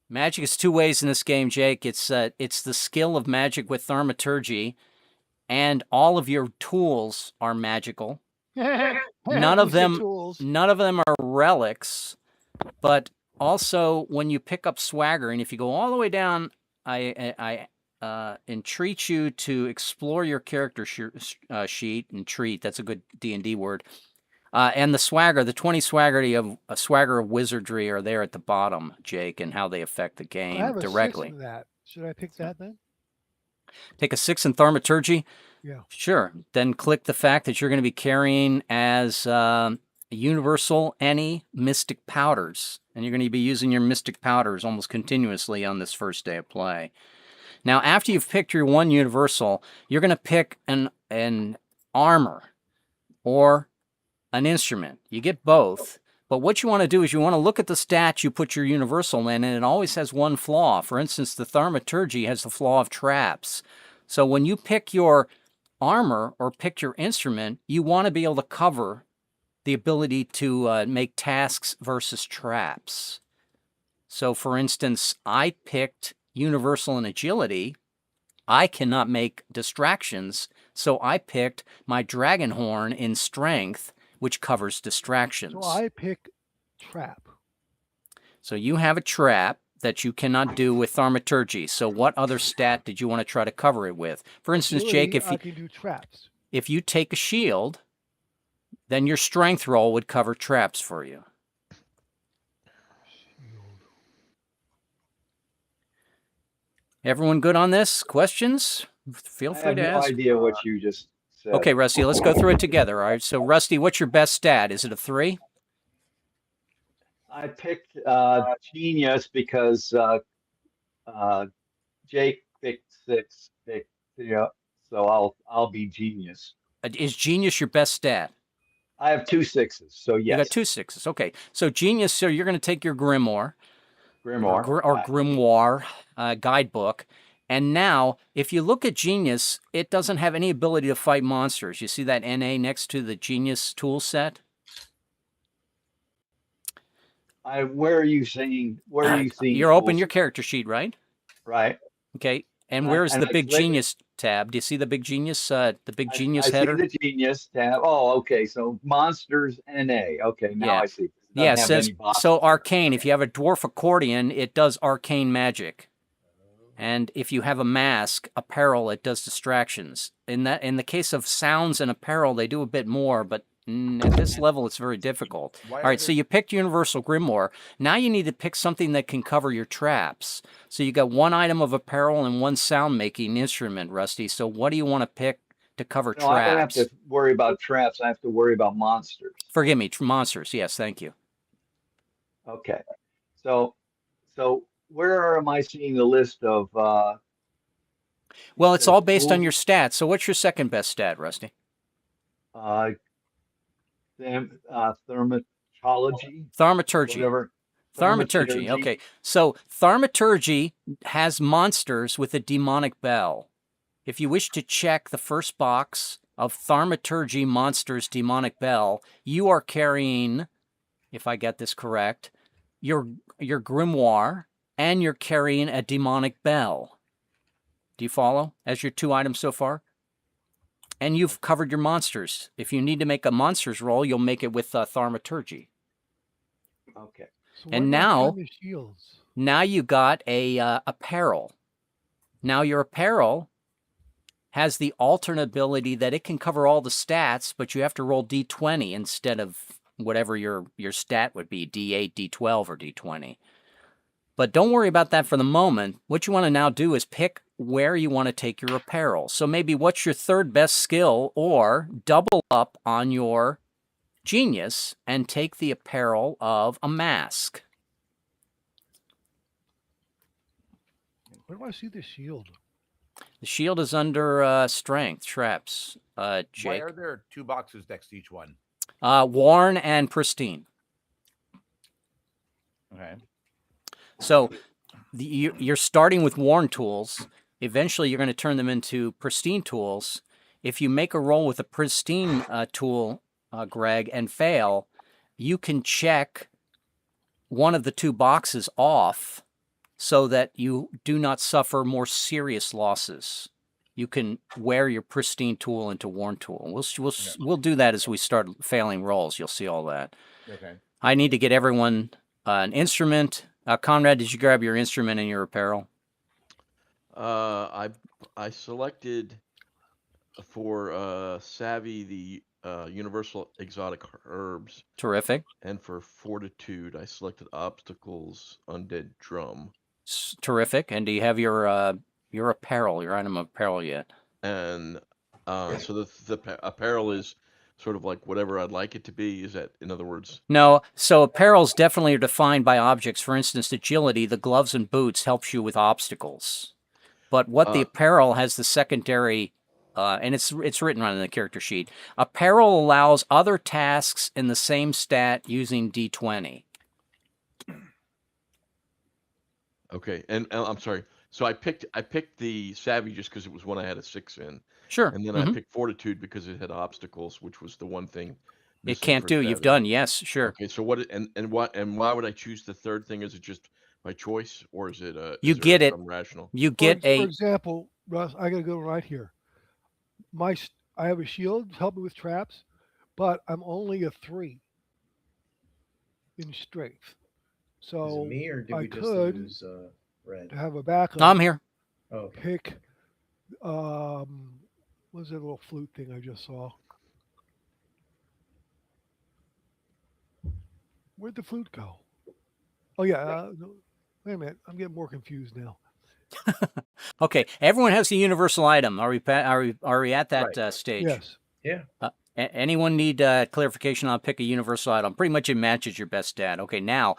Magic is two ways in this game, Jake. It's the skill of magic with Thaumaturgy, and all of your tools are magical. None of them are relics, but also when you pick up swagger, and if you go all the way down, I entreat you to explore your character sheet. Entreat, that's a good D&D word. And the swagger, the 20 swagger of wizardry are there at the bottom, Jake, and how they affect the game I have directly. A 6 in that. Should I pick that then? Take a 6 in Thaumaturgy? Yeah. Sure. Then click the fact that you're going to be carrying as universal any mystic powders. And you're going to be using your mystic powders almost continuously on this first day of play. Now, after you've picked your one universal, you're going to pick an armor or an instrument. You get both. But what you want to do is you want to look at the stats you put your universal in, and it always has one flaw. For instance, the Thaumaturgy has the flaw of traps. So when you pick your armor or pick your instrument, you want to be able to cover the ability to make tasks versus traps. So for instance, I picked universal and agility. I cannot make distractions, so I picked my dragon horn in strength, which covers distractions. So I pick trap. So you have a trap that you cannot do with Thaumaturgy. So what other stat did you want to try to cover it with? For instance, Agility, Jake, I can do traps. If you take a shield, then your strength roll would cover traps for you. Shield. Everyone good on this? Questions? Feel free to ask. I have no idea what you just said. Okay, Rusty, let's go through it together. All right, so Rusty, what's your best stat? Is it a 3? I picked Genius because Jake picked 6, so I'll be Genius. Is Genius your best stat? I have 2 6s, so yes. You got 2 6s. Okay, so Genius. So you're going to take your Grimoire, Grimoire guidebook, and now if you look at Genius, it doesn't have any ability to fight monsters. You see that NA next to the Genius tool set? Where are you seeing? Where are you seeing? You're open your character sheet, right? Right. Okay. And where's the big Genius tab? Do you see the big Genius? The big Genius header. I see the Genius tab. Oh, okay. So monsters NA. Okay, now I see. Yeah, it says so. Arcane. If you have a dwarf accordion, it does arcane magic. And if you have a mask, apparel, it does distractions. In the case of sounds and apparel, they do a bit more, but at this level, it's very difficult. All right, so you picked Universal Grimoire. Now you need to pick something that can cover your traps. So you got one item of apparel and one sound-making instrument, Rusty. So what do you want to pick to cover traps? I don't have to worry about traps. I have to worry about monsters. Forgive me, monsters. Yes, thank you. Okay. So where am I seeing the list of... well, it's all based on your stats. So what's your second best stat, Rusty? Thaumaturgy. Whatever. Thaumaturgy. Okay. So Thaumaturgy has monsters with a demonic bell. If you wish to check the first box of Thaumaturgy monsters demonic bell, you are carrying, if I get this correct, your grimoire, and you're carrying a demonic bell. Do you follow? As your 2 items so far? And you've covered your monsters. If you need to make a monsters roll, you'll make it with Thaumaturgy. Okay. So and now you got a apparel. Now your apparel has the alternate ability that it can cover all the stats, but you have to roll D20 instead of whatever your stat would be, D8, D12, or D20. But don't worry about that for the moment. What you want to now do is pick where you want to take your apparel. So maybe what's your third best skill, or double up on your Genius and take the apparel of a mask. Where do I see the shield? The shield is under strength, traps, Jake. Why are there 2 boxes next to each one? Worn and pristine. Okay. So you're starting with worn tools. Eventually, you're going to turn them into pristine tools. If you make a roll with a pristine tool, Greg, and fail, you can check one of the 2 boxes off so that you do not suffer more serious losses. You can wear your pristine tool into worn tool. We'll do that as we start failing rolls. You'll see all that. Okay. I need to get everyone an instrument. Conrad, did you grab your instrument and your apparel? I selected for Savvy the Universal Exotic Herbs, Terrific. and for Fortitude I selected Obstacles Undead Drum. Terrific. And do you have your apparel, your item of apparel yet? And so the apparel is sort of like whatever I'd like it to be. Is that, in other words? No. So apparels definitely are defined by objects. For instance, agility, the gloves and boots helps you with obstacles. But what the apparel has the secondary, and it's written right in the character sheet. Apparel allows other tasks in the same stat using D20. Okay, and I'm sorry. So I picked the Savvy just because it was one I had a 6 in. Sure. And then I picked Fortitude because it had obstacles, which was the one thing It missing can't for do. You've Savvy. done. Yes, sure. Okay, so what and why would I choose the third thing? Is it just by choice, or is it You is there get it. some rational? You For get a. example, Russ, I got to go right here. I have a shield to help me with traps, but I'm only a 3 in strength. Is So it me or did I we just could lose Red? to have a backup. I'm here. Oh, okay. Pick what's that little flute thing I just saw? Where'd the flute go? Oh yeah, no, wait a minute. I'm getting more confused now. Okay, everyone has a universal item. Are we at that stage? Yes. Yeah. Anyone need clarification on pick a universal item? Pretty much it matches your best stat. Okay, now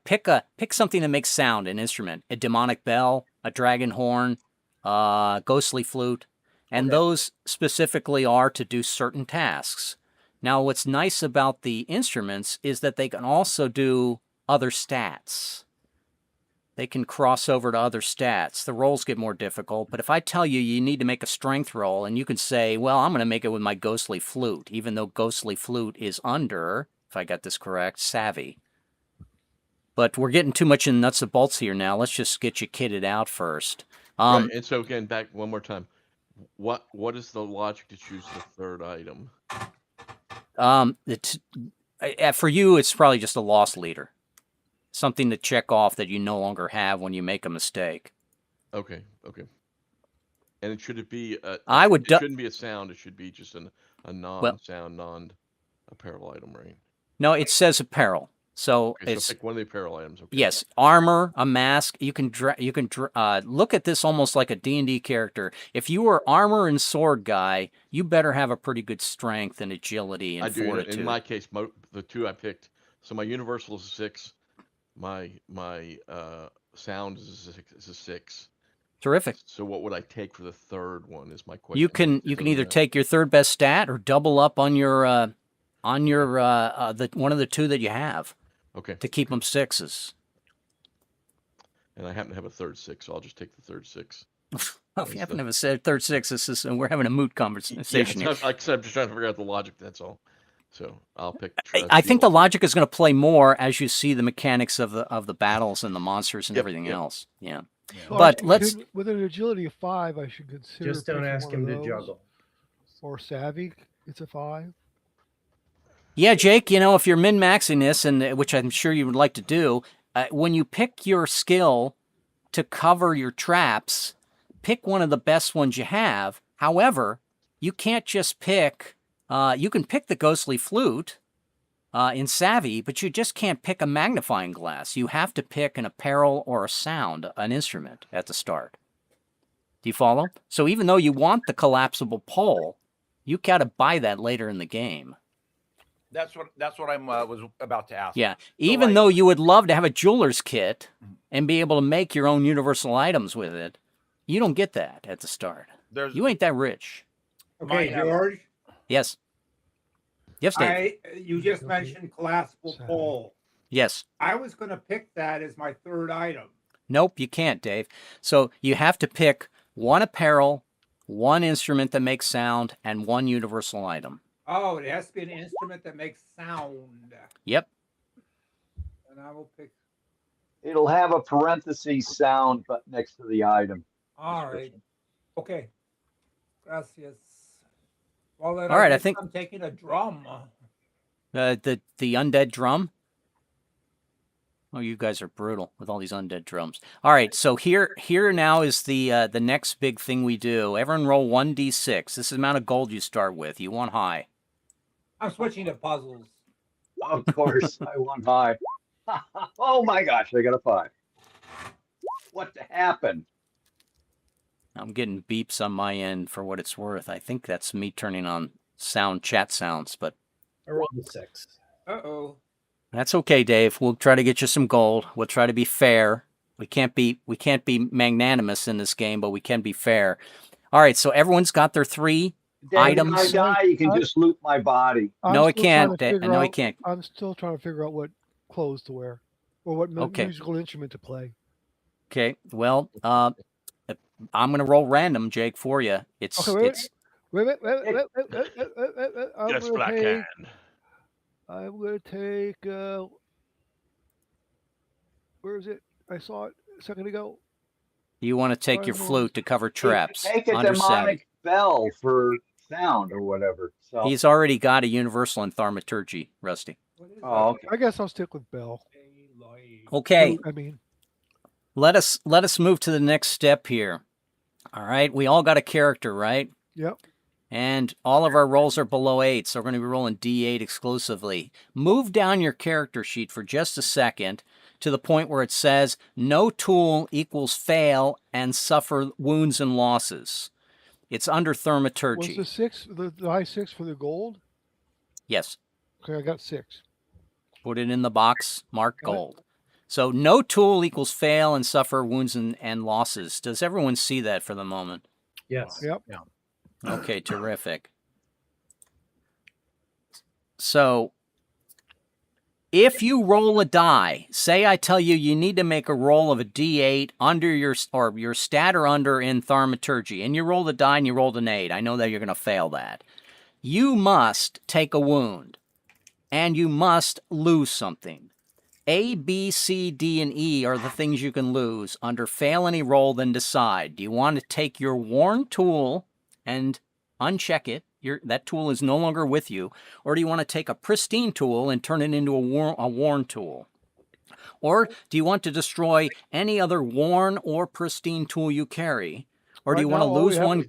pick something that makes sound, an instrument, a demonic bell, a dragon horn, ghostly flute, and those specifically are to do certain tasks. Now, what's nice about the instruments is that they can also do other stats. They can cross over to other stats. The rolls get more difficult, but if I tell you you need to make a strength roll, and you can say, well, I'm going to make it with my ghostly flute, even though ghostly flute is under, if I got this correct, savvy. But we're getting too much in nuts and bolts here now. Let's just get you kitted out first. Right, and so again, back one more time. What is the logic to choose the third item? For you, it's probably just a loss leader. Something to check off that you no longer have when you make a mistake. Okay. And it shouldn't be it shouldn't be a sound. It should be just a non-sound, non-apparel item, right? No, it says apparel. So Okay, it's so pick one of the apparel items. Okay. yes, armor, a mask. You can look at this almost like a D&D character. If you were armor and sword guy, you better have a pretty good strength and agility and I do. fortitude. In my case, the two I picked. So my universal is a 6. My sound is a 6. Terrific. So what would I take for the third one? Is my question. You can either take your third best stat or double up on your the one of the two that you have. Okay. To keep them 6s. And I happen to have a third 6, so I'll just take the third 6. If you happen to have a third 6, we're having a moot conversation here. Like I said, I'm just trying to figure out the logic. That's all. So I'll pick. I think the logic is going to play more as you see the mechanics of the battles and the monsters and everything else. Yeah. Well, But let's. with an agility of 5, I should consider. Just don't picking ask one him of to those. juggle. Or savvy, it's a 5. Yeah, Jake. If you're min-maxing this, and which I'm sure you would like to do, when you pick your skill to cover your traps, pick one of the best ones you have. However, you can't just pick. You can pick the ghostly flute in Savvy, but you just can't pick a magnifying glass. You have to pick an apparel or a sound, an instrument at the start. Do you follow? So even though you want the collapsible pole, you got to buy that later in the game. That's what I'm was about to ask. Yeah, even though you would love to have a jeweler's kit and be able to make your own universal items with it, you don't get that at the start. You ain't that rich. Okay, George. Yes. Yes, Dave. You just mentioned collapsible pole. Yes. I was going to pick that as my third item. Nope, you can't, Dave. So you have to pick one apparel, one instrument that makes sound, and one universal item. Oh, it has to be an instrument that makes sound. Yep. And I will pick. It'll have a parentheses sound, but next to the item. All right. Okay. Gracias. Well, then All right, I guess think- I'm taking a drum. The undead drum. Oh, you guys are brutal with all these undead drums. All right, so here now is the next big thing we do. Everyone roll 1d6. This is the amount of gold you start with. You want high. I'm switching to puzzles. Of course, I won high. Oh my gosh, I got a 5. What happened? I'm getting beeps on my end for what it's worth. I think that's me turning on chat sounds, but I rolled a 6. Uh-oh. that's okay, Dave. We'll try to get you some gold. We'll try to be fair. We can't be magnanimous in this game, but we can be fair. All right, so everyone's got their 3 Dave, items. If I die, you can just loot my body. No, it still trying can't. to figure No, it out- can't. I'm still trying to figure out what clothes to wear or what Okay. musical instrument to play. Okay, well, I'm going to roll random, Jake, for you. It's Okay, it's Wait. Yes, Black take, Hand. I'm gonna take. Where is it? I saw it a second ago. you want to take your Five flute to cover traps. Take a under 7. demonic bell for sound or whatever. So He's already got a universal in Thaumaturgy, Rusty. What is Oh, okay. I guess I'll stick with Bell. Okay, I mean, let us move to the next step here. All right, we all got a character, right? yep. And all of our rolls are below 8, so we're going to be rolling D8 exclusively. Move down your character sheet for just a second to the point where it says no tool equals fail and suffer wounds and losses. It's under Was Thaumaturgy. the 6 the high 6 for the gold? Yes, Okay, I got 6. put it in the box, mark Got it. gold. So no tool equals fail and suffer wounds and losses. Does everyone see that for the moment? Yes. Yep. Yeah. Okay, terrific. So, if you roll a die, say I tell you need to make a roll of a D8 under your stat or under in Thaumaturgy, and you roll the die and you rolled an 8. I know that you're going to fail that. You must take a wound, and you must lose something. A, B, C, D, and E are the things you can lose. Under fail any roll, then decide. Do you want to take your worn tool and uncheck it? That tool is no longer with you. Or do you want to take a pristine tool and turn it into a worn tool? Or do you want to destroy any other worn or pristine tool you carry? Or do you want to lose one?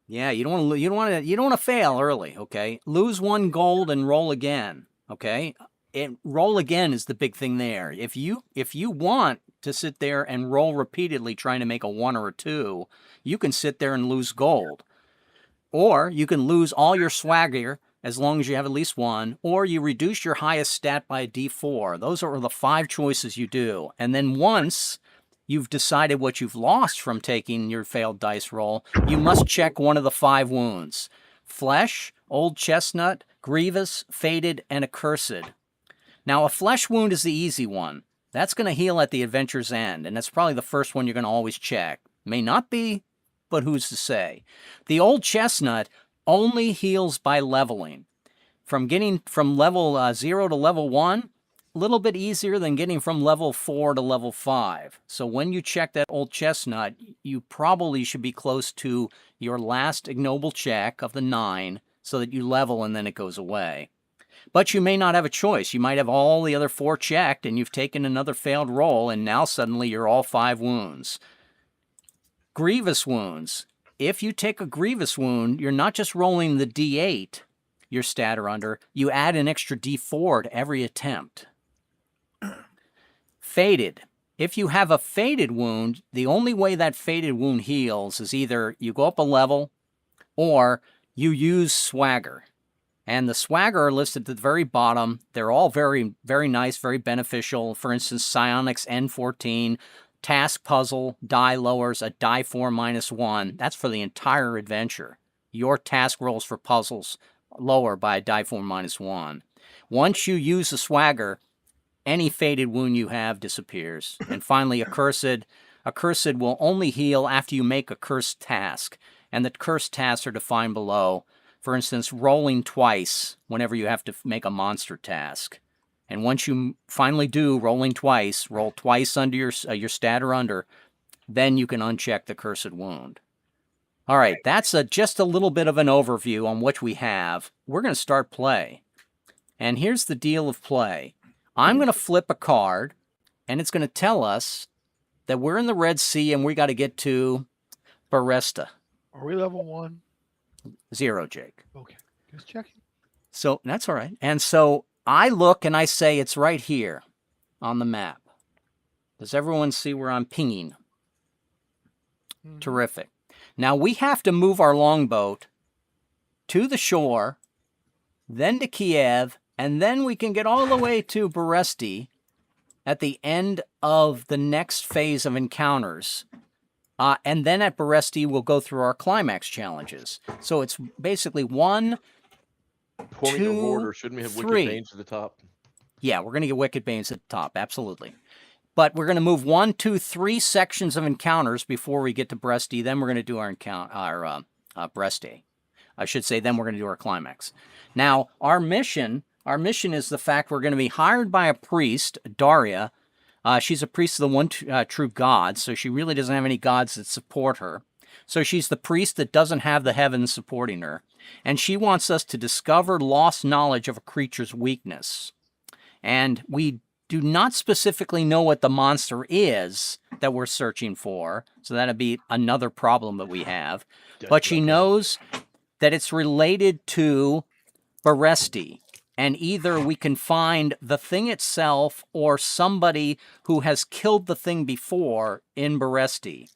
Yeah, you don't want to fail early, okay? Lose 1 gold and roll again, okay? And roll again is the big thing there. If you want to sit there and roll repeatedly trying to make a 1 or a 2, you can sit there and lose gold. Or you can lose all your swagger as long as you have at least 1, or you reduce your highest stat by a D4. Those are the 5 choices you do. And then once you've decided what you've lost from taking your failed dice roll, you must check one of the 5 wounds. Flesh, Old Chestnut, Grievous, Faded, and Accursed. Now, a flesh wound is the easy one. That's going to heal at the adventure's end, and that's probably the first one you're going to always check. May not be, but who's to say? The Old Chestnut only heals by leveling. From getting from level 0 to level 1, a little bit easier than getting from level 4 to level 5. So when you check that Old Chestnut, you probably should be close to your last ignoble check of the 9 so that you level and then it goes away. But you may not have a choice. You might have all the other 4 checked and you've taken another failed roll and now suddenly you're all 5 wounds. Grievous wounds. If you take a grievous wound, you're not just rolling the D8, your stat or under, you add an extra D4 to every attempt. Faded. If you have a faded wound, the only way that faded wound heals is either you go up a level or you use swagger. And the swagger are listed at the very bottom. They're all very, very nice, very beneficial. For instance, Psionics N14, task puzzle, die lowers a die 4 -1. That's for the entire adventure. Your task rolls for puzzles lower by a die 4 -1. Once you use the swagger, any faded wound you have disappears. And finally, Accursed. Accursed will only heal after you make a cursed task. And the cursed tasks are defined below. For instance, rolling twice whenever you have to make a monster task. And once you finally do rolling twice, roll twice under your stat or under, then you can uncheck the Cursed Wound. All right, that's just a little bit of an overview on what we have. We're going to start play. And here's the deal of play. I'm going to flip a card, and it's going to tell us that we're in the Red Sea and we got to get to Baresta. Are we level 1? 0, Jake. Okay, just checking. So that's all right. And so I look and I say it's right here on the map. Does everyone see where I'm pinging? Mhm. Terrific. Now we have to move our longboat to the shore, then to Kiev, and then we can get all the way to Beresti at the end of the next phase of encounters. And then at Beresti, we'll go through our climax challenges. So it's basically 1, Forming 2, of order, shouldn't we have 3. Wicked Banes at the top? Yeah, we're going to get Wicked Banes at the top, absolutely. But we're going to move 1, 2, 3 sections of encounters before we get to Beresti. Then we're going to do our Beresti. I should say, then we're going to do our climax. Now, our mission is the fact we're going to be hired by a priest, Daria. She's a priest of the one true God, so she really doesn't have any gods that support her. So she's the priest that doesn't have the heavens supporting her. And she wants us to discover lost knowledge of a creature's weakness. And we do not specifically know what the monster is that we're searching for, so that'd be another problem that we have. But she knows that it's related to Beresti, and either we can find the thing itself or somebody who has killed the thing before in Beresti.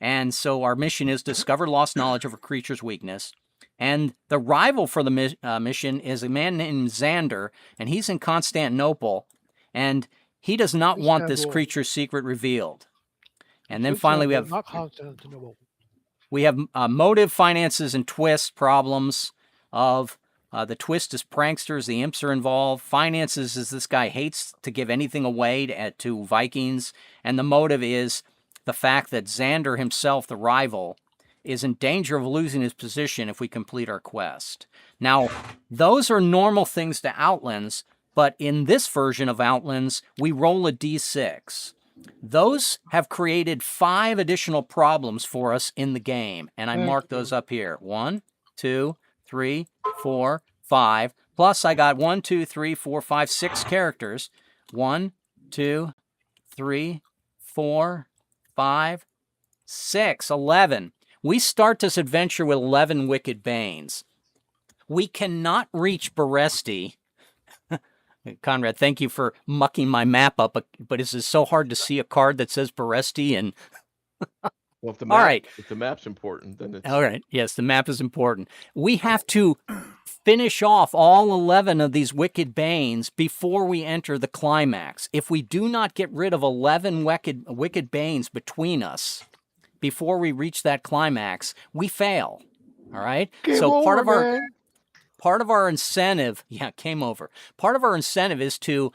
And so our mission is discover lost knowledge of a creature's weakness. And the rival for the mission is a man named Xander, and he's in Constantinople, and he does not want this creature's secret revealed. And then finally we have not Constantinople. We have motive, finances, and twist problems of the twist is pranksters, the imps are involved. Finances is this guy hates to give anything away to Vikings. And the motive is the fact that Xander himself, the rival, is in danger of losing his position if we complete our quest. Now, those are normal things to Outlands, but in this version of Outlands, we roll a d6. Those have created 5 additional problems for us in the game, and I marked those up here. 1, 2, 3, 4, 5. Plus, I got 1, 2, 3, 4, 5, 6 characters. 1, 2, 3, 4, 5, 6, 11. We start this adventure with 11 Wicked Banes. We cannot reach Beresti. Conrad, thank you for mucking my map up, but is it so hard to see a card that says Beresti? And well, if the map's important, then it's... All right, yes, the map is important. We have to finish off all 11 of these Wicked Banes before we enter the climax. If we do not get rid of 11 Wicked Banes between us before we reach that climax, we fail. All right? Part of our incentive, came over. Part of our incentive is to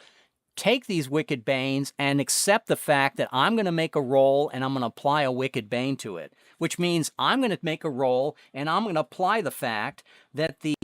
take these Wicked Banes and accept the fact that I'm going to make a roll and I'm going to apply a Wicked Bane to it, which means I'm going to make a roll and I'm going to apply the fact that the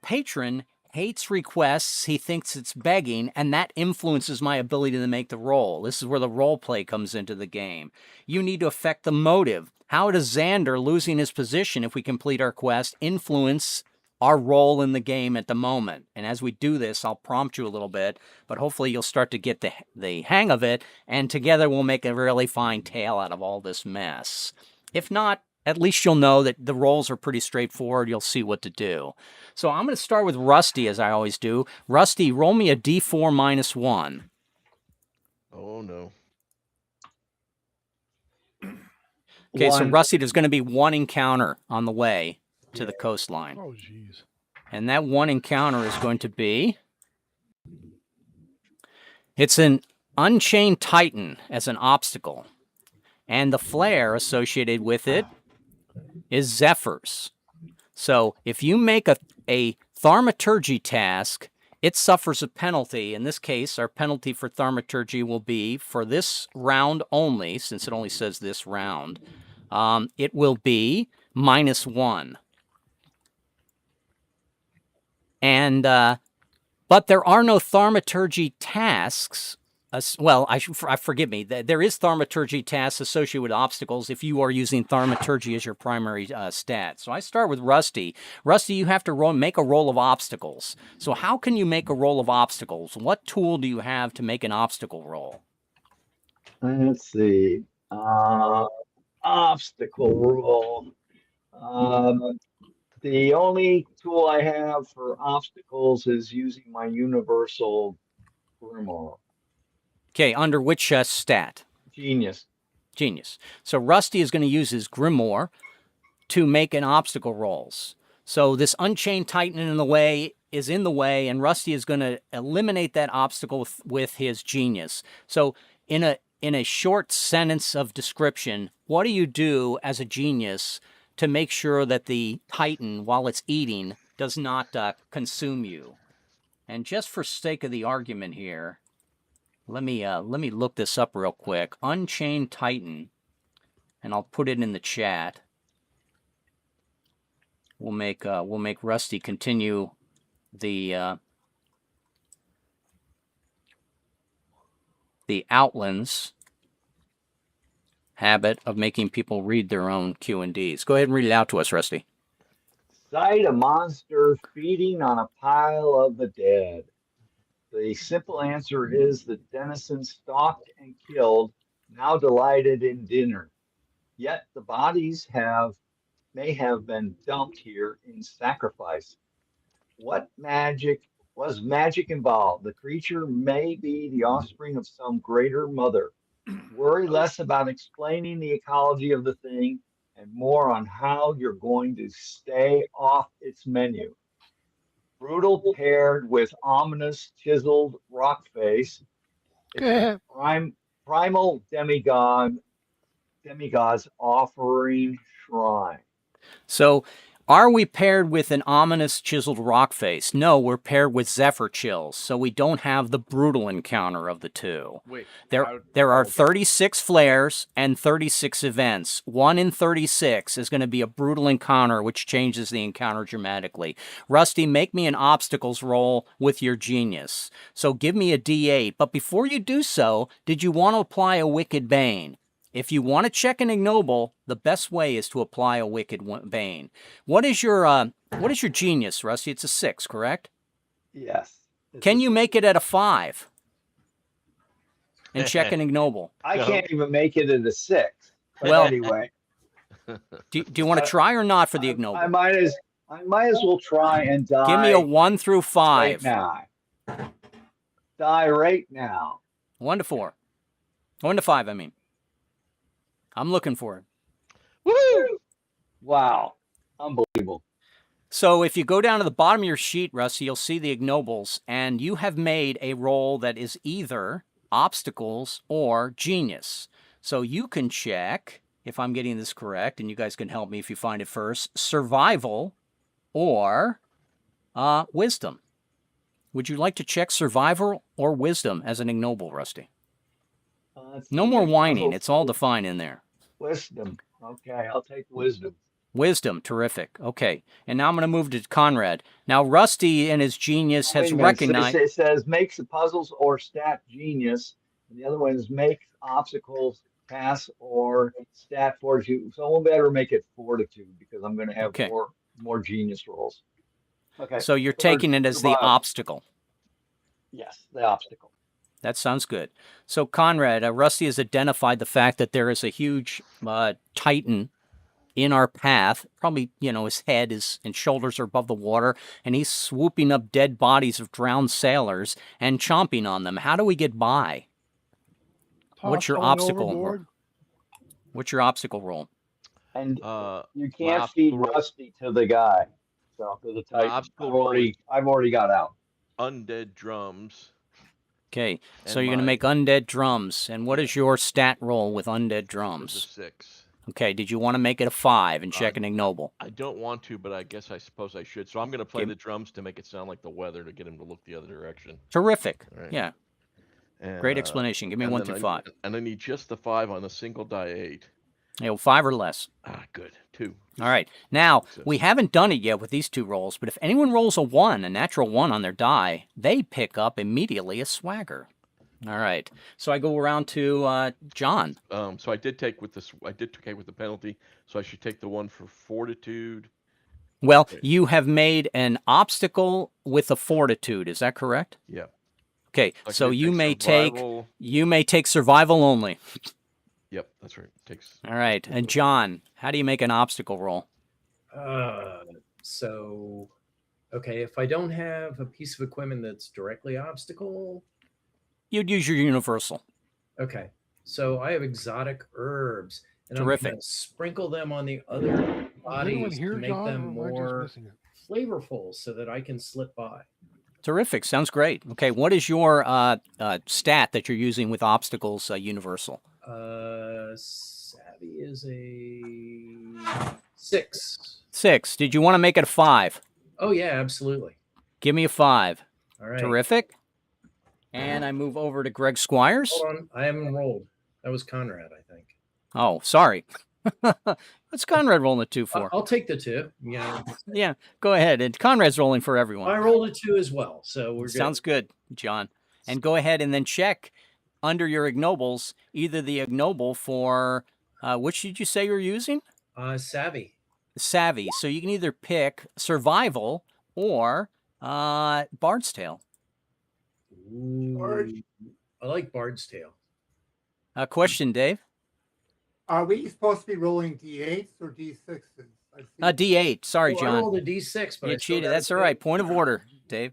patron hates requests, he thinks it's begging, and that influences my ability to make the roll. This is where the role play comes into the game. You need to affect the motive. How does Xander losing his position if we complete our quest influence our role in the game at the moment? And as we do this, I'll prompt you a little bit, but hopefully you'll start to get the hang of it, and together we'll make a really fine tale out of all this mess. If not, at least you'll know that the roles are pretty straightforward. You'll see what to do. So I'm going to start with Rusty, as I always do. Rusty, roll me a d4 minus 1. Oh, no. Okay, so Rusty, there's going to be 1 encounter on the way to the coastline. Oh, jeez. And that 1 encounter is going to be... It's an Unchained Titan as an obstacle. And the flare associated with it is Zephyrs. So if you make a Thaumaturgy task, it suffers a penalty. In this case, our penalty for Thaumaturgy will be, for this round only, since it only says this round, it will be -1. And But there are no Thaumaturgy tasks. Well, forgive me. There is Thaumaturgy tasks associated with obstacles if you are using Thaumaturgy as your primary stat. So I start with Rusty. Rusty, you have to make a roll of obstacles. So how can you make a roll of obstacles? What tool do you have to make an obstacle roll? Let's see. Obstacle roll. The only tool I have for obstacles is using my universal grimoire. Okay, under which stat? Genius. Genius. So Rusty is going to use his grimoire to make an obstacle rolls. So this Unchained Titan is in the way, and Rusty is going to eliminate that obstacle with his genius. So in a short sentence of description, what do you do as a genius to make sure that the Titan, while it's eating, does not consume you? And just for sake of the argument here, let me look this up real quick. Unchained Titan, and I'll put it in the chat. We'll make Rusty continue the Outlands habit of making people read their own Q&Ds. Go ahead and read it out to us, Rusty. Sight a monster feeding on a pile of the dead. The simple answer is the denizen stalked and killed, now delighted in dinner. Yet the bodies may have been dumped here in sacrifice. What was magic involved? The creature may be the offspring of some greater mother. Worry less about explaining the ecology of the thing and more on how you're going to stay off its menu. Brutal paired with ominous chiseled rock face. It's primal demigod's offering shrine. So are we paired with an ominous chiseled rock face? No, we're paired with Zephyr Chills, so we don't have the brutal encounter of the two. Wait, there are 36 flares and 36 events. 1 in 36 is going to be a brutal encounter, which changes the encounter dramatically. Rusty, make me an obstacles roll with your genius. So give me a D8, but before you do so, did you want to apply a Wicked Bane? If you want to check an ignoble, the best way is to apply a Wicked Bane. What is your genius, Rusty? It's a 6, correct? Yes. Can you make it at a 5? And check an ignoble. I can't even make it at a 6. But well, anyway. Do you want to try or not for the ignoble? I might as well try and die. Give me a 1 through 5. Right now. Die right now. 1 to 4. 1 to 5, I mean. I'm looking for it. Woo! Wow. Unbelievable. So if you go down to the bottom of your sheet, Rusty, you'll see the ignobles, and you have made a roll that is either obstacles or genius. So you can check, if I'm getting this correct, and you guys can help me if you find it first, survival or wisdom. Would you like to check survival or wisdom as an ignoble, Rusty? No more whining. It's all defined in there. Wisdom. Okay, I'll take wisdom. Wisdom. Terrific. Okay. And now I'm going to move to Conrad. Now, Rusty and his genius has recognized... It says makes the puzzles or stat genius. And the other one is make obstacles pass or stat fortitude. So we'll better make it fortitude because I'm going to have more genius rolls. Okay. So you're taking it as the obstacle. Yes, the obstacle. That sounds good. So, Conrad, Rusty has identified the fact that there is a huge titan in our path. Probably, his head and shoulders are above the water, and he's swooping up dead bodies of drowned sailors and chomping on them. How do we get by? What's your obstacle? What's your obstacle roll? And you can't feed Rusty to the guy. So, to the titan. I've already got out. Undead drums. Okay, so you're going to make undead drums. And what is your stat roll with undead drums? It's a 6. Okay, did you want to make it a 5 and check an ignoble? I don't want to, but I suppose I should. So I'm going to play the drums to make it sound like the weather to get him to look the other direction. Terrific. Right. Yeah. And, great explanation. Give me 1 through 5. And I need just the 5 on a single die 8. 5 or less. Ah, good. 2. All right. Now, Success. we haven't done it yet with these 2 rolls, but if anyone rolls a 1, a natural 1 on their die, they pick up immediately a swagger. All right. So I go around to John. So I did take with this. I did take with the penalty. So I should take the one for Fortitude. Well, Okay. you have made an obstacle with a Fortitude. Is that correct? Yeah. Okay. I So could you take may survival. take survival only. Yep, that's right. Takes. All right. And John, how do you make an obstacle roll? So, okay, if I don't have a piece of equipment that's directly obstacle, You'd use your universal. okay. So I have exotic herbs, and Terrific. I'm going to sprinkle them on the other Is anyone bodies here, to make John, them or am I just more missing it? flavorful, so that I can slip by. Terrific. Sounds great. Okay. What is your stat that you're using with obstacles universal? Savvy is a 6. 6. Did you want to make it a 5? Oh yeah, absolutely. Give me a 5. All right. Terrific. And I move over to Greg Squires. Hold on, I haven't rolled. That was Conrad, I think. Oh, sorry. What's Conrad rolling a 2 for? I'll take the 2. Yeah. Yeah, go ahead. And Conrad's rolling for everyone. I rolled a 2 as well, so we're good. Sounds good, John. And go ahead and then check under your ignobles, either the ignoble for, which did you say you're using? Savvy. Savvy. So you can either pick survival or Bard's Tale. Ooh, I like Bard's Tale. Question, Dave? Are we supposed to be rolling D8s or D6s? D8. Sorry, I John. rolled a D6, but You I still cheated. got a That's all 2. right. Point of order, Dave.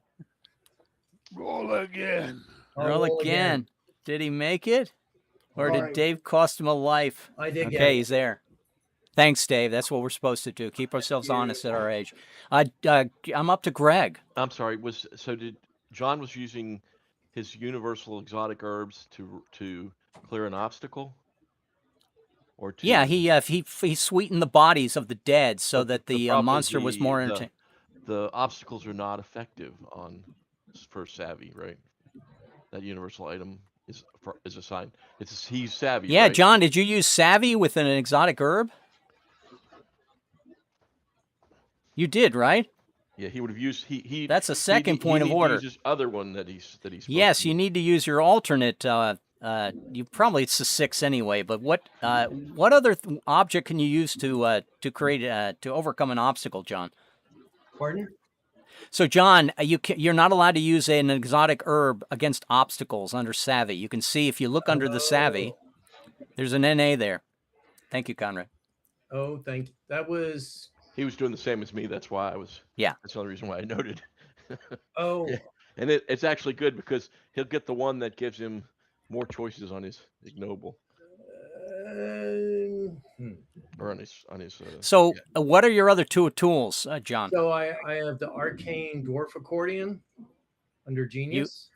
Roll again. I'll Roll again. Did he make it? Or did Alright. Dave cost him a life? I did get Okay, it. he's there. Thanks, Dave. That's what we're supposed to do. Keep ourselves honest at our age. I'm up to Greg. I'm sorry. Did John was using his universal exotic herbs to clear an obstacle? Or to, Yeah, he sweetened the bodies of the dead so that the problem is monster was more entertaining. The obstacles are not effective for savvy, right? That universal item is assigned. He's savvy. Yeah, right? John, did you use savvy with an exotic herb? You did, right? Yeah, he would have used he. That's a second point of order. His other one that he's. Yes, you need to use your alternate. It's a 6 anyway. But what other object can you use to create to overcome an obstacle, John? Pardon? So, John, you're not allowed to use an exotic herb against obstacles under savvy. You can see if you look under the savvy, there's an NA there. Thank you, Conrad. Oh, thank you. That was. He was doing the same as me. That's why I was. Yeah. That's the only reason why I noted. Oh. Yeah. And it's actually good because he'll get the one that gives him more choices on his ignoble. Or on his. So, what are your other 2 tools, John? So I have the Arcane Dwarf Accordion under Genius.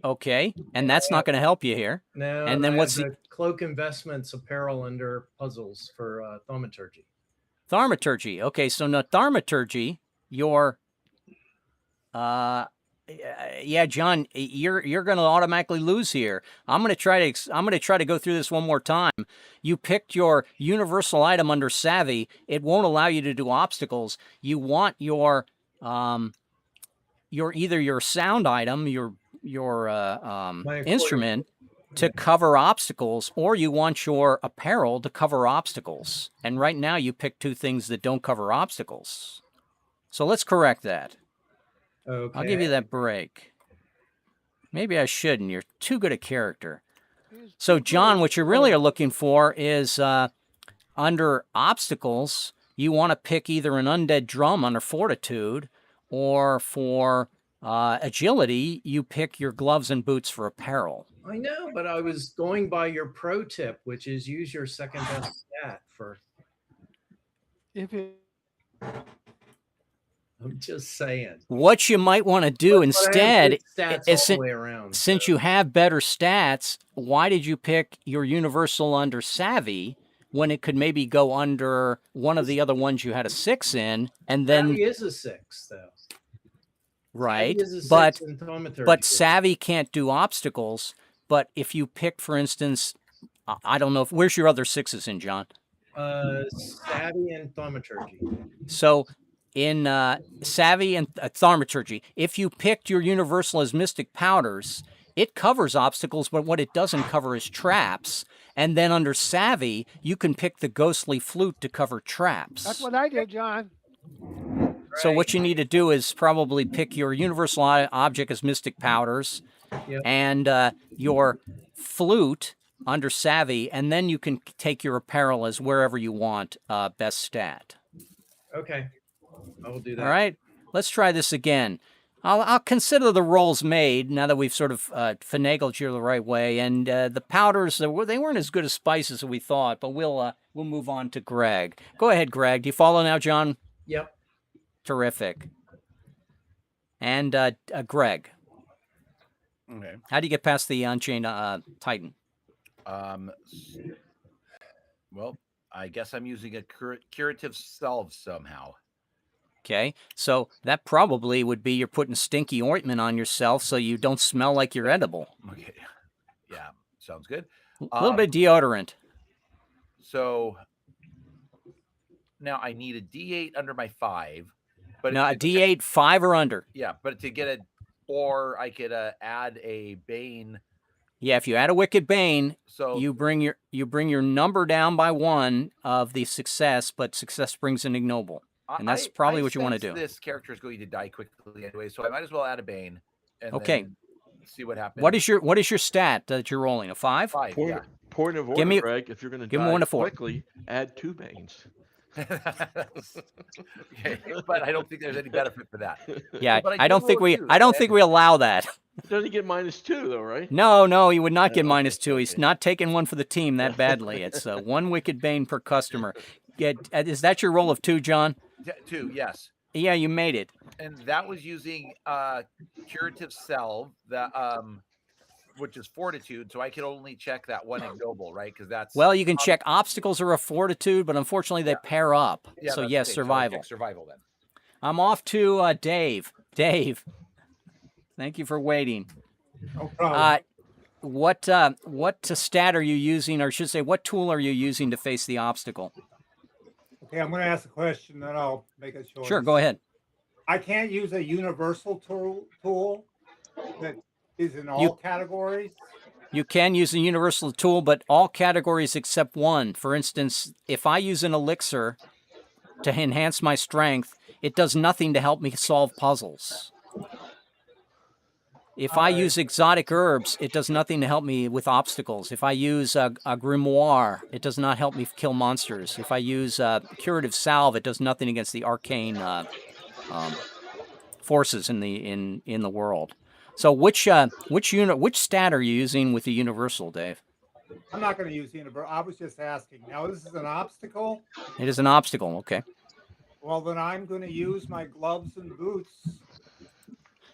Okay, and that's not going to help you here. No, and then I what's have the Cloak Investments Apparel under Puzzles for Thaumaturgy. Thaumaturgy. Okay, so now Thaumaturgy, your yeah, John, you're going to automatically lose here. I'm going to try to go through this one more time. You picked your universal item under savvy. It won't allow you to do obstacles. You want your either your sound item, your instrument to cover obstacles, or you want your apparel to cover obstacles. And right now you pick 2 things that don't cover obstacles. So let's correct that. Okay. I'll give you that break. Maybe I shouldn't. You're too good a character. So, John, what you really are looking for is under obstacles, you want to pick either an undead drum under Fortitude, or for agility, you pick your gloves and boots for apparel. I know, but I was going by your pro tip, which is use your second best stat for. If it. I'm just saying. What you might want to do instead is, around, since you have better stats, why did you pick your universal under savvy when it could maybe go under one of the other ones you had a 6 in, and then Savvy is a 6 though. Right, Savvy is a but 6 in Thaumaturgy. but savvy can't do obstacles. But if you pick, for instance, I don't know, where's your other 6s in, John? Savvy and Thaumaturgy. So in Savvy and Thaumaturgy, if you picked your universal as Mystic Powders, it covers obstacles, but what it doesn't cover is traps. And then under Savvy, you can pick the Ghostly Flute to cover traps. That's what I did, John. So what you need to do is probably pick your universal object as Mystic Powders, Yep. and your flute under Savvy, and then you can take your apparel as wherever you want, best stat. Okay, I will do that. All right, let's try this again. I'll consider the rolls made now that we've sort of finagled you the right way, and the powders they weren't as good as spices as we thought, but we'll move on to Greg. Go ahead, Greg. Do you follow now, John? Yep. Terrific. And Greg. Okay. How do you get past the Unchained Titan? Well, I guess I'm using a curative salve somehow. Okay, so that probably would be you're putting stinky ointment on yourself so you don't smell like you're edible. Okay. Yeah, sounds good. A little bit of deodorant. So now I need a D8 under my 5. But no, a D8 5 or under. Yeah, but to get or I could add a Bane. Yeah, if you add a Wicked Bane, so you bring your number down by 1 of the success, but success brings an ignoble. And that's probably what you want to do. This character is going to die quickly anyway, so I might as well add a Bane. And okay. Then see what happens. What is your stat that you're rolling? A 5? 5. Yeah. Point of order, Greg. If you're going to die 1 to 4. quickly, add 2 Banes. Okay, but I don't think there's any benefit for that. Yeah, I don't think we allow that. Doesn't he get -2 though, right? No, he would not get -2. He's not taking one for the team that badly. It's 1 Wicked Bane per customer. Is that your roll of 2, John? 2, yes. Yeah, you made it. And that was using curative salve, that which is Fortitude, so I could only check that one ignoble, right? Because that's well, you can check obstacles or a Fortitude, but unfortunately they pair up. Yeah, so yes, okay. survival. So survival then. I'm off to Dave. Dave, thank you for waiting. No problem. What stat are you using, or I should say, what tool are you using to face the obstacle? Okay, I'm going to ask a question, then I'll make a choice. Sure, go ahead. I can't use a universal tool that is in all categories. You can use a universal tool, but all categories except one. For instance, if I use an elixir to enhance my strength, it does nothing to help me solve puzzles. If I use exotic herbs, it does nothing to help me with obstacles. If I use a grimoire, it does not help me kill monsters. If I use curative salve, it does nothing against the arcane forces in the world. So which stat are you using with the universal, Dave? I'm not going to use universal. I was just asking. Now this is an obstacle. It is an obstacle. Okay. Well, then I'm going to use my gloves and boots.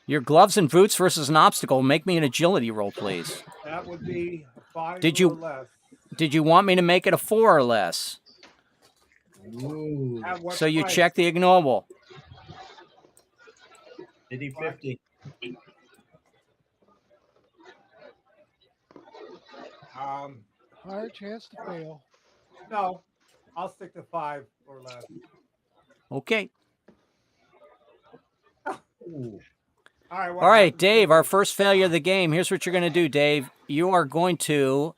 Your gloves and boots versus an obstacle. Make me an agility roll, please. That would be 5 or less. Did you want me to make it a 4 or less? Ooh. So you check the ignoble. 50-50. Higher chance to fail. No, I'll stick to 5 or less. Okay. Ooh. All right, Dave, our first failure of the game. Here's what you're going to do, Dave. You are going to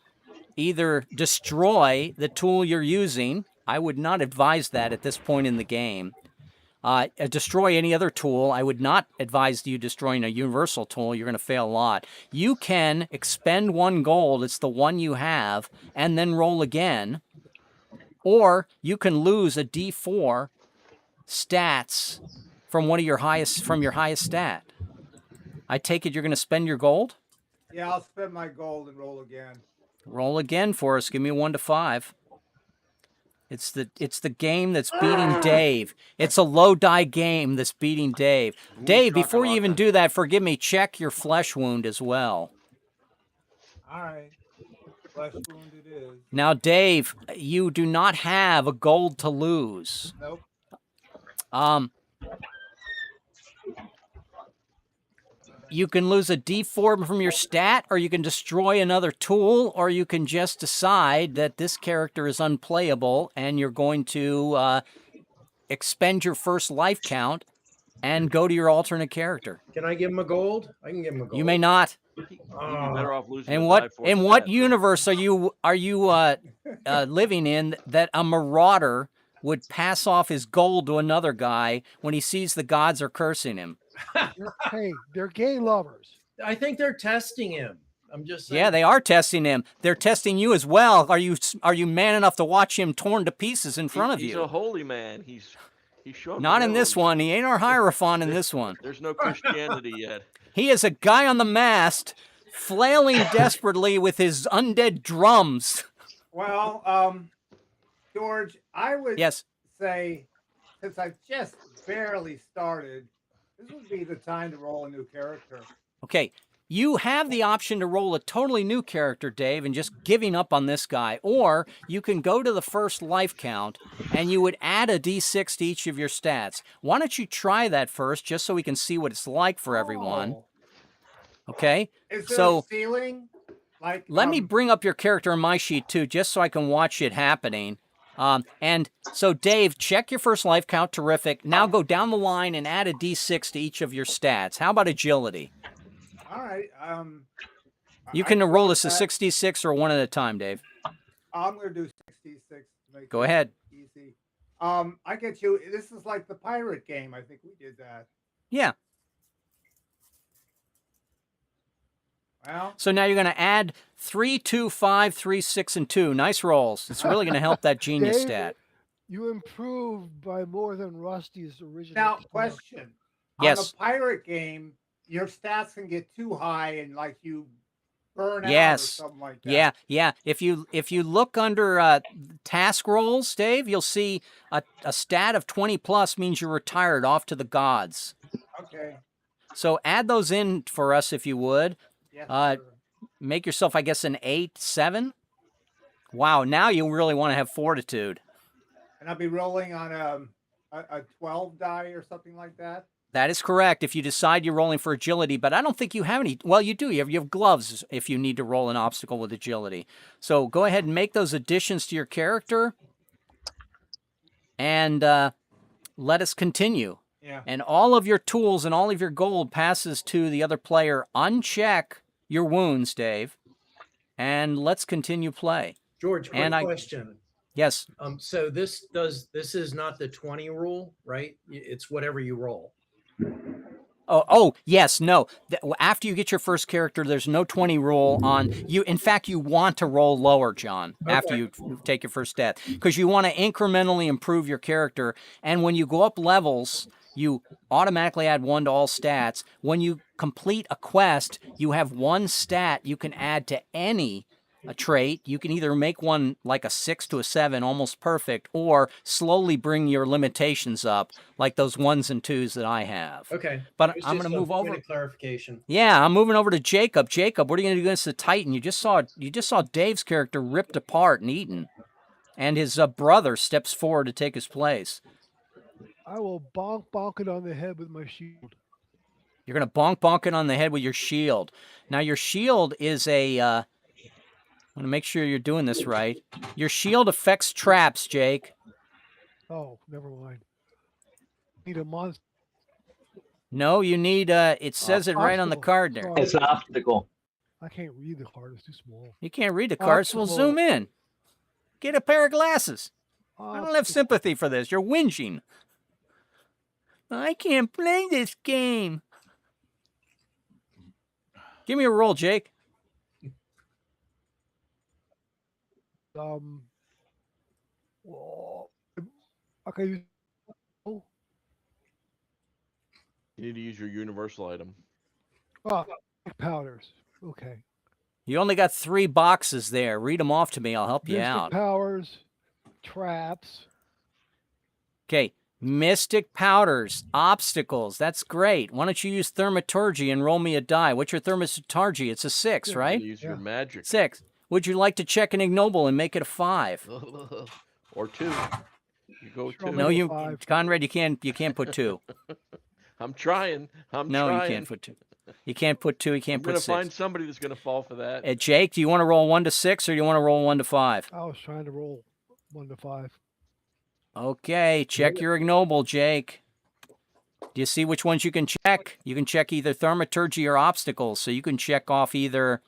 either destroy the tool you're using. I would not advise that at this point in the game. Destroy any other tool. I would not advise you destroying a universal tool. You're going to fail a lot. You can expend 1 gold. It's the one you have, and then roll again. Or you can lose a D4 stats from your highest stat. I take it you're going to spend your gold? Yeah, I'll spend my gold and roll again. Roll again for us. Give me a 1 to 5. It's the game that's beating Dave. It's a low die game that's beating Dave. Dave, before you even do that, forgive me, check your flesh wound as well. All right. Flesh wound it is. Now, Dave, you do not have a gold to lose. Nope. you can lose a D4 from your stat, or you can destroy another tool, or you can just decide that this character is unplayable and you're going to expend your first life count and go to your alternate character. Can I give him a gold? I can give him a gold. You may not. He'd be better off losing. And the what die for in the what stat. universe are you living in that a marauder would pass off his gold to another guy when he sees the gods are cursing him? Hey, they're gay lovers. I think they're testing him. I'm just saying. Yeah, they are testing him. They're testing you as well. Are you man enough to watch him torn to pieces in front of He's you? a holy man. He's showing. Not in this one. He ain't our Hierophant in this one. There's no Christianity yet. He is a guy on the mast, flailing desperately with his undead drums. Well, George, I would Yes. say, since I just barely started, this would be the time to roll a new character. Okay. You have the option to roll a totally new character, Dave, and just giving up on this guy. Or you can go to the first life count, and you would add a d6 to each of your stats. Why don't you try that first, just so we can see what it's like for everyone? Oh. Okay? Is there So a ceiling? Like, let me bring up your character on my sheet, too, just so I can watch it happening. And so, Dave, check your first life count. Terrific. Now go down the line and add a d6 to each of your stats. How about agility? All right. You can roll this a 66 or one at a time, Dave. I'm going to do 66 to make Go it ahead. easy. I get you. This is like the pirate game. I think we did that. Yeah. Well, So now you're going to add 3, 2, 5, 3, 6, and 2. Nice rolls. It's really going to help that genius Dave, stat. You improved by more than Rusty's original. now, plan. question. Yes. On the pirate game, your stats can get too high and like you burn out or Yes. something like that. Yeah, yeah. If you look under task rolls, Dave, you'll see a stat of 20 plus means you're retired off to the gods. Okay. So add those in for us if you would. Yes, Uh, sir. Make yourself, I guess, an 8, 7. Wow, now you really want to have fortitude. And I'll be rolling on a 12 die or something like that. That is correct if you decide you're rolling for agility, but I don't think you have any. Well, you do. You have gloves if you need to roll an obstacle with agility. So go ahead and make those additions to your character, and let us continue. Yeah. And all of your tools and all of your gold passes to the other player. Uncheck your wounds, Dave, and let's continue play. George, quick question. Yes. So this is not the 20 rule, right? It's whatever you roll. Oh, yes, no. After you get your first character, there's no 20 roll on you. In fact, you want to roll lower, John, after you take your first stat, because you want to incrementally improve your character. And when you go up levels, you automatically add 1 to all stats. When you complete a quest, you have 1 stat you can add to any a trait. You can either make one like a 6 to a 7, almost perfect, or slowly bring your limitations up, like those 1s and 2s that I have. Okay. But It's I'm just going to move a over. point of clarification. Yeah, I'm moving over to Jacob. Jacob, what are you going to do against the Titan? You just saw Dave's character ripped apart and eaten, and his brother steps forward to take his place. I will bonk it on the head with my shield. You're going to bonk it on the head with your shield. Now, your shield is a... I want to make sure you're doing this right. Your shield affects traps, Jake. Oh, never mind. Need a monster. No, you need, it says it right on the Obstacle. card there. Sorry. It's an obstacle. I can't read the card. It's too small. You can't read the cards, so we'll Obstacle. zoom in. Get a pair of glasses. I don't have Obstacle. sympathy for this. You're whinging. I can't play this game. Give me a roll, Jake. Well, okay. Oh, You need to use your universal item. powders. Okay. You only got 3 boxes there. Read them off to me. I'll help you Mystic out. powers, traps. Okay. Mystic powders, obstacles. That's great. Why don't you use Thaumaturgy and roll me a die? What's your Thaumaturgy? It's a 6, Yeah. right? Use your Yeah. magic. 6. Would you like to check an ignoble and make it a 5? Or 2. You go Sure, 2. No, you, 5. Conrad, you can't put 2. I'm trying. No, you can't put 2. You can't put 2. You I'm can't gonna put 6. find somebody that's gonna fall for that. Jake, do you want to roll 1 to 6 or do you want to roll 1 to 5? I was trying to roll 1 to 5. Okay, check your ignoble, Jake. Do you see which ones you can check? You can check either Thaumaturgy or Obstacles. So you can check off either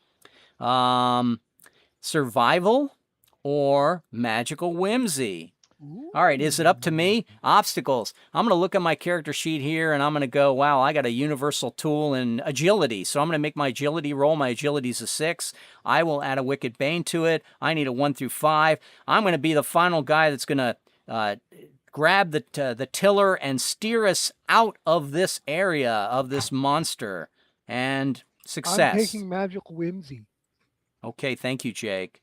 Survival or Magical Whimsy. All right, is it up to me? Obstacles. I'm going to look at my character sheet here, and I'm going to go, wow, I got a universal tool in agility. So I'm going to make my agility roll. My agility's a 6. I will add a Wicked Bane to it. I need a 1 through 5. I'm going to be the final guy that's going to grab the tiller and steer us out of this area, of this monster. And success. I'm taking Magical Whimsy. Okay, thank you, Jake.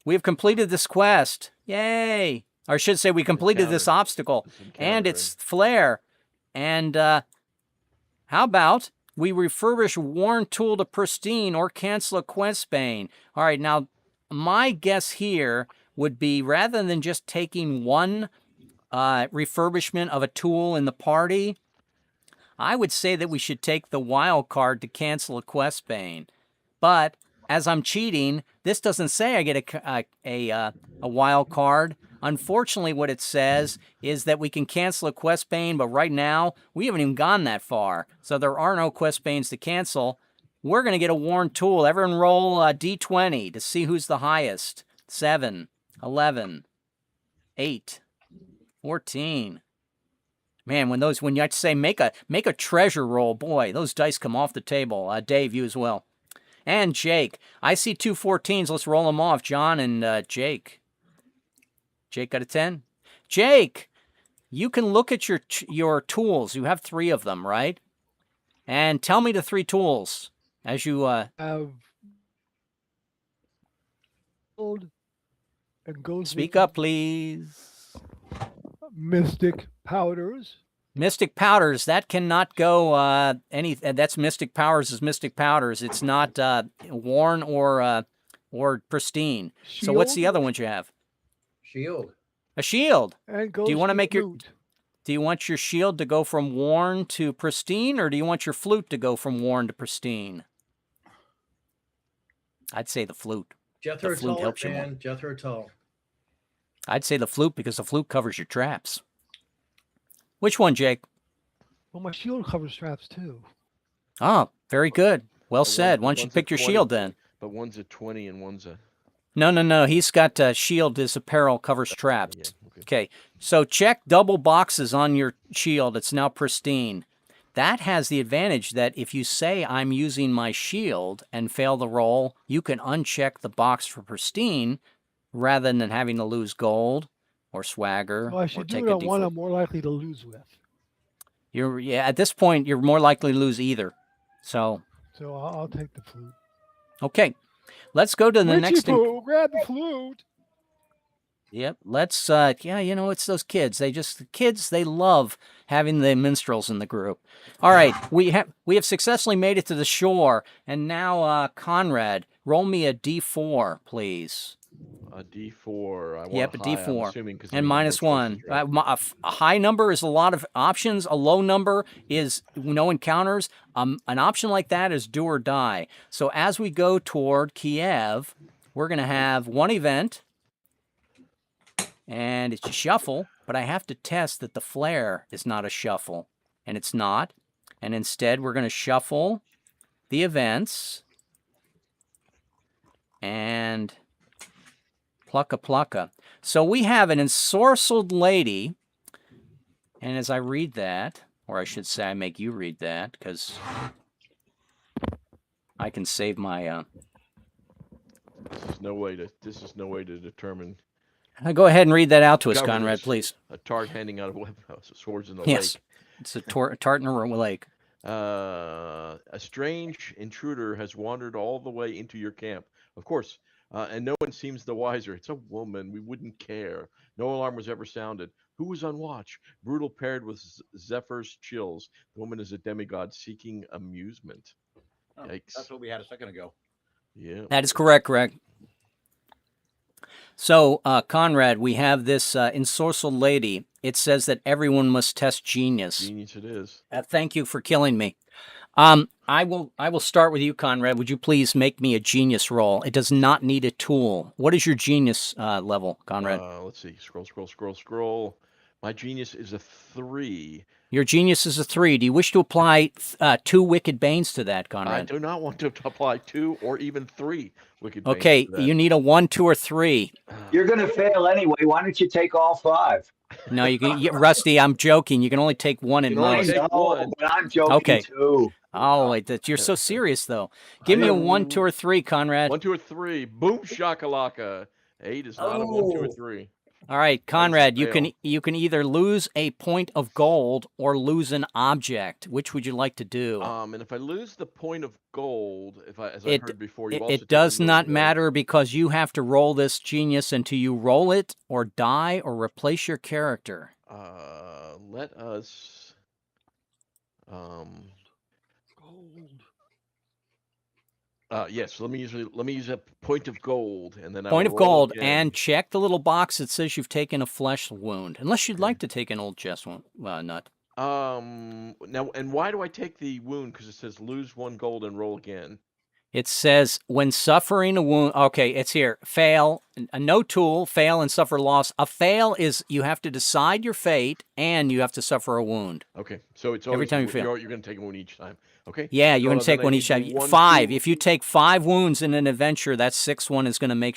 We have completed this quest. Yay! Or I should say we completed this obstacle. And it's flare. And how about we refurbish worn tool to pristine or cancel a quest bane? All right, now my guess here would be rather than just taking one refurbishment of a tool in the party, I would say that we should take the wild card to cancel a quest bane. But as I'm cheating, this doesn't say I get a wild card. Unfortunately, what it says is that we can cancel a quest bane, but right now, we haven't even gone that far. So there are no quest banes to cancel. We're going to get a worn tool. Everyone roll D20 to see who's the highest. 7, 11, 8, 14. Man, when you have to say make a treasure roll, boy, those dice come off the table. Dave, you as well. And Jake. I see 2 14s. Let's roll them off. John and Jake. Jake got a 10. Jake, you can look at your tools. You have 3 of them, right? And tell me the 3 tools as you have and goes. Speak up, please. Mystic powders. Mystic powders, that cannot go that's Mystic powers is Mystic powders. It's not worn or pristine. Shield? So what's the other ones you have? Shield. A shield. And goes do you want to make flute. do you want your shield to go from worn to pristine, or do you want your flute to go from worn to pristine? I'd say the flute. Jethro The flute Tull, helps you more. man. Jethro Tull. I'd say the flute because the flute covers your traps. Which one, Jake? Well, my shield covers traps too. Oh, very good. Well But said. Why don't you one's a pick your 20, shield then? But one's a 20 and one's a... No. He's got shield. His apparel covers traps. Yeah, Okay, so check double boxes on your shield. It's now pristine. That has the advantage that if you say I'm using my shield and fail the roll, you can uncheck the box for pristine rather than having to lose gold or swagger Well, I or should take do it a on one D4. I'm more likely to lose with. At this point, you're more likely to lose either. So, So I'll take the flute. okay, let's go to the Witchy next. poo, grab the flute. Yep. Let's, it's those kids. They love having the minstrels in the group. All right. We have successfully made it to the shore. And now, Conrad, roll me a D4, please. A D4. I want Yep, a high, I'm D4. assuming, 'cause And we have minus more 1. choices, right? A high number is a lot of options. A low number is no encounters. An option like that is do or die. So as we go toward Kiev, we're going to have one event. And it's a shuffle, but I have to test that the flare is not a shuffle. And it's not. And instead, we're going to shuffle the events. And plucka. So we have an ensorcelled lady. And as I read that, or I should say I make you read that, because I can save my... This is no way to determine... Go ahead and read that out to us, Governors. Conrad, please. A tart handing out swords in the Yes. lake. It's a tart in a lake. A strange intruder has wandered all the way into your camp. Of course, and no one seems the wiser. It's a woman. We wouldn't care. No alarm was ever sounded. Who was on watch? Brutal paired with Zephyr's chills. The woman is a demigod seeking amusement. Oh, Yikes. that's what we had a second ago. Yeah. That is correct, Greg. So, Conrad, we have this ensorcelled lady. It says that everyone must test genius. Genius it is. Thank you for killing me. I will start with you, Conrad. Would you please make me a genius roll? It does not need a tool. What is your genius level, Conrad? Let's see. Scroll. My genius is a 3. Your genius is a 3. Do you wish to apply 2 Wicked Banes to that, I Conrad? do not want to apply 2 or even 3 wicked banes Okay, to that. you need a 1, 2, or 3. You're going to fail anyway. Why don't you take all 5? No, you can. Rusty, I'm joking. You can only take 1 at You can only I most. take know, one. but I'm joking Okay. too. Oh, wait, you're so serious, though. Give me a 1, 2, or 3, Conrad. 1, 2, or 3. Boom shakalaka. 8 is not a 1, 2, or 3. All right, Conrad, you fail. can either lose a point of gold or lose an object. Which would you like to do? And if I lose the point of gold, as I heard before, you also It take does a not gold. matter because you have to roll this genius until you roll it or die or replace your character. Let us. Gold. Yes. Let me use a point of gold, and then Point I'll of roll gold, again. and check the little box that says you've taken a flesh wound. Unless you'd like to take an old chest wound, nut. Now, and why do I take the wound? Because it says lose 1 gold and roll again. It says when suffering a wound. Okay, it's here. Fail. No tool. Fail and suffer loss. A fail is you have to decide your fate and you have to suffer a wound. Okay, so it's Every always time you fail. You're going to take a wound each time. Okay. Yeah, you're So going to take then I one need each time. the 1, 5. 2. If you take 5 wounds in an adventure, that 6th one is going to make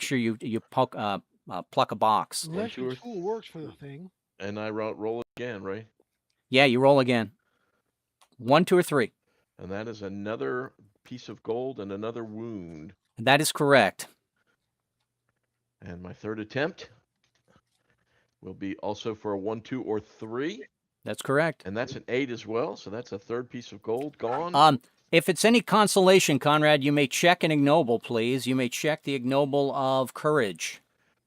sure you pluck a box. Unless your 2 or tool works for the thing. And I roll again, right? Yeah, you roll again. 1, 2, or 3. And that is another piece of gold and another wound. That is correct. And my third attempt will be also for a 1, 2, or 3. That's correct. And that's an 8 as well. So that's a third piece of gold gone. If it's any consolation, Conrad, you may check an ignoble, please. You may check the ignoble of courage.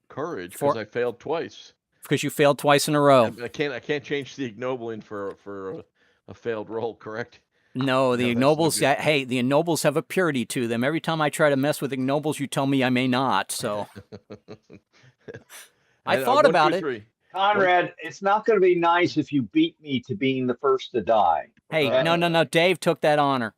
Courage, because I failed twice. Because you failed twice in a row. I can't change the ignoble in for a failed roll, correct? No, the No, that's no ignobles. good. Hey, the ignobles have a purity to them. Every time I try to mess with ignobles, you tell me I may not. So I thought 1, 2, about it. 3. Conrad, it's not going to be nice if you beat me to being the first to die. Hey, Okay? no. Dave took that honor.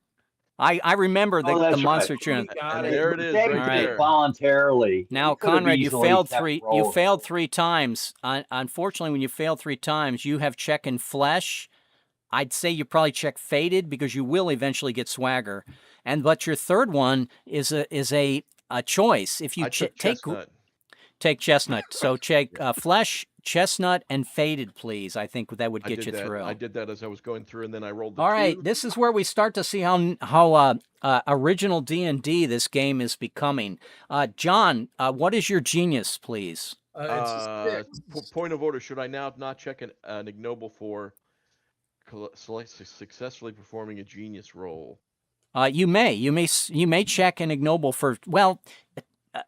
I remember Oh, the that's monster right. tune. And there it is, Dave right did it there. voluntarily. Now, He could have Conrad, you easily failed kept 3. You rolling. failed 3 times. Unfortunately, when you fail 3 times, you have check in flesh. I'd say you probably check fated because you will eventually get swagger. But your third one is a choice. If you I took take chestnut, so check flesh, chestnut, and fated, please. I think that would get you through. I did that as I was going through, and then I rolled the All right, 2. this is where we start to see how original D&D this game is becoming. John, what is your genius, please? It's a 6. Point of order: should I now not check an ignoble for successfully performing a genius roll? You may check an ignoble for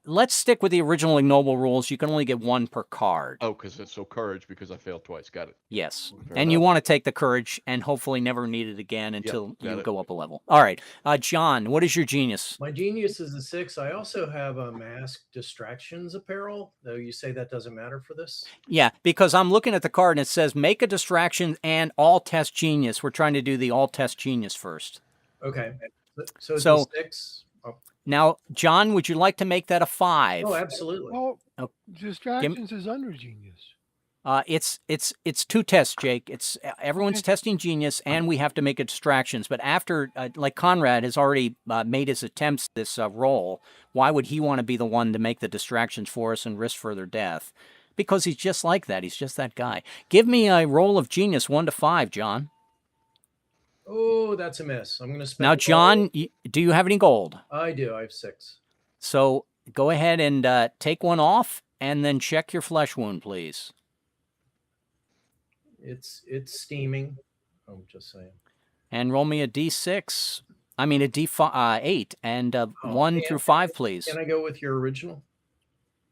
let's stick with the original ignoble rules. You can only get 1 per card. Oh, because it's courage because I failed twice. Got it. Yes. Fair And you enough. want to take the courage and hopefully never need it again until got you it. go up a level. All right. John, what is your genius? My genius is a 6. I also have a mask distractions apparel, though you say that doesn't matter for this. Yeah, because I'm looking at the card and it says make a distraction and all test genius. We're trying to do the all test genius first. Okay. So it's So- a 6. Oh, Now, John, would you like to make that a 5? oh, absolutely. Well, Oh, distractions is under genius. It's 2 tests, Jake. It's everyone's Okay. testing genius, and we have to make a distractions. But after, like Conrad has already made his attempts this roll, why would he want to be the one to make the distractions for us and risk further death? Because he's just like that. He's just that guy. Give me a roll of genius 1 to 5, John. Oh, that's a miss. I'm going to spend. Now, gold. John, do you have any gold? I do. I have 6. So go ahead and take 1 off, and then check your flesh wound, please. It's steaming. I'm just saying. And roll me a D6. I mean a D8 and 1 and- through 5, please. Can I go with your original?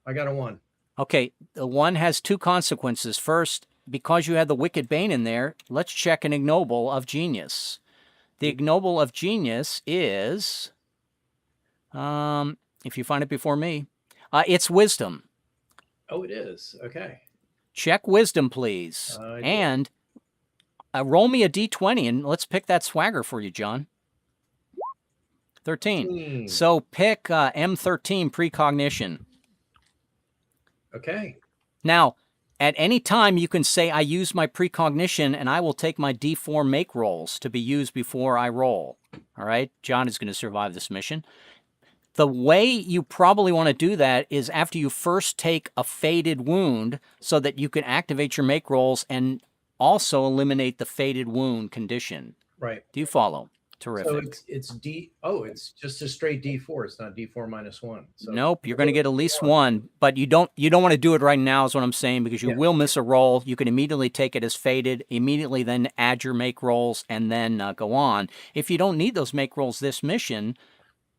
I got a 1. Okay, the 1 has 2 consequences. First, because you had the Wicked Bane in there, let's check an ignoble of genius. The ignoble of genius is, if you find it before me, it's wisdom. Oh, it is. Okay. Check wisdom, please. I do. And Roll me a d20 and let's pick that swagger for you, John. 13. So pick M13 precognition. Okay. Now, at any time, you can say, I use my precognition, and I will take my D4 make rolls to be used before I roll. All right? John is going to survive this mission. The way you probably want to do that is after you first take a faded wound so that you can activate your make rolls and also eliminate the faded wound condition. Right. Do you follow? Terrific. So it's D. Oh, it's just a straight D4. It's not D4 minus 1. So nope, you're going to get at least one, but you don't want to do it right now is what I'm saying, because you will miss a roll. You can immediately take it as faded, immediately then add your make rolls, and then go on. If you don't need those make rolls this mission,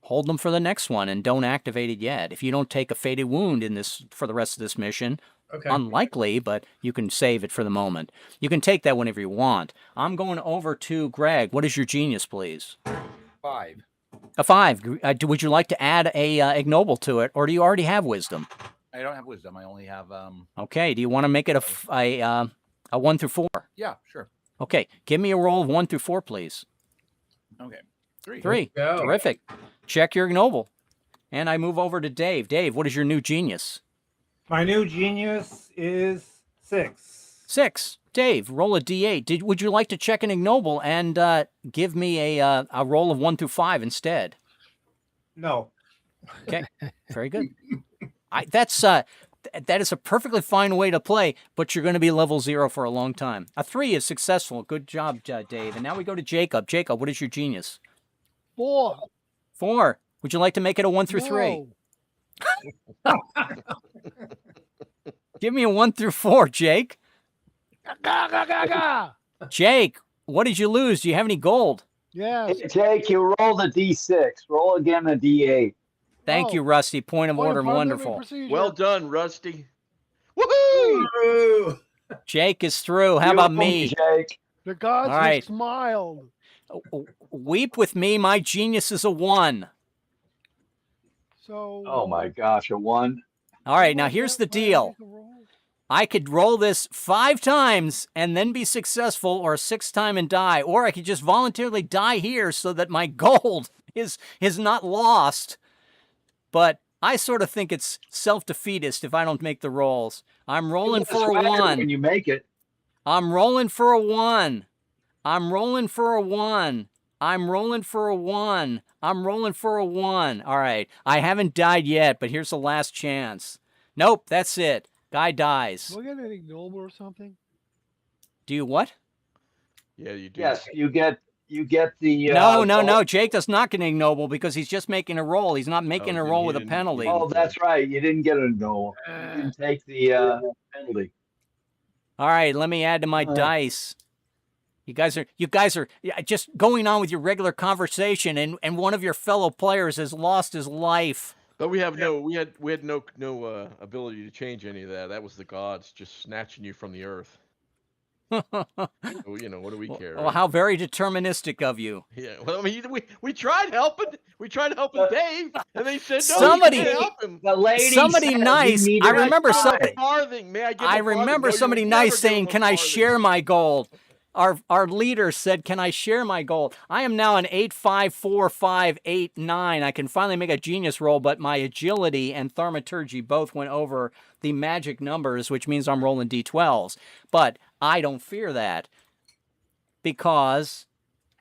hold them for the next one and don't activate it yet. If you don't take a faded wound in this for the rest of this mission, unlikely, but you can save it for the moment. You can take that whenever you want. I'm going over to Greg. What is your genius, please? 5. A 5. Would you like to add a ignoble to it, or do you already have wisdom? I don't have wisdom. I only have Okay. Do you want to make it a 1 through 4? Yeah, sure. Okay. Give me a roll of 1 through 4, please. Okay. 3. 3. Terrific. Check your ignoble. And I move over to Dave. Dave, what is your new genius? My new genius is 6. 6. Dave, roll a d8. Would you like to check an ignoble and give me a roll of 1 through 5 instead? No. Okay, very good. That is a perfectly fine way to play, but you're going to be level 0 for a long time. A 3 is successful. Good job, Dave. And now we go to Jacob. Jacob, what is your genius? 4. 4. Would you like to make it a 1 through 3? Give me a 1 through 4, Jake. Jake, what did you lose? Do you have any gold? Yes. Hey, Jake, you rolled a D6. Roll again a D8. Thank you, Rusty. Point of order, wonderful. Well done, Rusty. Woohoo! Jake is through. How about me? Jake? The gods have smiled. Weep with me. My genius is a 1. So. Oh my gosh, a 1. All right, now here's the deal. I could roll this 5 times and then be successful, or a 6th time and die, or I could just voluntarily die here so that my gold is not lost. But I sort of think it's self-defeatist if I don't make the rolls. I'm rolling for a 1. When you make it. I'm rolling for a 1. I'm rolling for a 1. I'm rolling for a 1. I'm rolling for a 1. All right. I haven't died yet, but here's the last chance. Nope, that's it. Guy dies. Do I get an ignoble or something? Do you what? Yeah, you do. Yes, you get the. No. Jake does not get an ignoble because he's just making a roll. He's not making a roll with a penalty. Oh, that's right. You didn't get a ignoble. You didn't take the penalty. All right, let me add to my dice. You guys are just going on with your regular conversation, and one of your fellow players has lost his life. But we had no ability to change any of that. That was the gods just snatching you from the earth. So, what do we care? Well, right? how very deterministic of you. Yeah. Well, I mean, we tried helping. We tried helping Dave, and they said no. Somebody, you can't help him. The lady somebody nice. I remember somebody. I remember somebody nice saying, "Can I share my gold?" Our leader said, "Can I share my gold?" I am now an 8-5-4-5-8-9. I can finally make a genius roll, but my agility and thaumaturgy both went over the magic numbers, which means I'm rolling d12s. But I don't fear that because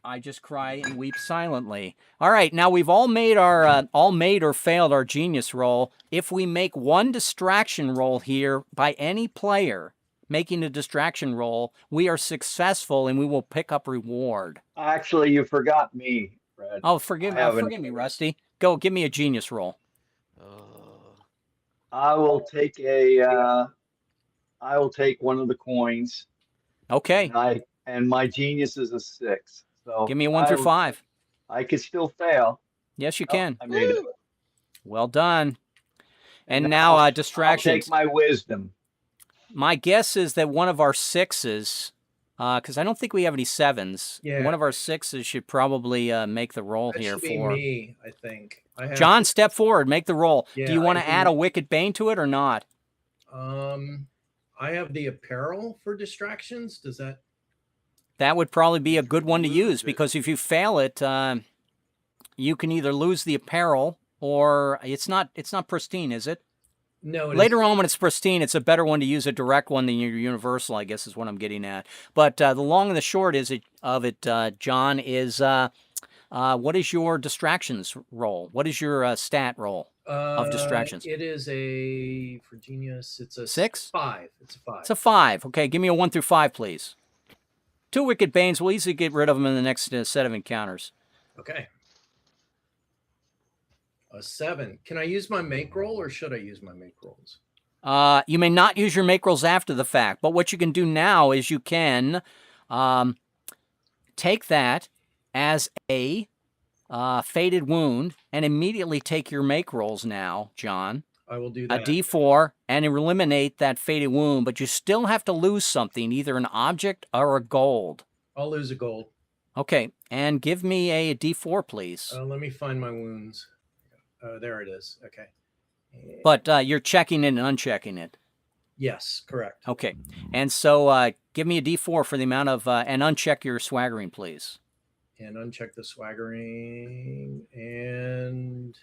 I just cry and weep silently. All right, now we've all made or failed our genius roll. If we make one distraction roll here by any player, making a distraction roll, we are successful and we will pick up reward. Actually, you forgot me, Fred. Oh, forgive me, Rusty. Go, give me a genius roll. I will take one of the coins. Okay. And my genius is a 6. So give me a 1 through 5. I could still fail. Yes, you can. I made it. Well done. And now distractions. I'll take my wisdom. My guess is that one of our 6s, because I don't think we have any 7s. Yeah. One of our 6s should probably make the roll That here should be for me, I think. John. Step forward, make the roll. Yeah, do you want to add a Wicked Bane to it or not? I have the apparel for distractions. Does that? that would probably be a good one to use, because if you fail it, you can either lose the apparel or it's not pristine, is it? No, it Later on, when it's pristine, it's a better one to use a direct one than your universal, I guess is what I'm getting at. But the long and the short of it, John, is what is your distractions roll? What is your stat roll of distractions? It is for genius, it's a 6? 5. It's a 5. It's a 5. Okay, give me a 1 through 5, please. 2 Wicked Banes. We'll easily get rid of them in the next set of encounters. Okay. A 7. Can I use my make roll, or should I use my make rolls? You may not use your make rolls after the fact, but what you can do now is you can take that as a fated wound and immediately take your make rolls now, John. I will do A that. D4 and eliminate that fated wound, but you still have to lose something, either an object or a gold. I'll lose a gold. Okay, and give me a D4, please. Let me find my wounds. There it is. Okay. But you're checking it and unchecking it. Yes, correct. Okay, and so give me a D4 for the amount of, and uncheck your swaggering, please. And uncheck the swaggering, and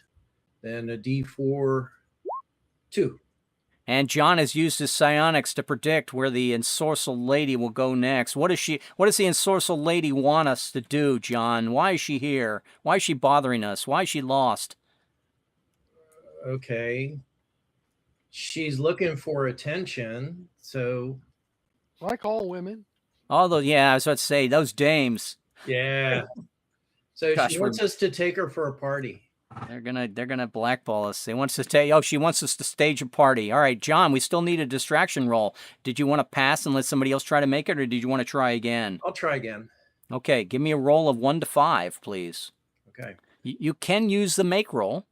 then a D4, 2. And John has used his psionics to predict where the ensorcelled lady will go next. What does the ensorcelled lady want us to do, John? Why is she here? Why is she bothering us? Why is she lost? Okay. She's looking for attention, so... Like all women. Although, yeah, I was about to say, those dames. Yeah. So Gosh, she wants us to take her for a party. They're gonna blackball us. They wants to stay. Oh, she wants us to stage a party. All right, John, we still need a distraction roll. Did you want to pass and let somebody else try to make it, or did you want to try again? I'll try again. Okay, give me a roll of 1 to 5, please. Okay. You can use the make roll.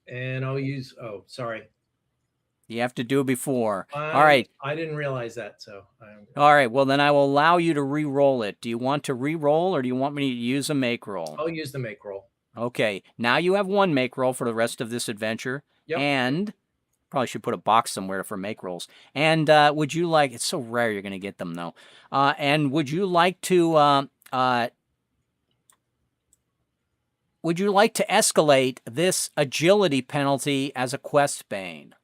And I'll use... Oh, sorry. You have to do it before. All right. I didn't realize that, so... All right, well, then I will allow you to re-roll it. Do you want to re-roll, or do you want me to use a make roll? I'll use the make roll. Okay, now you have 1 make roll for the rest of this adventure. Yep. And probably should put a box somewhere for make rolls. And would you like... It's so rare you're going to get them, though. And would you like to... would you like to escalate this agility penalty as a quest bane?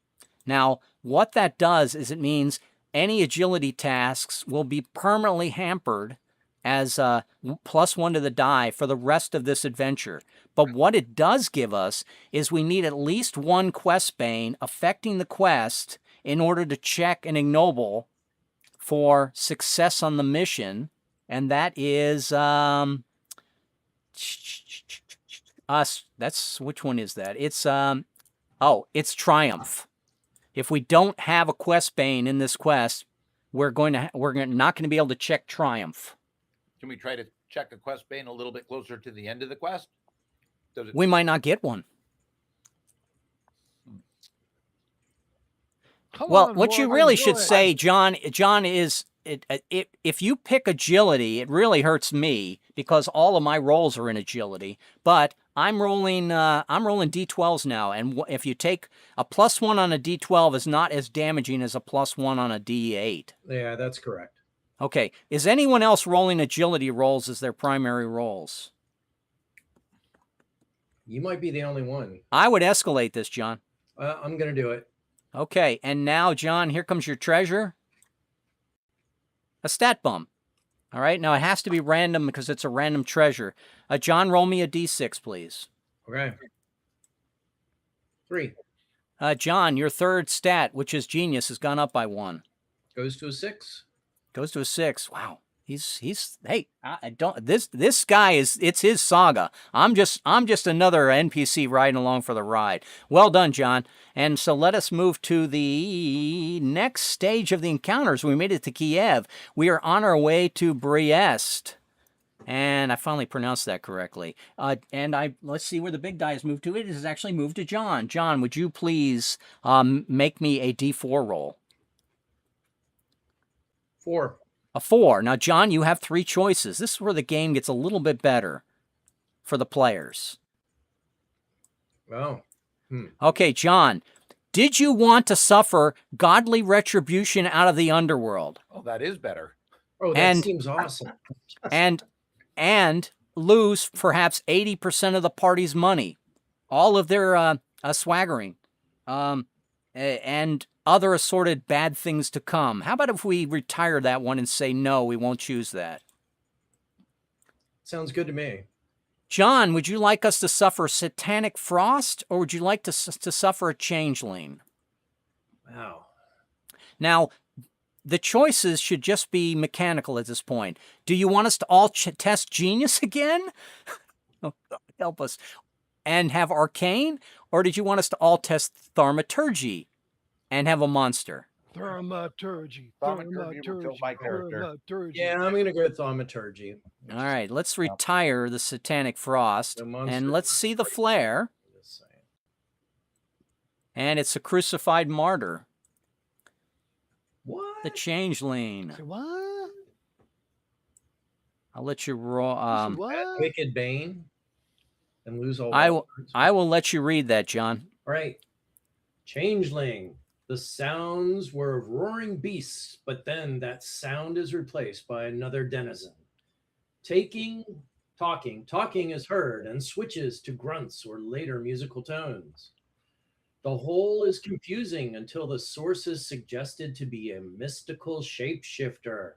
Now, what that does is it means any agility tasks will be permanently hampered as +1 to the die for the rest of this adventure. But what it does give us is we need at least 1 quest bane affecting the quest in order to check an ignoble for success on the mission. And that is... that's... Which one is that? It's... it's Triumph. If we don't have a quest bane in this quest, we're not going to be able to check Triumph. Can we try to check a quest bane a little bit closer to the end of the quest? We might not get one. Well, what you really should say, John, is if you pick agility, it really hurts me because all of my rolls are in agility. But I'm rolling D12s now, and if you take a +1 on a D12 is not as damaging as a +1 on a D8. Yeah, that's correct. Okay. Is anyone else rolling agility rolls as their primary rolls? You might be the only one. I would escalate this, John. I'm going to do it. Okay. And now, John, here comes your treasure. A stat bump. All right. Now, it has to be random because it's a random treasure. John, roll me a D6, please. Okay. 3. John, your third stat, which is genius, has gone up by 1. Goes to a 6. Goes to a 6. Wow. Hey, I don't, this guy it's his saga. I'm just another NPC riding along for the ride. Well done, John. And so let us move to the next stage of the encounters. We made it to Kiev. We are on our way to Brest. And I finally pronounced that correctly. Let's see where the big die has moved to. It has actually moved to John. John, would you please make me a D4 roll? 4. A 4. Now, John, you have 3 choices. This is where the game gets a little bit better for the players. Oh. Okay, John, did you want to suffer godly retribution out of the underworld? Oh, that is better. Oh, that And- seems awesome. and lose perhaps 80% of the party's money, all of their swaggering, and other assorted bad things to come. How about if we retire that one and say, no, we won't choose that? Sounds good to me. John, would you like us to suffer satanic frost, or would you like to suffer a changeling? Wow. Now, the choices should just be mechanical at this point. Do you want us to all test genius again? Oh, God, help us. And have arcane? Or did you want us to all test thaumaturgy and have a monster? Thaumaturgy. Thaumaturgy will kill my character. Thaumaturgy. Yeah, I'm gonna go with thaumaturgy. All right, let's retire the satanic frost, The monster. and let's see the flare. Just saying. And it's a crucified martyr, What? the changeling. Say what? I'll let you roll. Say what? Wicked Bane and lose all. I my will. cards? I will let you read that, John. All right. Changeling. The sounds were of roaring beasts, but then that sound is replaced by another denizen. Talking is heard and switches to grunts or later musical tones. The whole is confusing until the source is suggested to be a mystical shapeshifter,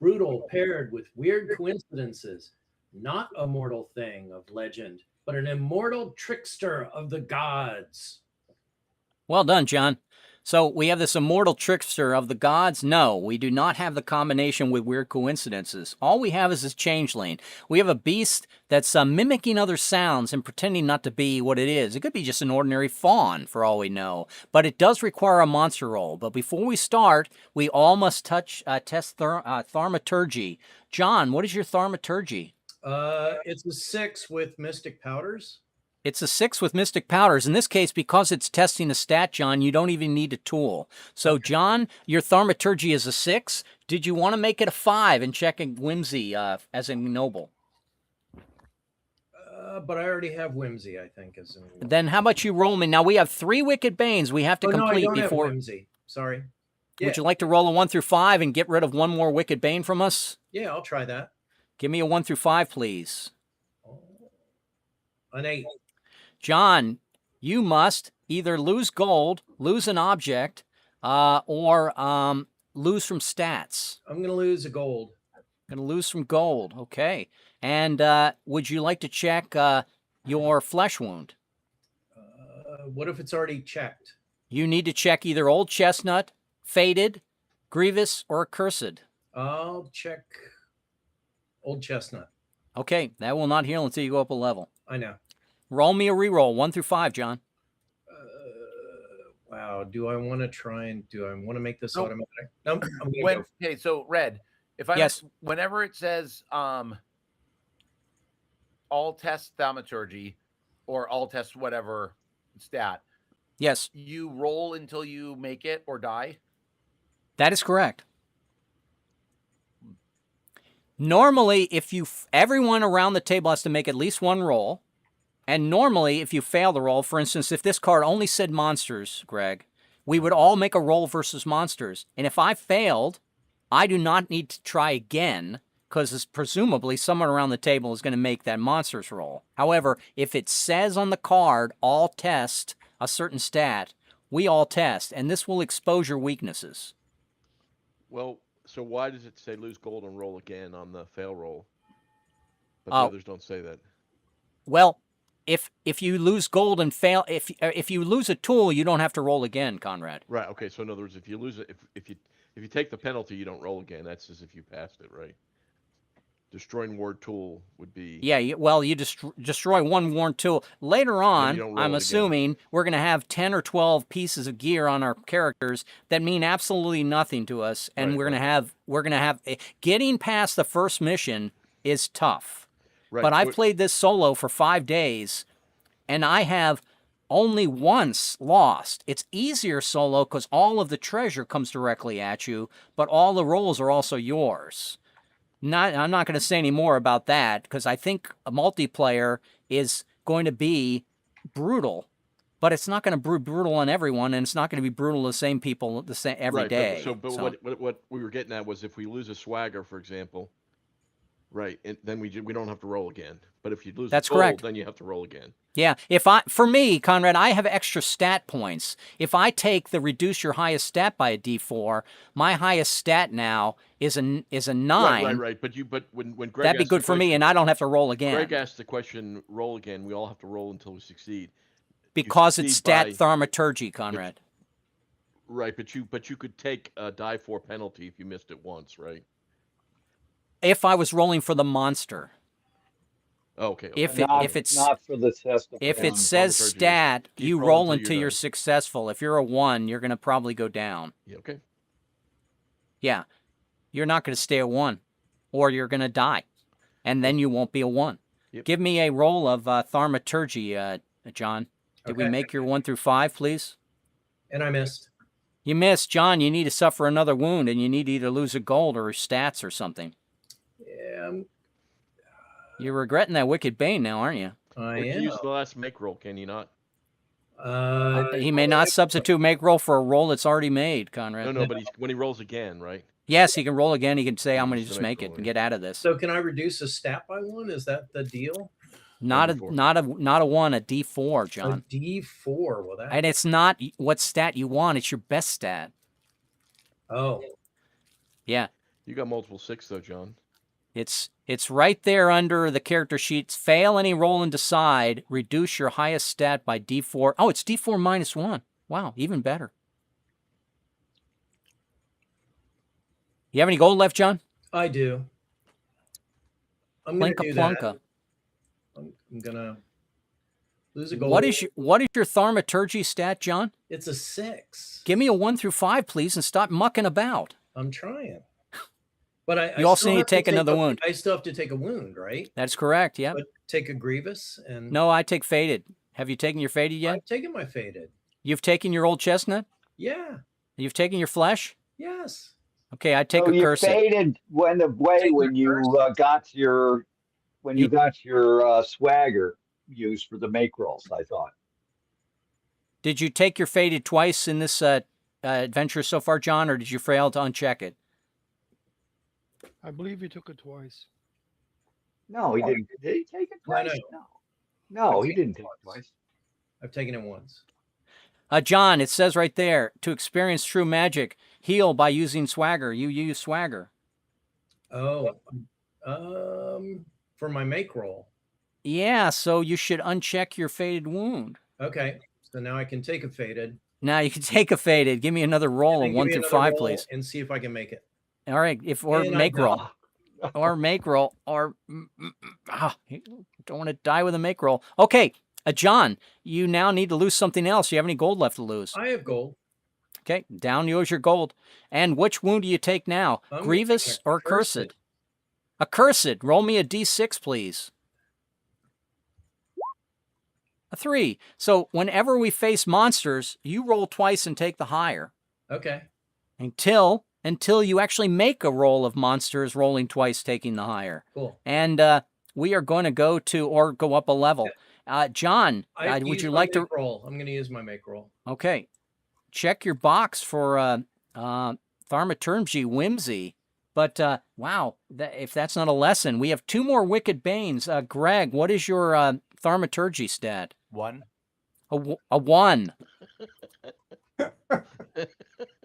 brutal paired with weird coincidences, not a mortal thing of legend, but an immortal trickster of the gods. Well done, John. So we have this immortal trickster of the gods? No, we do not have the combination with weird coincidences. All we have is this changeling. We have a beast that's mimicking other sounds and pretending not to be what it is. It could be just an ordinary fawn, for all we know. But it does require a monster roll. But before we start, we all must test thaumaturgy. John, what is your thaumaturgy? It's a 6 with Mystic Powders. It's a 6 with Mystic Powders. In this case, because it's testing a stat, John, you don't even need a tool. So, John, your thaumaturgy is a 6. Did you want to make it a 5 and check a whimsy as a noble? But I already have Whimsy, I think. Then how about you roll me? Now, we have 3 Wicked Banes we have to no, I complete don't before... have Whimsy. Sorry. Yeah. Would you like to roll a 1 through 5 and get rid of one more Wicked Bane from us? Yeah, I'll try that. Give me a 1 through 5, please. An 8. John, you must either lose gold, lose an object, or lose from stats. I'm going to lose a gold. Going to lose some gold. Okay. And would you like to check your flesh wound? What if it's already checked? You need to check either Old Chestnut, Faded, Grievous, or Accursed. I'll check Old Chestnut. Okay. That will not heal until you go up a level. I know. Roll me a reroll, 1 through 5, John. Wow. Do I want to make this Nope. automatic? Nope. I'm gonna go. Okay, so Red, if I Yes. whenever it says all test thaumaturgy or all test whatever stat, Yes, you roll until you make it or die. that is correct. Normally, if everyone around the table has to make at least one roll, and normally, if you fail the roll, for instance, if this card only said monsters, Greg, we would all make a roll versus monsters. And if I failed, I do not need to try again, because presumably someone around the table is going to make that monsters roll. However, if it says on the card, all test a certain stat, we all test, and this will expose your weaknesses. Well, so why does it say lose gold and roll again on the fail roll? But Oh. the others don't say that. Well, if you lose gold and fail, if you lose a tool, you don't have to roll again, Conrad. Right. Okay. So in other words, if you lose it, if you take the penalty, you don't roll again. That's as if you passed it, right? Destroying ward tool would be. Yeah, you destroy one worn tool. Later don't on, roll I'm it assuming we're going to have 10 or 12 pieces of gear on our characters that mean absolutely nothing to us, and Right, we're going to have getting past the first mission is tough. Right. But I've played this solo for 5 days, and I have only once lost. It's easier solo because all of the treasure comes directly at you, but all the rolls are also yours. I'm not going to say any more about that because I think a multiplayer is going to be brutal but it's not going to be brutal on everyone, and it's not going to be brutal to the same people the same every right, day. But what we were getting at was if we lose a swagger, for example, right, and then we don't have to roll again. But if you lose That's gold, correct. then you have to roll again. Yeah, for me, Conrad, I have extra stat points. If I take the reduce your highest stat by a D4, my highest stat now is a 9. Right. But when Greg that'd be asked the good for me, question- and I don't have to roll again Greg asked the question, roll again. We all have to roll until we succeed. because it's succeed stat by- thaumaturgy, Conrad. Right, but you could take a die 4 penalty if you missed it once, right? If I was rolling for the monster, Okay. if it's not for the test of if it one. says Thaumaturgy is stat, keep you rolling roll until until you're you're done. successful. If you're a 1, you're going to probably go down. Yeah, okay. Yeah, you're not going to stay a 1, or you're going to die, and then you won't be a 1. Yep. Give me a roll of thaumaturgy, John. Did we Okay. make your 1 through 5, please? And I missed. You missed, John. You need to suffer another wound, and you need to either lose a gold or stats or something. Yeah, You're regretting that wicked bane now, aren't you? I Or you am. use the last make roll, can you not? He may not substitute make roll for a roll that's already made, Conrad. No, but when he rolls again, right? Yes, he can roll again. He can say, I'm going to Use the just make make it roll, and yeah. get out of this. So can I reduce a stat by 1? Is that the deal? Not a D4. not a 1, a D4, John. A D4. Well, that. And it's not what stat you want. It's your best stat. Oh, Yeah. You got multiple 6 though, John. It's right there under the character sheets. Fail any roll and decide. Reduce your highest stat by D4. Oh, it's D4 minus 1. Wow, even better. You have any gold left, John? I do. I'm gonna Plinka do that. plunka. I'm gonna lose a gold. What is your thaumaturgy stat, John? It's a 6. Give me a 1 through 5, please, and stop mucking about. I'm trying. But I You also still need have to take another wound. I still have to take a wound, right? That's correct, yeah. But take a grievous and No, I take faded. Have you taken your faded yet? I've taken my faded. You've taken your old chestnut? Yeah. You've taken your flesh? Yes. Okay, I take So a you curse. faded when you got your swagger used for the make rolls. I thought. Did you take your faded twice in this adventure so far, John, or did you fail to uncheck it? I believe you took it twice. No, he didn't. Did he take it twice? No, he didn't take it twice. I've taken it once. John, it says right there, to experience true magic, heal by using swagger. You use swagger. Oh, for my make roll. Yeah, so you should uncheck your faded wound. Okay, so now I can take a faded. Now you can take a faded. Give me another roll of Give 1 me through another 5, roll please. and see if I can make it. All right, or And make I'm roll. done. Or make roll, or don't want to die with a make roll. Okay, John, you now need to lose something else. You have any gold left to lose? I have gold. Okay, down goes your gold. And which wound do you take now? I'm Grievous taking or cursed? Accursed. Roll me a d6, please. A 3. So whenever we face monsters, you roll twice and take the higher. Okay. Until you actually make a roll of monsters, rolling twice, taking the higher. Cool. And we are going to go up a level. John, would you like to roll? I'm going to use my make roll. Okay. Check your box for Thaumaturgy Whimsy. But wow, if that's not a lesson, we have 2 more Wicked Banes. Greg, what is your Thaumaturgy stat? 1. A 1.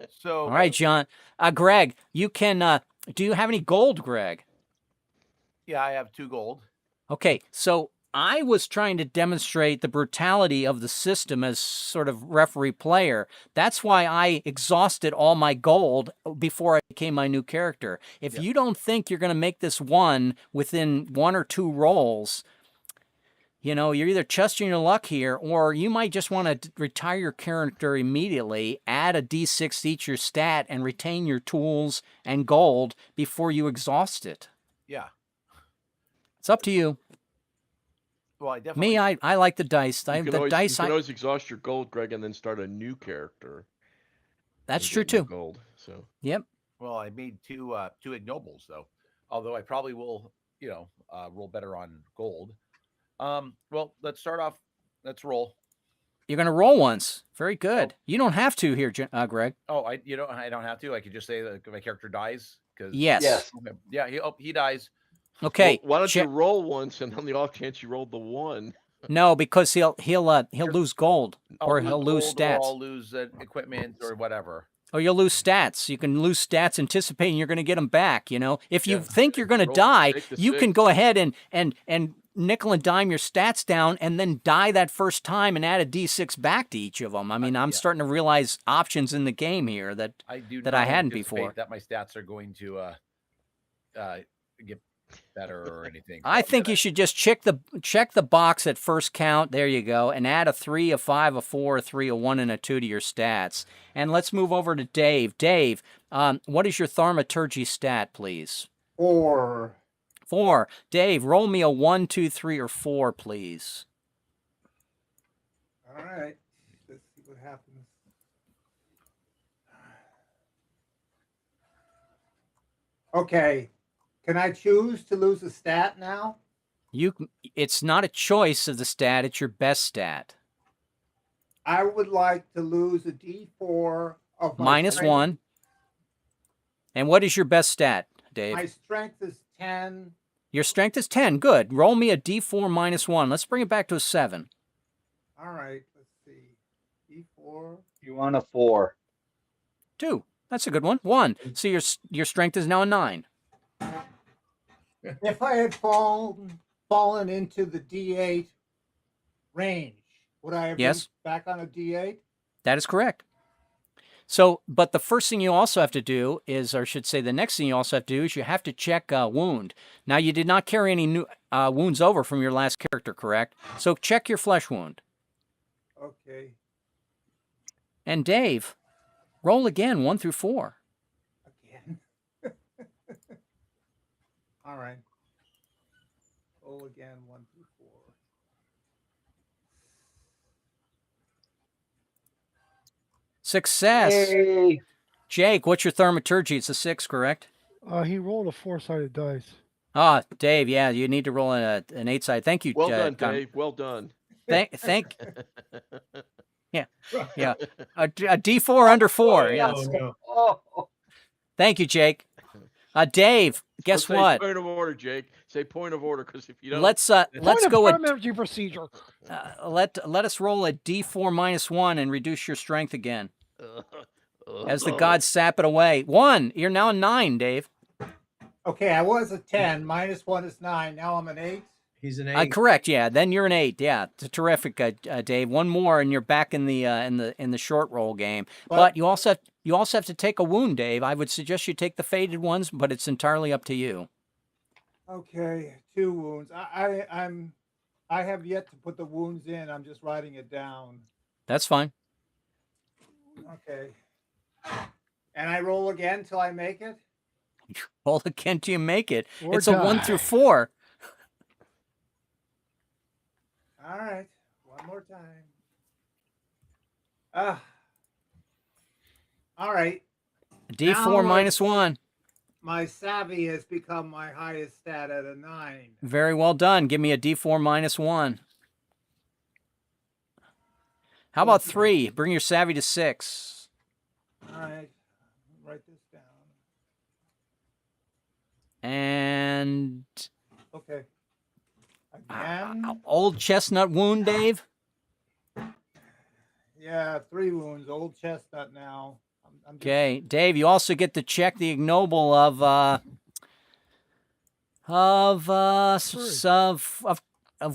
So All right, John. Greg, you can. Do you have any gold, Greg? yeah, I have 2 gold. Okay, so I was trying to demonstrate the brutality of the system as sort of referee player. That's why I exhausted all my gold before I became my new character. If you don't think you're going to make this one within 1 or 2 rolls, you know, you're either trusting your luck here, or you might just want to retire your character immediately, add a d6 to each your stat, and retain your tools and gold before you exhaust it. Yeah. It's up to you. Well, I definitely. Me, I like the dice. You can always exhaust your gold, Greg, and then start a new character. That's and true get new too. Gold. So. Yep. Well, I made two ignobles though. Although I probably will, roll better on gold. Well, let's start off. Let's roll. You're going to roll once. Very good. You don't have to here, Greg. Oh, I don't have to. I could just say that my character dies because Yes. Yes. yeah, he dies. Okay. Well, why don't che- you roll once, and on the off chance you rolled the 1? No, because he'll lose gold or he'll lose gold, stats. Or I'll lose equipment or whatever. Or you'll lose stats. You can lose stats anticipating you're going to get them back. You know, if you Yeah. think you're going to Roll, die, take the you can 6. go ahead and nickel and dime your stats down, and then die that first time and add a d6 back to each of them. I mean, I'm starting to realize options in the game here that I do that not I hadn't anticipate before. that my stats are going to get better or anything. I think you should just check the box at first count. There you go, and add a 3, a 5, a 4, a 3, a 1, and a 2 to your stats. And let's move over to Dave. Dave, what is your Thaumaturgy stat, please? 4. 4. Dave, roll me a 1, 2, 3, or 4, please. All right. Let's see what happens. Okay. Can I choose to lose a stat now? It's not a choice of the stat; it's your best stat. I would like to lose a D4 of my Minus strength. 1. And what is your best stat, Dave? My strength is 10. Your strength is 10. Good. Roll me a d4 minus 1. Let's bring it back to a 7. All right. Let's see. D4. You want a 4. 2. That's a good one. 1. So your strength is now a 9. If I had fallen into the D8 range, would I have been Yes. back on a D8? That is correct. So, but the first thing you also have to do is, or I should say the next thing you also have to do is you have to check wound. Now, you did not carry any new wounds over from your last character, correct? So check your flesh wound. Okay. And Dave, roll again, 1 through 4. Again. All right. Roll again, 1 through 4. Success. Yay. Jake, what's your Thaumaturgy? It's a 6, correct? He rolled a 4-sided dice. Ah, Dave, yeah, you need to roll an 8-side. Thank you. Well done, Dave. Well done. Thank. Yeah. A D4 under 4. Yeah. Oh, no. Oh, Thank you, Jake. Dave, guess Say what? Point of order, Jake. Say point of order, because if you don't, Let's Point of go with parliamentary procedure. let us roll a D4 minus 1 and reduce your strength again as the gods sap it away. 1. You're now a 9, Dave. Okay, I was a 10. Minus 1 is 9. Now I'm an 8. He's an 8. Correct. Yeah. Then you're an 8. Yeah. It's terrific, Dave. 1 more, and you're back in the short roll game. But you also have to take a wound, Dave. I would suggest you take the faded ones, but it's entirely up to you. Okay, 2 wounds. I have yet to put the wounds in. I'm just writing it down. That's fine. Okay. And I roll again till I make it? Roll again till you make it. Or It's a 1 die. through 4. All right. One more time. All right. D4 Now minus 1. My savvy has become my highest stat at a 9. Very well done. Give me a D4 minus 1. How about 3? Bring your savvy to 6. All right. Write this down. And Okay. Again. old chestnut wound, Dave. Yeah, 3 wounds. Old chestnut now. I'm just- Okay, Dave. You also get to check the ignoble of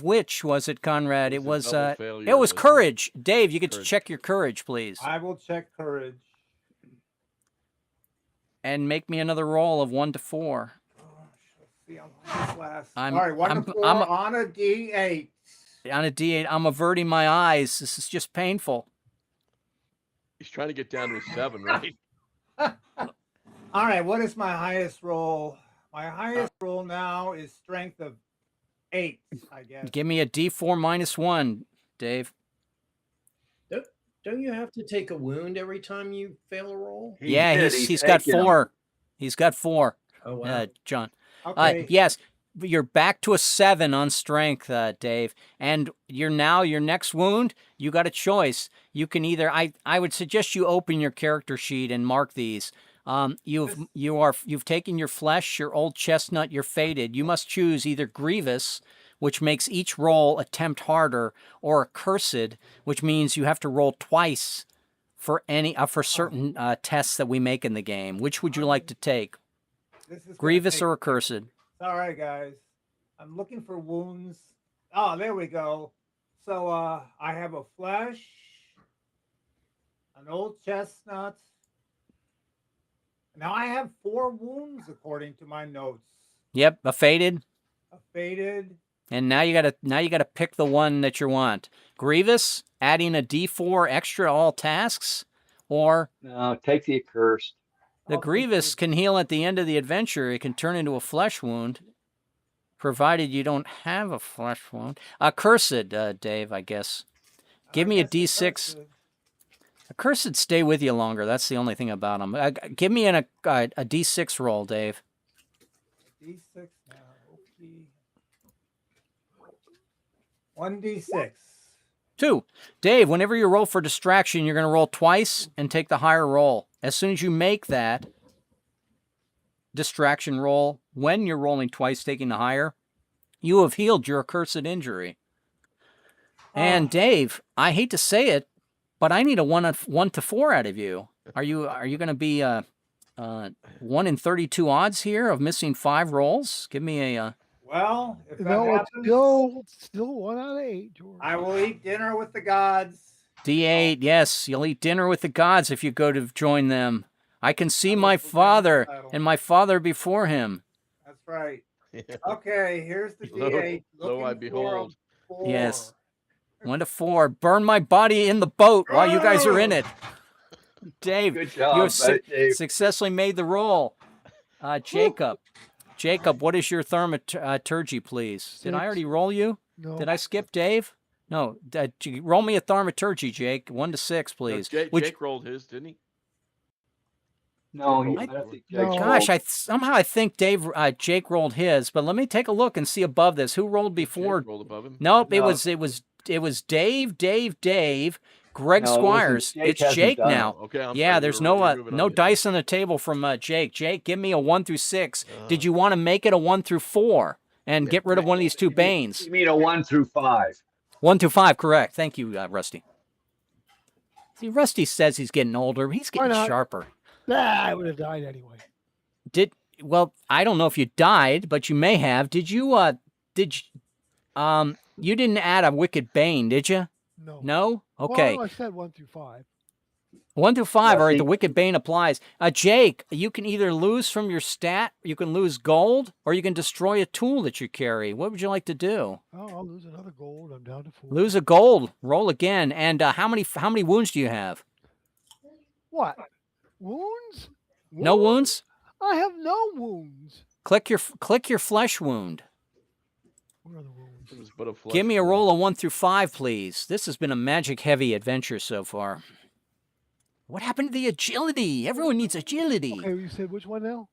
which was it, Conrad? It was double failure, it was wasn't it? courage. Dave, you get to Courage. check your courage, please, I will check courage. and make me another roll of 1 to 4. Oh, let's see. I'm on this last. I'm- All right, 1 I'm- to 4 I'm- on a D8. On a D8, I'm averting my eyes. This is just painful. he's trying to get down to a 7, right? All right, what is my highest roll? My highest roll now is strength of 8, I guess. Give me a D4 minus 1, Dave. Don't you have to take a wound every time you fail a roll? he Yeah, did. he's got taken 'em. 4. He's got 4. Oh, wow. John. Okay. Yes, you're back to a 7 on strength, Dave. And your next wound, you got a choice. You can either I would suggest you open your character sheet and mark these. You've taken your flesh, your old chestnut, your fated. You must choose either grievous, which makes each roll attempt harder, or accursed, which means you have to roll twice for certain tests that we make in the game. Which would you like to take? This is Grievous or accursed? Sorry, guys. I'm looking for wounds. Oh, there we go. So I have a flesh, an old chestnut. Now I have 4 wounds according to my notes. Yep, a fated. A fated. And now you gotta pick the one that you want. Grievous, adding a D4 extra all tasks, or No, take the accursed. the Grievous can heal at the end of the adventure. It can turn into a flesh wound, provided you don't have a flesh wound. Accursed, Dave, I guess. Give me a D6. Accursed stay with you longer. That's the only thing about them. Give me a D6 roll, Dave. D6 now. Okay. 1d6. 2. Dave, whenever you roll for distraction, you're going to roll twice and take the higher roll. As soon as you make that distraction roll, when you're rolling twice, taking the higher, you have healed your accursed injury. And Dave, I hate to say it, but I need a 1 to 4 out of you. Are you going to be 1 in 32 odds here of missing 5 rolls? Give me a. Well, if that No, happens, it's still 1 out of 8, George. I will eat dinner with the gods. D8, yes, you'll eat dinner with the gods if you go to join them. I can see my father and my father before him. That's right. Okay, here's the D8. Lo I Looking for a behold. 4. Yes. 1 to 4. Burn my body in the boat while you guys are in it. Dave, Good job, you have Dave. successfully made the roll. Jacob, what is your thaumaturgy, please? Did I 6. already roll you? No. Did I skip Dave? No. Roll me a thaumaturgy, Jake. 1 to 6, please. No, Jake rolled his, didn't he? No, I don't think no. Jake's Gosh, rolled. I think Jake rolled his, but let me take a look and see above this. Who rolled before? Jake rolled above him. Nope, No. it was Dave, Greg No, it wasn't. Squires. Jake It's hasn't Jake done it. now. Okay, I'm Yeah, sorry, there's you're no moving no on. dice on the table from Jake. Jake, give me a 1 through 6. Did you want to make it a 1 through 4 and get rid of one of these 2 Banes? You mean a 1 through 5? 1 through 5, correct. Thank you, Rusty. See, Rusty says he's getting older. He's Why getting not? sharper. I would have died anyway. Well, I don't know if you died, but you may have. You didn't add a Wicked Bane, did you? No. No? Okay. Well, I said 1 through 5. 1 through 5, all right, Rusty. the Wicked Bane applies. Jake, you can either lose from your stat, you can lose gold, or you can destroy a tool that you carry. What would you like to do? Oh, I'll lose another gold. I'm down to 4. Lose a gold, roll again, and how many wounds do you have? What? Wounds? No wounds? I have no wounds. Click your flesh wound. Where are the wounds? It was but a flesh Give me a wound. roll of 1 through 5, please. This has been a magic-heavy adventure so far. What happened to the agility? Everyone needs agility. Okay, you said which one now?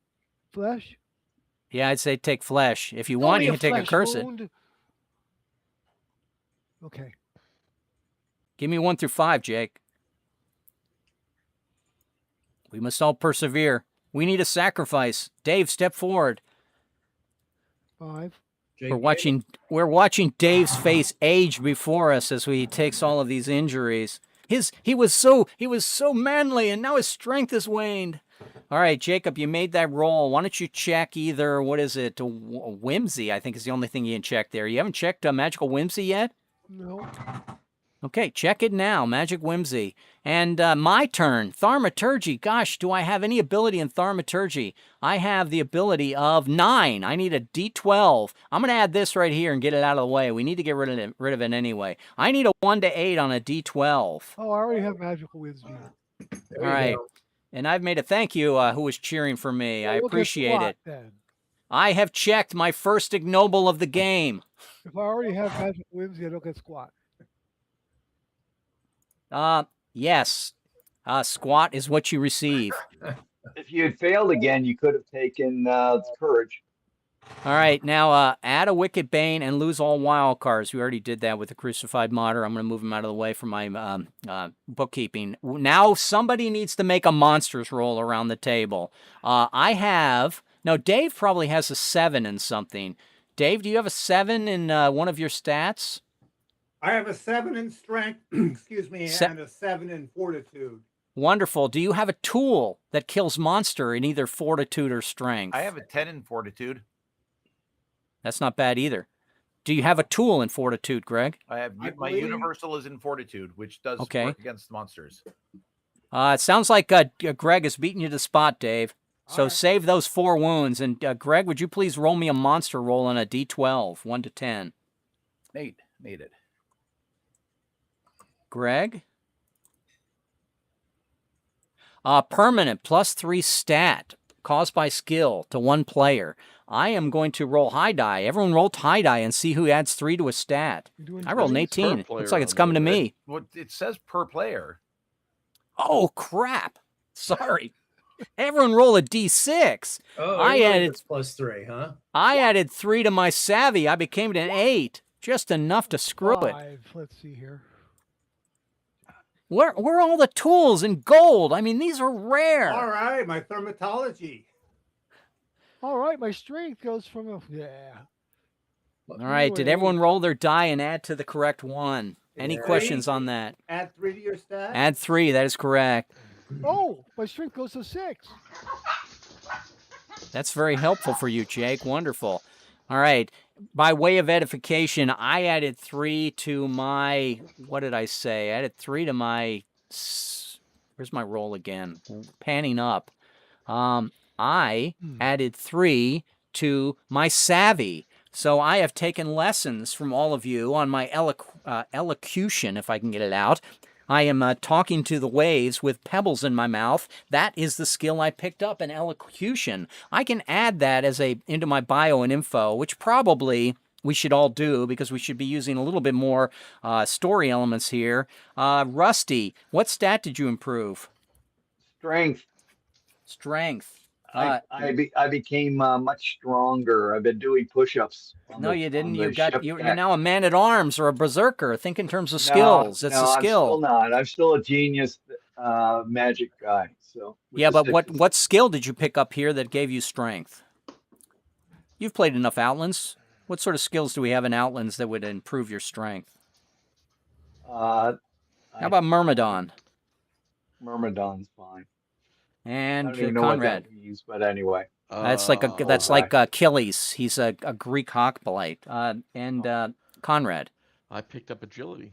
Flesh? Yeah, I'd say take flesh. If you want, Only you can take a flesh cursed. wound. Okay. Give me 1 through 5, Jake. We must all persevere. We need a sacrifice. Dave, step forward. 5. Jake, We're watching Dave's face age before us as he takes all of these injuries. He was so manly, and now his strength has waned. All right, Jacob, you made that roll. Why don't you check either, what is it, whimsy, I think is the only thing you can check there. You haven't checked magical whimsy yet? No. Okay, check it now, magic whimsy. And my turn, thaumaturgy. Gosh, do I have any ability in thaumaturgy? I have the ability of 9. I need a D12. I'm going to add this right here and get it out of the way. We need to get rid of it anyway. I need a 1 to 8 on a D12. Oh, I already have magical wisdom. there All you right. go. And I've made a thank you who was cheering for me. I We'll get appreciate squat it. Then. I have checked my first ignoble of the game. If I already have magical whimsy, I don't get squat. Yes. Squat is what you receive. If you had failed again, you could have taken courage. All right, now add a Wicked Bane and lose all wild cards. We already did that with the Crucified Martyr. I'm going to move him out of the way for my bookkeeping. Now somebody needs to make a monsters roll around the table. I have... No, Dave probably has a 7 in something. Dave, do you have a 7 in one of your stats? I have a 7 in strength, excuse me, and a 7 in fortitude. Wonderful. Do you have a tool that kills monster in either fortitude or strength? I have a 10 in fortitude. That's not bad either. Do you have a tool in fortitude, Greg? I have my universal is in fortitude, which does work against monsters. It sounds like Greg is beating you to the spot, Dave. So save those 4 wounds. And Greg, would you please roll me a monster roll on a D12, 1 to 10? 8. Made it. Greg? Permanent, +3 stat, caused by skill to 1 player. I am going to roll high die. Everyone roll high die and see who adds 3 to a stat. I rolled an 18. Looks like it's coming to me. Well, it says per player. Oh, crap. Sorry. Everyone roll a D6. Oh, I added +3, huh? I added 3 to my savvy. I became an 8. Just enough to screw it. 5. Let's see here. Where are all the tools in gold? I mean, these are rare. All right, my thaumaturgy. All right, my strength goes from a... Yeah. All right, did everyone roll their die and add to the correct one? Any questions on that? Add 3 to your stat. Add 3, that is correct. Oh, my strength goes to 6. That's very helpful for you, Jake. Wonderful. All right. By way of edification, I added 3 to my, what did I say? I added 3 to my, where's my roll again? Panning up. I added 3 to my savvy. So I have taken lessons from all of you on my elocution, if I can get it out. I am talking to the waves with pebbles in my mouth. That is the skill I picked up in elocution. I can add that as into my bio and info, which probably we should all do because we should be using a little bit more story elements here. Rusty, what stat did you improve? Strength. Strength. I became much stronger. I've been doing push-ups. No, you didn't. You're now a man-at-arms or a berserker. Think in terms of skills. It's a skill. I'm still not. I'm still a genius magic guy. So yeah, but what skill did you pick up here that gave you strength? You've played enough Outlands. What sort of skills do we have in Outlands that would improve your strength? How about Myrmidon? Myrmidon's fine. And I don't even know Conrad. what that means, but anyway. That's like Achilles. He's a Greek hoplite. And Conrad. I picked up agility.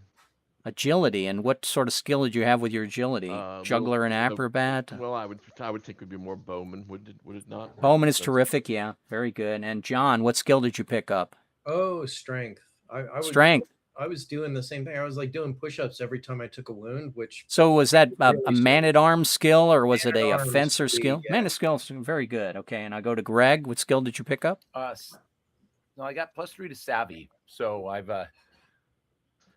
Agility, and what sort of skill did you have with your agility? Juggler and acrobat? Well, I would think it would be more bowman. Would it not? Bowman is terrific. Yeah, very good. And John, what skill did you pick up? Oh, strength. Strength. I was doing the same thing. I was like doing push-ups every time I took a wound, which... So was that a man-at-arms skill, or was it a fencer skill? Yeah. Man-at-skill is very good. Okay, and I go to Greg. What skill did you pick up? No, I got +3 to savvy. So I've...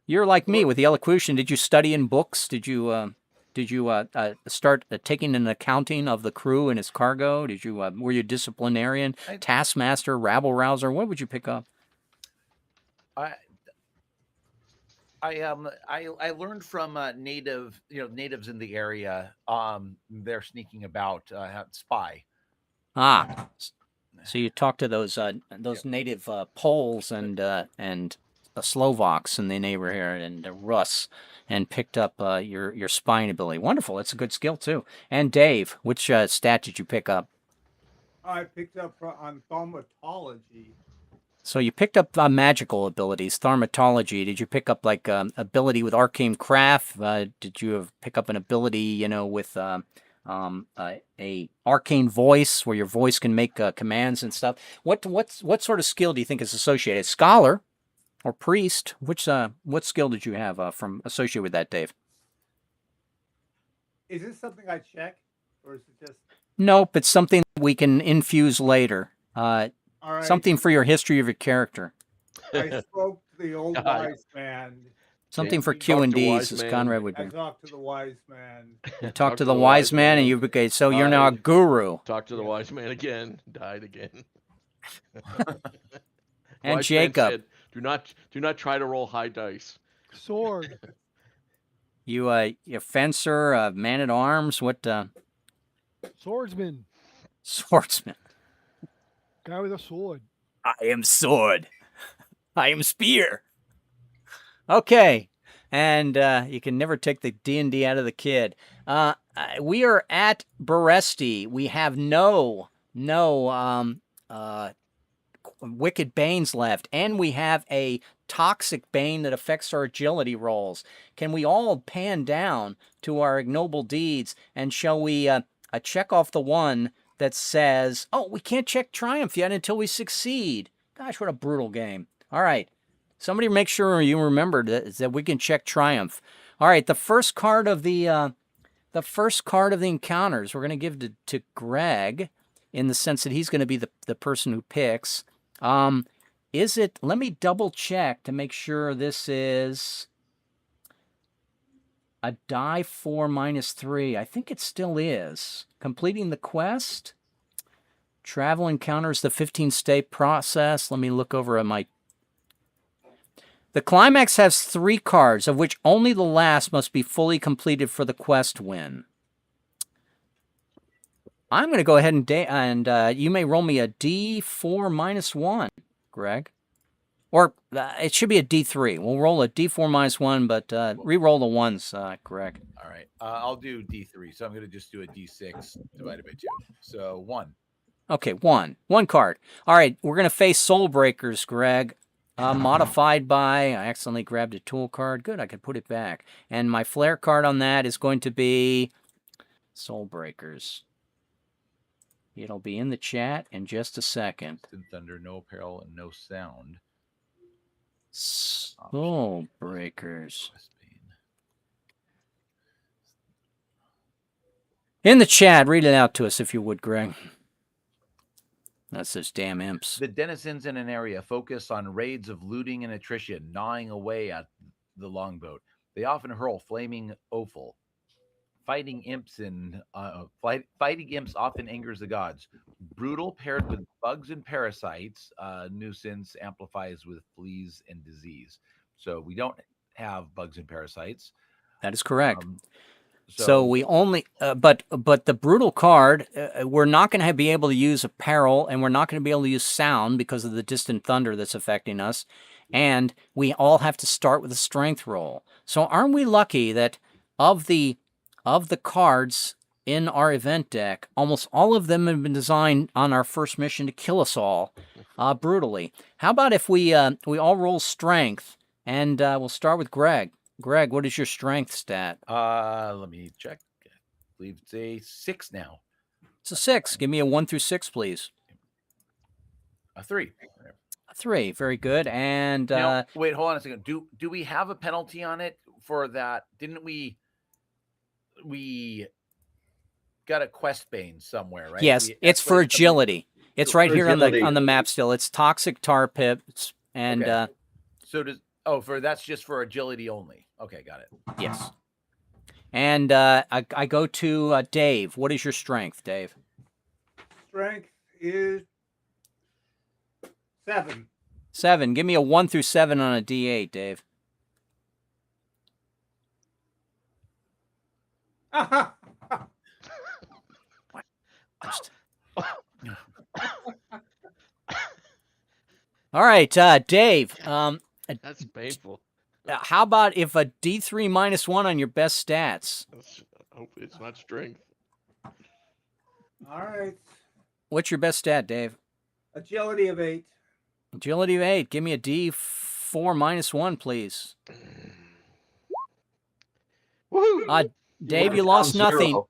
You're like me with the elocution. Did you study in books? Did you start taking an accounting of the crew and its cargo? Did you were you a disciplinarian, taskmaster, rabble rouser? What would you pick up? I learned from natives in the area. They're sneaking about spy. Ah, so you talk to those native Poles and Slovaks in the neighborhood and Rus, and picked up your spying ability. Wonderful. That's a good skill too. And Dave, which stat did you pick up? I picked up on thaumaturgy. So you picked up magical abilities, thaumaturgy. Did you pick up like ability with arcane craft? Did you pick up an ability, with a arcane voice where your voice can make commands and stuff? What sort of skill do you think is associated? Scholar or priest? What skill did you have from associated with that, Dave? Is this something I check, or is it just? Nope, it's something that we can infuse later. All right. Something for your history of your character. I spoke to the old wise man. Something for Q and D's, as Conrad would do. I talked to the wise man. You talked to the wise man, and so you're now a guru. Talked to the wise man again. Died again. And Wise man Jacob. said, do not try to roll high dice. Sword. You fencer, man at arms, what Swordsman. swordsman? Guy with a sword. I am sword. I am spear. Okay. And you can never take the D&D out of the kid. We are at Beresti. We have no Wicked Banes left, and we have a Toxic Bane that affects our agility rolls. Can we all pan down to our ignoble deeds, and shall we check off the one that says, oh, we can't check Triumph yet until we succeed? Gosh, what a brutal game. All right. Somebody make sure you remember that we can check Triumph. All right, the first card of the encounters we're going to give to Greg, in the sense that he's going to be the person who picks. Is it? Let me double check to make sure this is a die 4 -3. I think it still is. Completing the quest. Travel encounters the 15-state process. Let me look over at my. The climax has 3 cards, of which only the last must be fully completed for the quest win. I'm going to go ahead and you may roll me a D4 -1, Greg. Or it should be a D3. We'll roll a D4 -1, but re-roll the ones, Greg. All right. I'll do D3. So I'm going to just do a D6 divided by 2. So 1. Okay, 1. 1 card. All right, we're going to face Soul Breakers, Greg. Modified by, I accidentally grabbed a tool card. Good, I could put it back. And my flare card on that is going to be Soul Breakers. It'll be in the chat in just a second. Instant thunder, no peril, and no sound. Soul Breakers. In the chat, read it out to us if you would, Greg. That's those damn imps. The denizens in an area focus on raids of looting and attrition, gnawing away at the longboat. They often hurl flaming offal. Fighting imps often angers the gods. Brutal paired with bugs and parasites, nuisance amplifies with fleas and disease. So we don't have bugs and parasites. That is correct. So we only, but the brutal card, we're not going to be able to use apparel, and we're not going to be able to use sound because of the distant thunder that's affecting us. And we all have to start with a strength roll. So aren't we lucky that of the cards in our event deck, almost all of them have been designed on our first mission to kill us all brutally. How about if we all roll strength, and we'll start with Greg. Greg, what is your strength stat? Let me check. I believe it's a 6 now. It's a 6. Give me a 1 through 6, please. A 3. A 3. Very good. And now, wait, hold on a second. Do we have a penalty on it for that? Didn't we got a quest bane somewhere, right? Yes, it's for agility. It's right here agility. on the map still. It's toxic tar pips, and okay. So that's just for agility only. Okay, got it. Yes. And I go to Dave. What is your strength, Dave? Strength is 7. 7. Give me a 1 through 7 on a D8, Dave. All right, Dave. That's painful. How about if a D3 -1 on your best stats? Hope it's not strength. All right. What's your best stat, Dave? Agility of 8. Agility of 8. Give me a D4 -1, please. Woohoo! Dave, you lost nothing,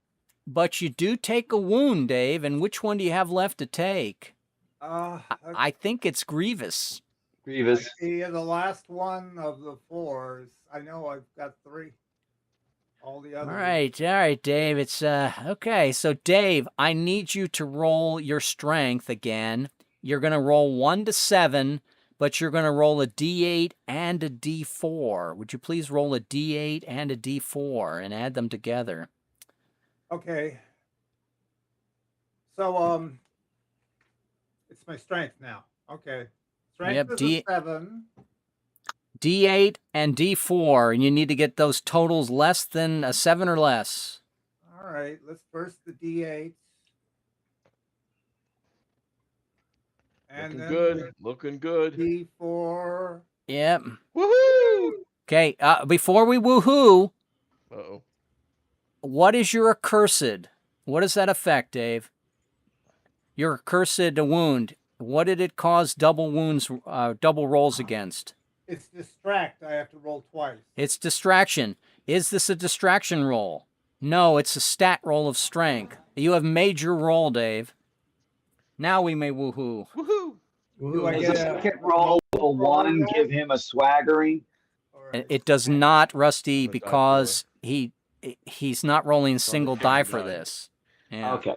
but you do take a wound, Dave. And which one do you have left to take? I think it's Grievous. Grievous. The last one of the 4s. I know I've got 3. All the others. All right, Dave. It's okay. So, Dave, I need you to roll your strength again. You're going to roll 1 to 7, but you're going to roll a D8 and a D4. Would you please roll a D8 and a D4 and add them together? Okay. So, it's What's my strength now? Okay. Strength Yep, is a 7. D8 and D4, and you need to get those totals less than a 7 or less. All right. Let's first the D8. And Looking then good. Looking good. D4. Yep. Woohoo! Okay, before we woohoo, Uh-oh. what is your accursed? What does that affect, Dave? Your accursed wound. What did it cause double wounds, double rolls against? It's distract. I have to roll twice. It's distraction. Is this a distraction roll? No, it's a stat roll of strength. You have made your roll, Dave. Now we may woohoo. Woohoo! Do I Does get the second roll with a 1 give him a swaggering? All right. It does not, Rusty, On the die because he's not rolling a single die for die. this. Yeah. Okay.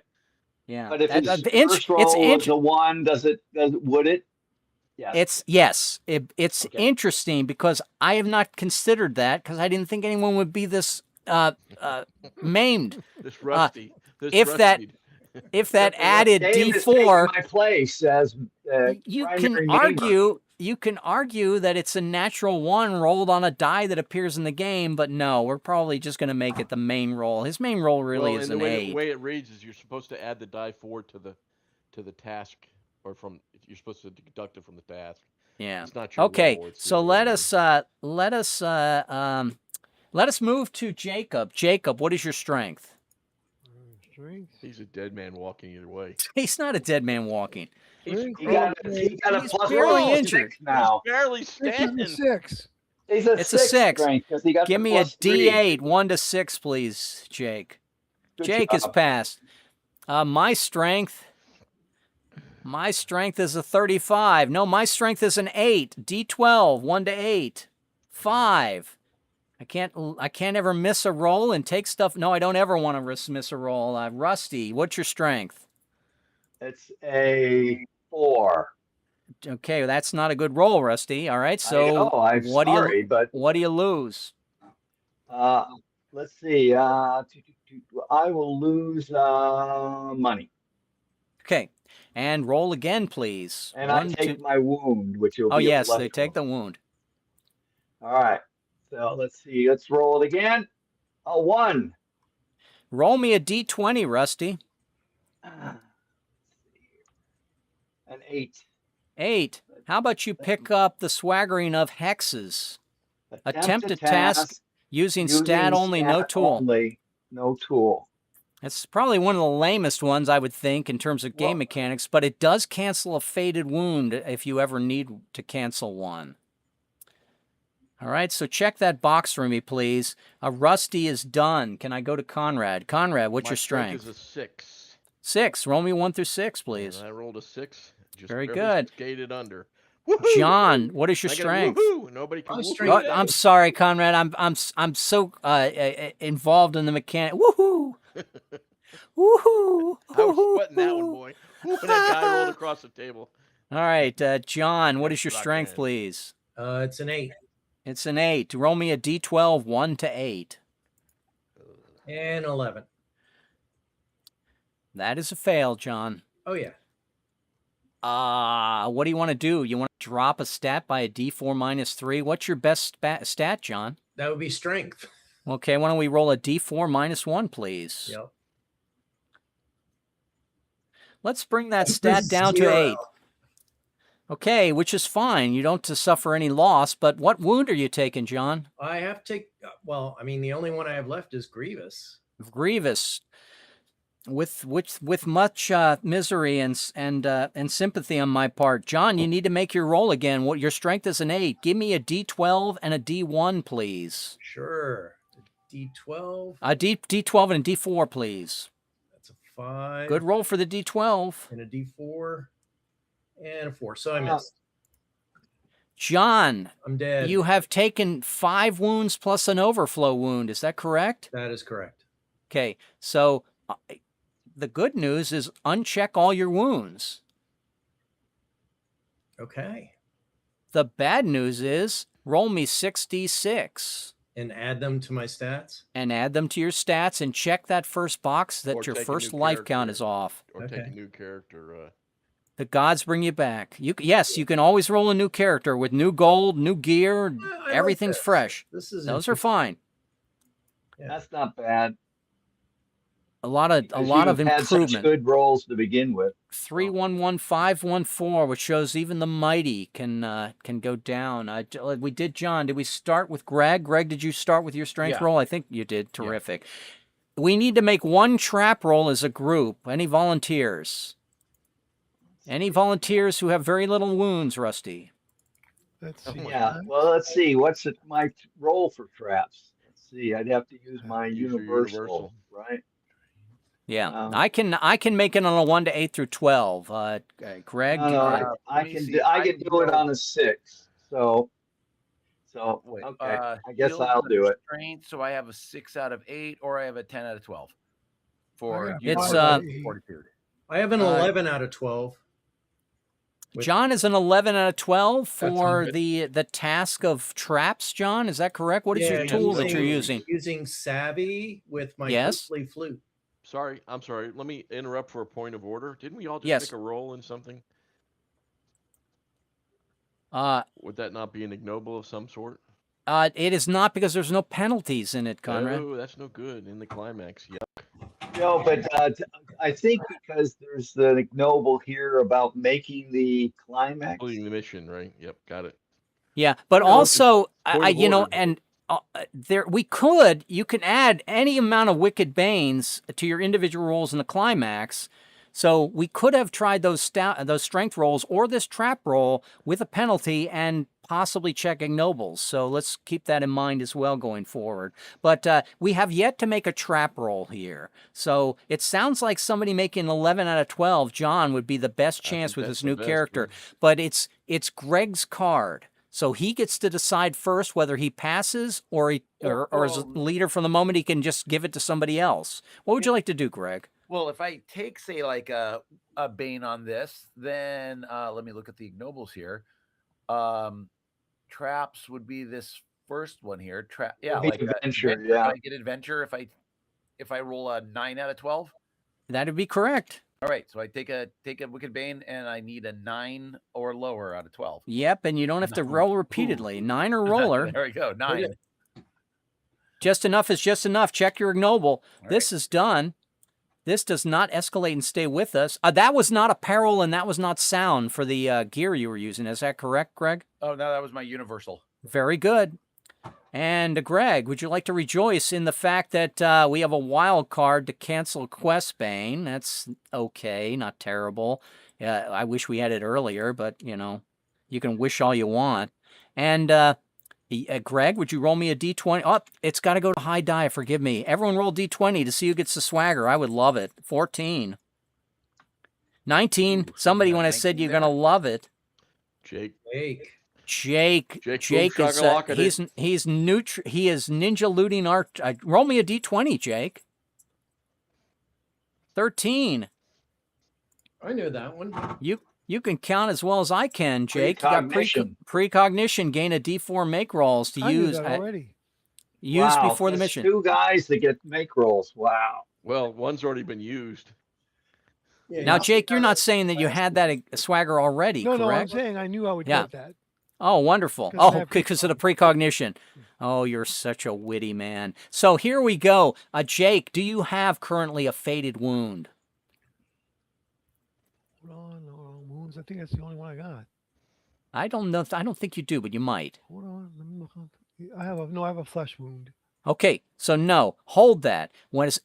Yeah. But if That- his the inch- first roll it's was inch- a 1, would it? Yes. It's Okay. interesting because I have not considered that because I didn't think anyone would be this maimed. This rusty. This if that- rustied. If that added Dave is taking D4, my place as you primary can namer. argue that it's a natural 1 rolled on a die that appears in the game, but no, we're probably just going to make it the main roll. His main roll really Well, is and an the 8. way it reads is you're supposed to add the die 4 to the task, or from you're supposed to deduct it from the task. Yeah. It's not your Okay, roll, it's the so other way. let us move to Jacob. Jacob, what is your strength? Strength. He's a dead man walking either way. He's not a dead man walking. He's, Strength. He got a He's plus barely 1 injured. 6 now. barely Strength standing. is a 6. He's a It's a 6 6. strength because he got Give the me a plus 3. D8, 1 to 6, please, Jake. Good Jake is job. passed. My strength is a 35. No, my strength is an 8. D12, 1 to 8. 5. I can't ever miss a roll and take stuff. No, I don't ever want to miss a roll. Rusty, what's your strength? It's a 4. Okay, that's not a good roll, Rusty. All right, I know, so I'm what sorry, but what do you lose? let's see. I will lose money, Okay, and roll again, please. and 1, I take 2. my wound, which will Oh be yes, a they take the wound. All right. So let's see. Let's roll it again. A 1. Roll me a D20, Rusty. An 8. 8. How about you pick up the swaggering of hexes? Attempt a task using stat only, no tool. Only, no tool. It's probably one of the lamest ones, I would think, in terms of game Well- mechanics, but it does cancel a faded wound if you ever need to cancel one. All right, so check that box for me, please. Rusty is done. Can I go to Conrad? Conrad, what's My your strength? is a 6. 6. Roll me 1 through 6, please. And I rolled a 6. Just Very barely good. Skated under. John, what is your I get a strength? woohoo. Nobody can My woohoo strength- today. I'm sorry, Conrad. I'm so involved in the mechanic. Woohoo! Woohoo! I was sweating that one, boy. When that guy rolled across the table. All right, John, what is your Rock strength, hand. please? It's an 8 It's an 8. Roll me a D12, 1 to 8. and 11. That is a fail, John. Oh yeah. What do you want to do? You want to drop a stat by a D4 minus 3? What's your best stat, John? That would be strength. Okay, why don't we roll a D4 minus 1, please? Yep. Let's bring that stat down to 8. Okay, which is fine. You don't suffer any loss, but what wound are you taking, John? I have to take. Well, I mean, the only one I have left is Grievous. Grievous. With much misery and sympathy on my part. John, you need to make your roll again. What your strength is an 8. Give me a D12 and a D1, please. Sure. D12. A D12 and a D4, please. That's a 5. Good roll for the D12. And a D4 and a 4. So I missed. John, I'm dead. you have taken 5 wounds plus an overflow wound. Is that correct? That is correct. Okay, so the good news is uncheck all your wounds. Okay. The bad news is roll me 6d6 And add them to my stats. and add them to your stats and check that first box Or that your take a first new life count character. is off. Or take a Okay. new character. The gods bring you back. Yes, you can always roll a new character with new gold, new gear. I like Everything's this. fresh. This is Those are fine. Yeah. That's not bad. A lot of Because improvement. you've had such good rolls to begin with. 311514, which shows even the mighty can go down. We did, John. Did we start with Greg? Greg, did you start with your strength Yeah. roll? I think you did. Terrific. We need to make one trap roll as a group. Any volunteers? Any volunteers who have very little wounds, Rusty? Let's see. Yeah. Well, let's see. What's my roll for traps? Let's see. I'd have to use my Use your universal, right? Yeah, I can make it on a 1 to 8 through 12. Greg, No, I can do it on a 6. So Wait, okay. I guess shield I'll with do it. Strength, so I have a 6 out of 8, or I have a 10 out of 12 for It's, Fortitude. I have an 11 out of 12. John is an 11 out of 12 That's for good. the task of traps. John, is that correct? What is your tool that you're using? Using Savvy with my Yes. ghostly flute. Sorry, I'm sorry. Let me interrupt for a point of order. Didn't we all just Yes. make a roll in something? Would that not be an ignoble of some sort? It is not, because there's no penalties in it, Conrad. Oh, that's no good in the climax. Yuck. No, but I think because there's the ignoble here about making the climax. Completing the mission, right? Yep, got it. Yeah, but Well, also, point of you know, order. and you can add any amount of Wicked Banes to your individual rolls in the climax. So we could have tried those strength rolls or this trap roll with a penalty and possibly check ignobles. So let's keep that in mind as well going forward. But we have yet to make a trap roll here. So it sounds like somebody making 11 out of 12, John, would be the best chance with his new character. But it's Greg's card. So he gets to decide first whether he passes or as a leader from the moment he can just give it to somebody else. What would you like to do, Greg? Well, if I take, say, like a Bane on this, then let me look at the ignobles here. Traps would be this first one here. Like adventure. Yeah, I get adventure if I roll a 9 out of 12. That'd be correct. All right, so I take a Wicked Bane, and I need a 9 or lower out of 12. Yep, and you don't have to roll repeatedly. 9 or roller. There we go, 9. Just enough is just enough. Check your ignoble. This is done. This does not escalate and stay with us. That was not apparel and that was not sound for the gear you were using. Is that correct, Greg? Oh, no, that was my universal. Very good. And Greg, would you like to rejoice in the fact that we have a wild card to cancel Quest Bane? That's okay, not terrible. I wish we had it earlier, but, you know, you can wish all you want. And Greg, would you roll me a D20? Oh, it's got to go to high die, forgive me. Everyone roll D20 to see who gets the swagger. I would love it. 14. 19. Somebody, when I said you're going to love it. Jake is he is ninja looting art. Roll me a D20, Jake. 13. I knew that one. You can count as well as I can, Jake. You got precognition. Gain a D4 make rolls to use already. Use before the mission. 2 guys that get make rolls. Wow. Well, one's already been used. Yeah, Now, Jake, you're not saying that you had that swagger already, correct? No, I'm saying I knew I would get that. Oh, wonderful. Oh, because of the precognition. Oh, you're such a witty man. So here we go. Jake, do you have currently a faded wound? Hold on, wounds. I think that's the only one I got. I don't know. I don't think you do, but you might. Hold on. Let me look on. I have a flesh wound. Okay, so no, hold that.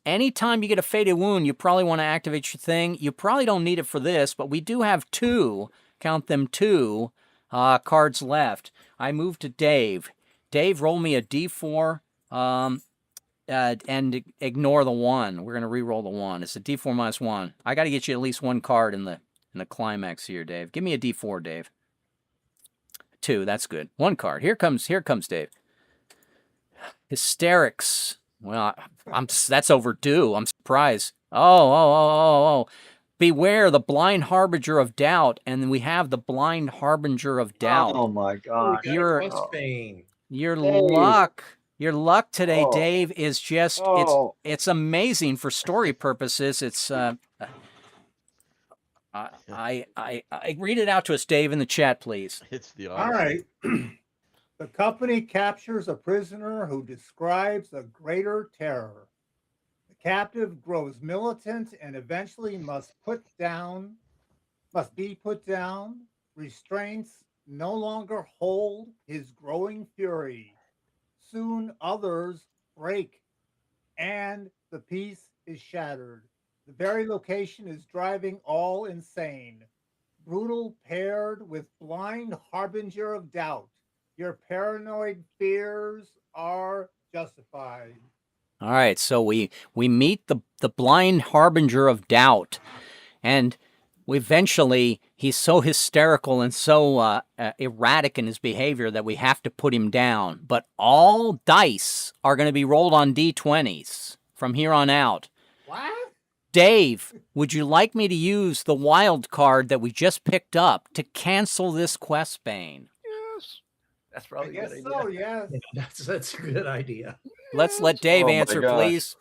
Anytime you get a faded wound, you probably want to activate your thing. You probably don't need it for this, but we do have 2, count them 2, cards left. I move to Dave. Dave, roll me a D4 and ignore the 1. We're going to re-roll the 1. It's a D4 minus 1. I got to get you at least 1 card in the climax here, Dave. Give me a D4, Dave. 2, that's good. 1 card. Here comes Dave. Hysterics. Well, that's overdue. I'm surprised. Oh. Beware the blind harbinger of doubt, and then we have the blind harbinger of doubt. Oh my God! Your luck today, Dave, is just it's amazing for story purposes. It's I read it out to us, Dave, in the chat, please. It's the All Odyssey. right. The company captures a prisoner who describes a greater terror. The captive grows militant and eventually must be put down. Restraints no longer hold his growing fury. Soon others break and the peace is shattered. The very location is driving all insane. Brutal paired with blind harbinger of doubt. Your paranoid fears are justified. All right, so we meet the blind harbinger of doubt, and eventually he's so hysterical and so erratic in his behavior that we have to put him down. But all dice are going to be rolled on d20s from here on out. What? Dave, would you like me to use the wild card that we just picked up to cancel this quest bane? Yes. That's I probably a guess good so, idea. yes. That's a good idea. Let's let Dave Oh my answer, gosh. please.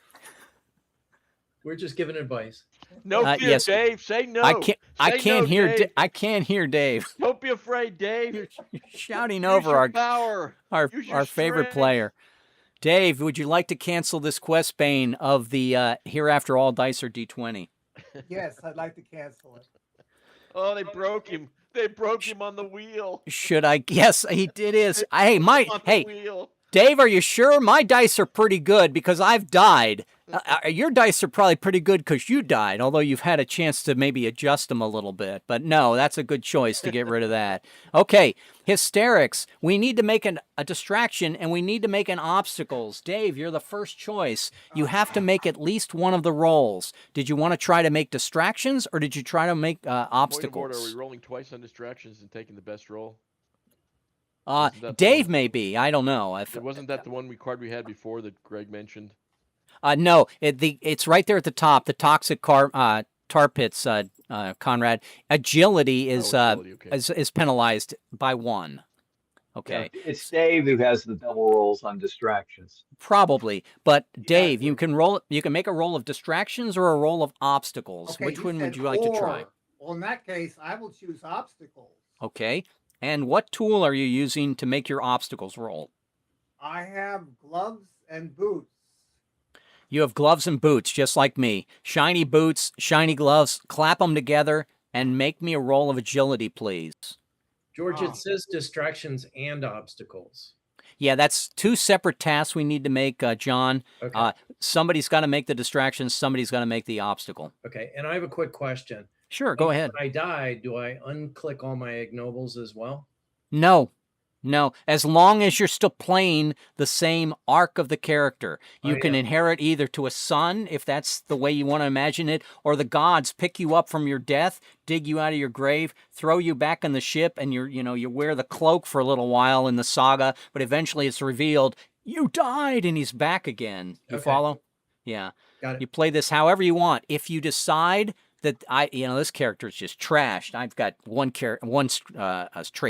We're just giving advice. No fear, yes. Dave. Say no. I can't no, hear. Dave. I can't hear Dave. Don't be afraid, Dave. You're shouting Use over your power. our Use your favorite strength. player. Dave, would you like to cancel this quest bane of the hereafter all dice are d20? Yes, I'd like to cancel it. Oh, they broke him. They broke him on the wheel. Should I? Yes, he did. Is hey, On the hey, wheel. Dave, are you sure? My dice are pretty good because I've died. Your dice are probably pretty good because you died, although you've had a chance to maybe adjust them a little bit. But no, that's a good choice to get rid of that. Okay, hysterics. We need to make a distraction, and we need to make an obstacles. Dave, you're the first choice. You have to make at least one of the rolls. Did you want to try to make distractions, or did you try to make Point of order, are obstacles? we rolling twice on distractions and taking the best roll? Isn't that the Dave one? may be. I don't know. Wasn't that the one card we had before that Greg mentioned? No, it's right there at the top. The toxic tar pits, Conrad. Agility is agility, okay. is penalized by 1. Okay, Yeah, it's Dave who has the double rolls on distractions. probably. But Dave, Yeah. you can roll. You can make a roll of distractions or a roll of obstacles. Okay, Which you one would said you like to try? or. Well, in that case, I will choose obstacles. Okay. And what tool are you using to make your obstacles roll? I have gloves and boots. You have gloves and boots, just like me. Shiny boots, shiny gloves. Clap them together and make me a roll of agility, please. George, Oh. it says distractions and obstacles. Yeah, that's 2 separate tasks we need to make, John. Okay. Somebody's got to make the distractions. Somebody's got to make the obstacle. Okay. And I have a quick question. Sure, go ahead. When I die, do I unclick all my ignobles as well? No. As long as you're still playing the same arc of the character, you can inherit either to a son, if that's the way you want to imagine it, or the gods pick you up from your death, dig you out of your grave, throw you back on the ship, and you wear the cloak for a little while in the saga, but eventually it's revealed you died and he's back again. You Okay. follow? Yeah. Got it. You play this however you want. If you decide that this character is just trashed. I've got one trait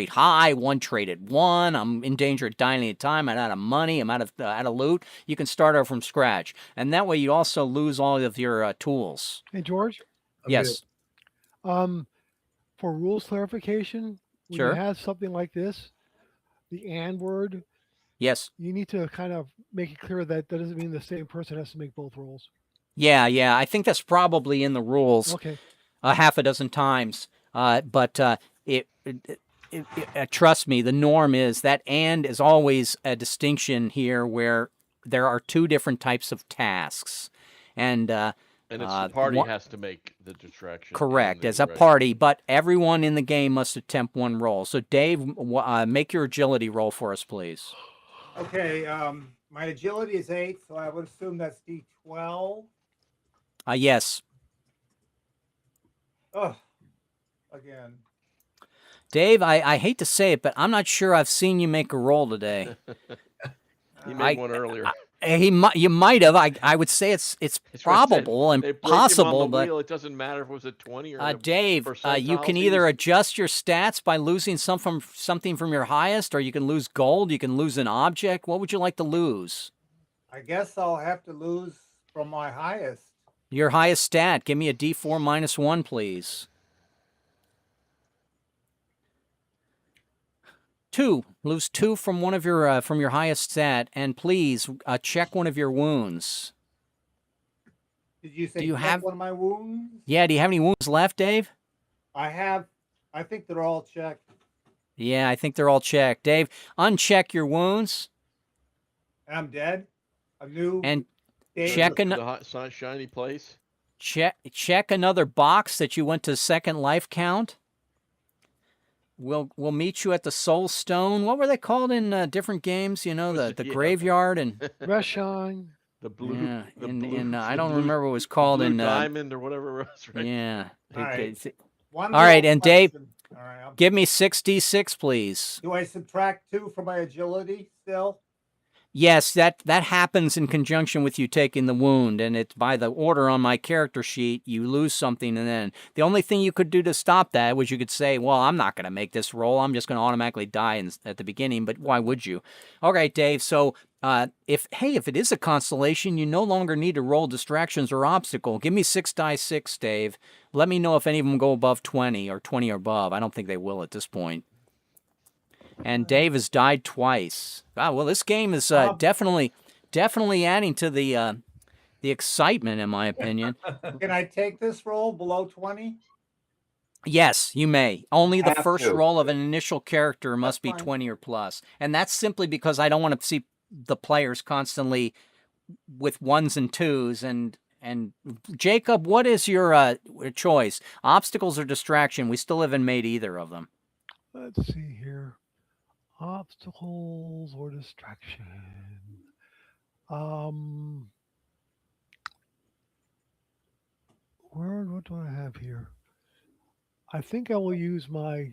high, one trait at 1. I'm in danger of dying at a time. I'm out of money. I'm out of loot. You can start over from scratch, and that way you also lose all of your tools. Hey, George. I'm Yes. For rules clarification, when Sure. you have something like this, the "and" word, Yes. you need to kind of make it clear that that doesn't mean the same person has to make both rolls. Yeah. I think that's probably in the rules Okay. half a dozen times. But trust me, the norm is that "and" is always a distinction here where there are 2 different types of tasks. And it's the party one- has to make the distraction. and correct, the as a direction. party, but everyone in the game must attempt 1 roll. So Dave, make your agility roll for us, please. Okay, my agility is 8, so I would assume that's D12. Yes. Oh, again. Dave, I hate to say it, but I'm not sure I've seen you make a roll today. He made one earlier. You might have. I would say it's That's what I said. probable and They break him possible, on the but wheel. It doesn't matter if it was a 20 or a Dave, you can percentile. either adjust your stats by losing something from your highest, or you can lose gold. You can lose an object. What would you like to lose? I guess I'll have to lose from my highest. Your highest stat. Give me a D4 -1, please. 2. Lose 2 from one of your from your highest stat, and please check one of your wounds. Did you say Do you check have- one of my wounds? Yeah, do you have any wounds left, Dave? I have. I think they're all checked. Yeah, I think they're all checked. Dave, uncheck your wounds And I'm dead. A new and Dave. check an- the hot, shiny place. check another box that you went to second life count. We'll meet you at the Soul Stone. What were they called in different games? You know, the Yeah. graveyard and Reshine. The blue. yeah, the in, blue, in I the don't blue- remember what it was the called blue in diamond or whatever it was. Right? yeah. All right. One All right, little and Dave- question. All right. Give me 6d6, please. Do I subtract 2 from my agility still? Yes, that happens in conjunction with you taking the wound, and it's by the order on my character sheet. You lose something, and then the only thing you could do to stop that was you could say, "Well, I'm not going to make this roll. I'm just going to automatically die at the beginning." But why would you? All right, Dave. So, if it is a constellation, you no longer need to roll distractions or obstacle. Give me 6d6, Dave. Let me know if any of them go above 20 or 20 or above. I don't think they will at this point. And Dave has died twice. Wow, well, this game is definitely adding to the excitement, in my opinion. Can I take this roll below 20? Yes, you may. Only the Have first to. roll of an initial character must be fine. 20 or plus. And that's simply because I don't want to see the players constantly with 1s and 2s. And Jacob, what is your choice? Obstacles or distraction? We still haven't made either of them. Let's see here. Obstacles or distraction. What do I have here? I think I will use my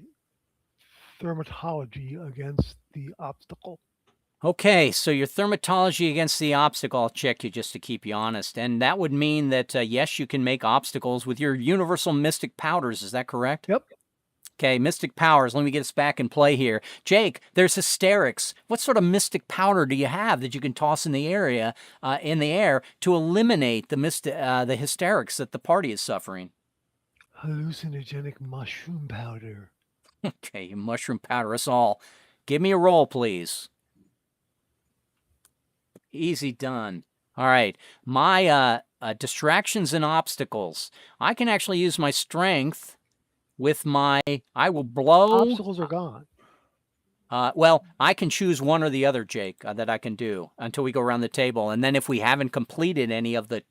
Thaumaturgy against the obstacle. Okay, so your Thaumaturgy against the obstacle, I'll check you just to keep you honest. And that would mean that, yes, you can make obstacles with your universal mystic powders. Is that correct? Yep. Okay, mystic powers. Let me get us back in play here. Jake, there's hysterics. What sort of mystic powder do you have that you can toss in the air to eliminate the hysterics that the party is suffering? Hallucinogenic mushroom powder. Okay, mushroom powder us all. Give me a roll, please. Easy done. All right, my distractions and obstacles. I can actually use my strength with my, I will blow. Obstacles are gone. Well, I can choose one or the other, Jake, that I can do until we go around the table. And then if we haven't completed any of the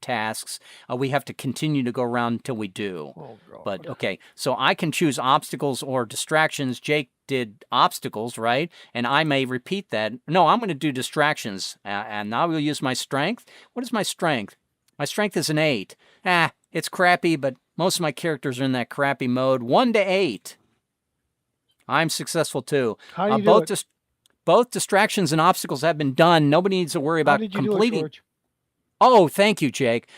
tasks, we have to continue to go around until we do. Oh, God. But, okay, so I can choose obstacles or distractions. Jake did obstacles, right? And I may repeat that. No, I'm going to do distractions. And now we'll use my strength. What is my strength? My strength is an 8. It's crappy, but most of my characters are in that crappy mode. 1 to 8. I'm successful too. How do you do it? Both distractions and obstacles have been done. Nobody needs to worry How about did you completing. do it, George? Oh, thank you, Jake.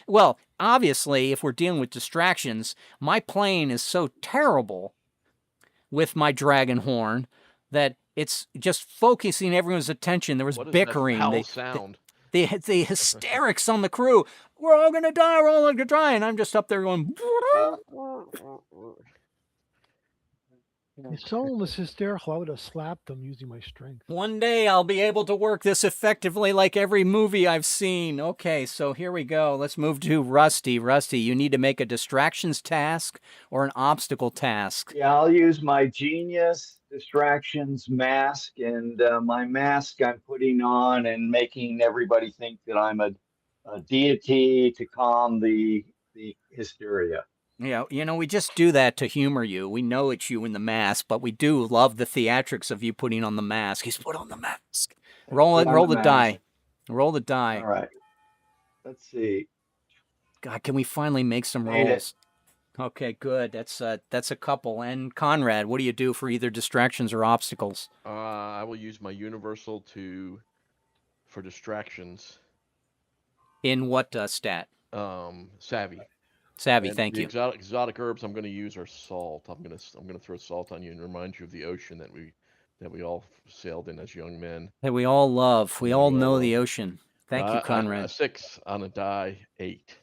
Well, obviously, if we're dealing with distractions, my playing is so terrible with my dragon horn that it's just focusing everyone's attention. There was What is bickering. that foul sound? The hysterics on the crew. We're all going to die. We're all going to die. And I'm just up there going. If someone was hysterical, I would have slapped them using my strength. One day I'll be able to work this effectively like every movie I've seen. Okay, so here we go. Let's move to Rusty. Rusty, you need to make a distractions task or an obstacle task. Yeah, I'll use my genius distractions mask, and my mask I'm putting on and making everybody think that I'm a deity to calm the hysteria. Yeah, we just do that to humor you. We know it's you in the mask, but we do love the theatrics of you putting on the mask. He's put on the mask. Roll it. Roll the die. Roll the die. All right. Let's see. God, can we finally make some Made it. rolls? Okay, good. That's a couple. And Conrad, what do you do for either distractions or obstacles? I will use my universal for distractions. In what stat? Savvy. Savvy, And thank the you. Exotic herbs I'm going to use are salt. I'm going to throw salt on you and remind you of the ocean that we all sailed in as young men. That we all love. We Yeah, all we all know love. the ocean. Thank you, Conrad. 6 on a die, 8.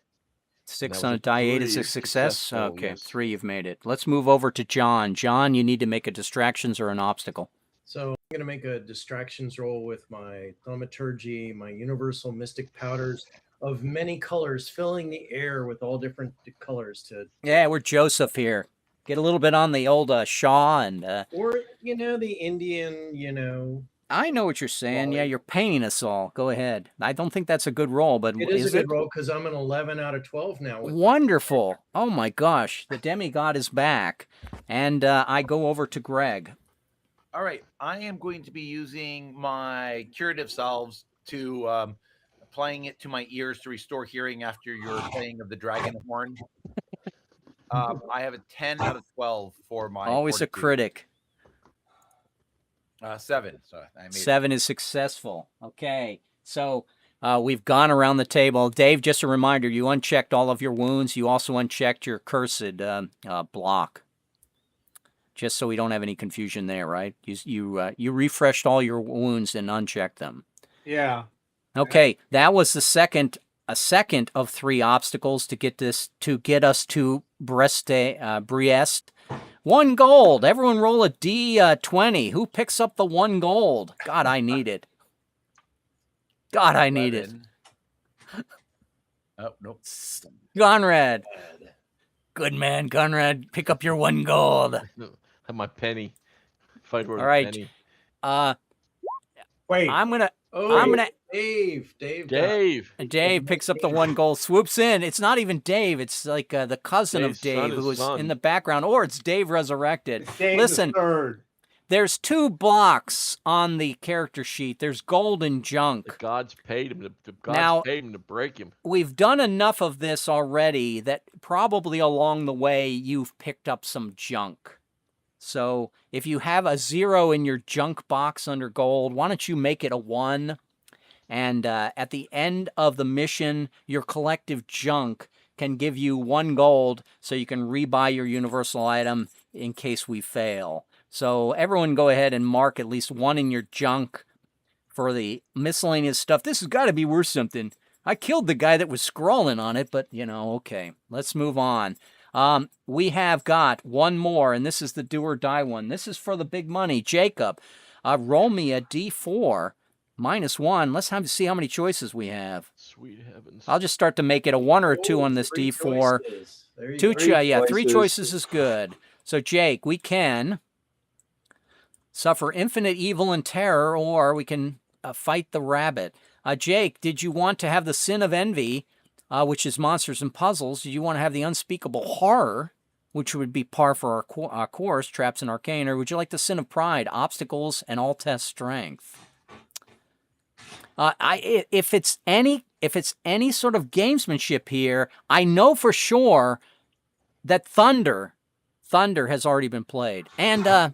6 that on was a die, 8 is pretty a success. successful, Okay, yes. 3 you've made it. Let's move over to John. John, you need to make a distractions or an obstacle. So I'm going to make a distractions roll with my Thaumaturgy, my universal mystic powders of many colors, filling the air with all different colors to, Yeah, we're Joseph here. Get a little bit on the old Shaw and or, the Indian, I know what you're saying. Yeah, Wally. you're painting us all. Go ahead. I don't think that's a good roll, but It is a is good it? roll because I'm an 11 out of 12 now. With Wonderful. Oh my gosh, the demigod is back. And I go over to Greg. All right, I am going to be using my curative salves to applying it to my ears to restore hearing after your playing of the dragon horn. I have a 10 out of 12 for my Always a Fortitude. critic. 7. So I made 7 is successful. Okay, so we've gone around the table. Dave, just a reminder, you unchecked all of your wounds. You also unchecked your cursed block. Just so we don't have any confusion there, right? You refreshed all your wounds and unchecked them. Yeah. Okay, that was a second of 3 obstacles to get us to Briest. 1 gold. Everyone roll a D20. Who picks up the 1 gold? God, I need it. God, I need it. 11. Oh, nope. Conrad. Good man, Conrad. Pick up your 1 gold. Have my penny. Fight for All the right. penny. Wait. I'm gonna Dave. Dave picks up the 1 gold, swoops in. It's not even Dave. It's like the cousin Dave's of Dave son, who his was son. in the background, or it's Dave resurrected. It's Dave Listen, the third. there's 2 blocks on the character sheet. There's gold and junk. The gods paid him Now- paid him to break him. We've done enough of this already that probably along the way you've picked up some junk. So if you have a 0 in your junk box under gold, why don't you make it a 1? And at the end of the mission, your collective junk can give you 1 gold so you can rebuy your universal item in case we fail. So everyone go ahead and mark at least 1 in your junk for the miscellaneous stuff. This has got to be worth something. I killed the guy that was scrawling on it, but, okay. Let's move on. We have got 1 more, and this is the do or die one. This is for the big money. Jacob, roll me a D4 -1. Let's see how many choices we have. Sweet heavens. I'll just start to make it a 1 or a 2 on this 3 D4. choices. There you 2 go. 3 choices is good. So, Jake, we can suffer infinite evil and terror, or we can fight the rabbit. Jake, did you want to have the sin of envy, which is monsters and puzzles? Did you want to have the unspeakable horror, which would be par for our course, traps and arcane, or would you like the sin of pride, obstacles, and all test strength? If it's any sort of gamesmanship here, I know for sure that Thunder has already been played, and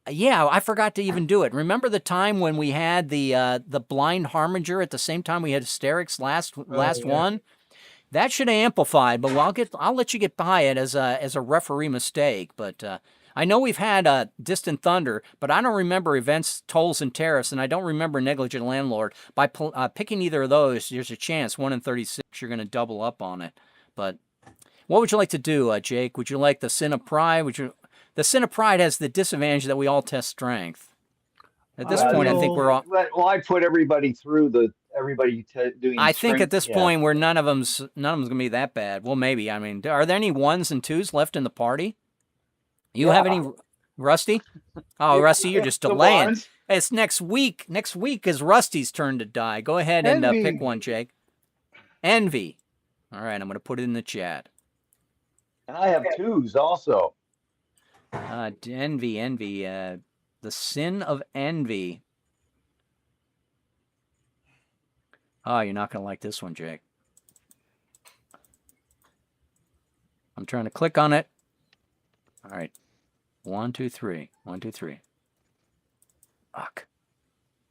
yeah, I forgot to even do it. Remember the time when we had the blind harbinger at the same time we had hysterics last one? That should have amplified, but I'll let you get by it as a referee mistake. But I know we've had Distant Thunder, but I don't remember events, tolls, and tariffs, and I don't remember Negligent Landlord. By picking either of those, there's a chance 1 in 36 you're going to double up on it. But what would you like to do, Jake? Would you like the Sin of Pride? The Sin of Pride has the disadvantage that we all test strength. At this point, I think we're all. Well, I put everybody through doing. I think at this strength, point, where none of them's gonna be that bad. Well, maybe. I mean, are there any 1s and 2s left in the party? You have any, Rusty? Oh, Rusty, you're just delaying. It's next week. Next week is Rusty's turn to die. Go ahead and Envy. pick one, Jake. Envy. All right, I'm gonna put it in the chat. And I have 2s also. Envy. The sin of envy. Oh, you're not going to like this one, Jake. I'm trying to click on it. All right. 1, 2, 3. 1, 2, 3. Fuck.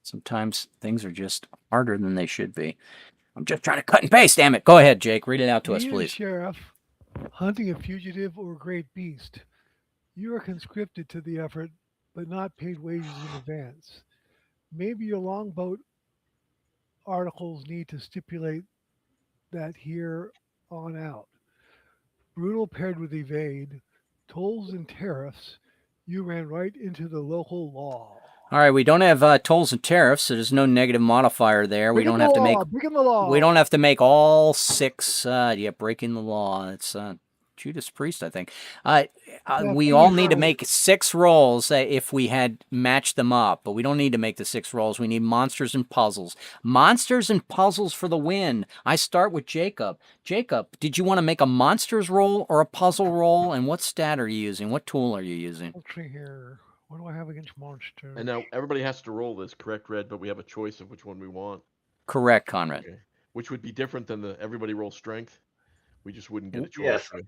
Sometimes things are just harder than they should be. I'm just trying to cut and paste, damn it. Go ahead, Jake. Read it out to us, Being a please. sheriff, hunting a fugitive or great beast. You are conscripted to the effort, but not paid wages in advance. Maybe your longboat articles need to stipulate that here on out. Brutal paired with evade, tolls and tariffs, you ran right into the local law. All right, we don't have tolls and tariffs, so there's no negative modifier there. We Breaking don't the have to make. law, breaking the law. We don't have to make all 6. Breaking the law. It's Judas Priest, I think. We all need to make 6 rolls if we had matched them up, but we don't need to make the 6 rolls. We need monsters and puzzles. Monsters and puzzles for the win. I start with Jacob. Jacob, did you want to make a monsters roll or a puzzle roll? And what stat are you using? What tool are you using? Let's see here. What do I have against monsters? And now everybody has to roll this, correct, Red? But we have a choice of which one we want. Correct, Conrad. Okay. Which would be different than the everybody roll strength. We just wouldn't get a choice. Yes. Right?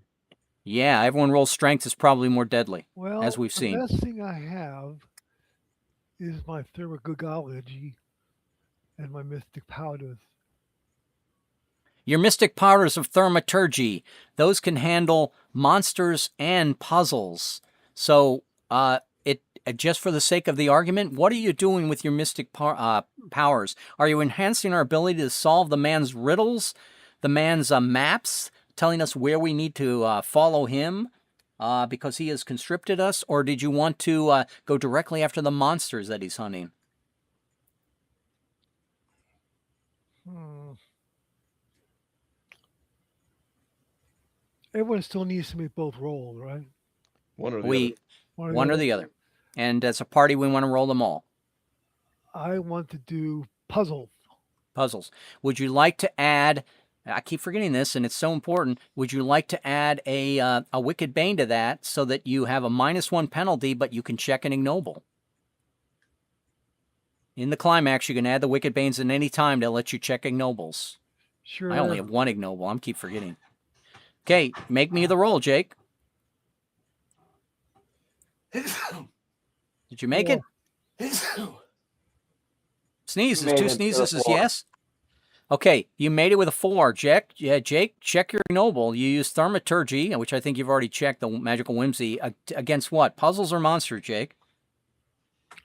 Yeah, everyone rolls strength is probably more deadly, Well, as we've seen. The best thing I have is my Thaumaturgy and my Mystic Powders. Your Mystic Powders of Thaumaturgy, those can handle monsters and puzzles. So, just for the sake of the argument, what are you doing with your Mystic powers? Are you enhancing our ability to solve the man's riddles, the man's maps, telling us where we need to follow him because he has conscripted us? Or did you want to go directly after the monsters that he's hunting? Everyone still needs to make both rolls, right? One or the other. One or the other. And as a party, we want to roll them all. I want to do puzzles. Puzzles. Would you like to add... I keep forgetting this, and it's so important. Would you like to add a Wicked Bane to that so that you have a -1 penalty, but you can check an ignoble? In the climax, you can add the Wicked Banes at any time to let you check ignobles. Sure. I only have 1 ignoble. I keep forgetting. Okay, make me the roll, Jake. Did you make it? Sneezes. 2 sneezes is yes. Okay, you made it with a 4, Jake. Yeah, Jake, check your ignoble. You used Thaumaturgy, which I think you've already checked, the Magical Whimsy, against what? Puzzles or monsters, Jake?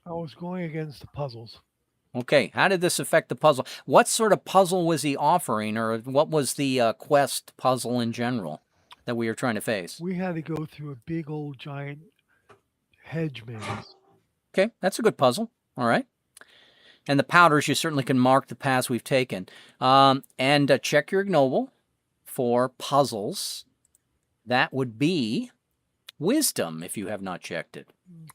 I was going against the puzzles. Okay, how did this affect the puzzle? What sort of puzzle was he offering, or what was the quest puzzle in general that we were trying to face? We had to go through a big old giant hedge maze. Okay, that's a good puzzle. All right. And the powders, you certainly can mark the paths we've taken. And check your ignoble for puzzles. That would be wisdom, if you have not checked it.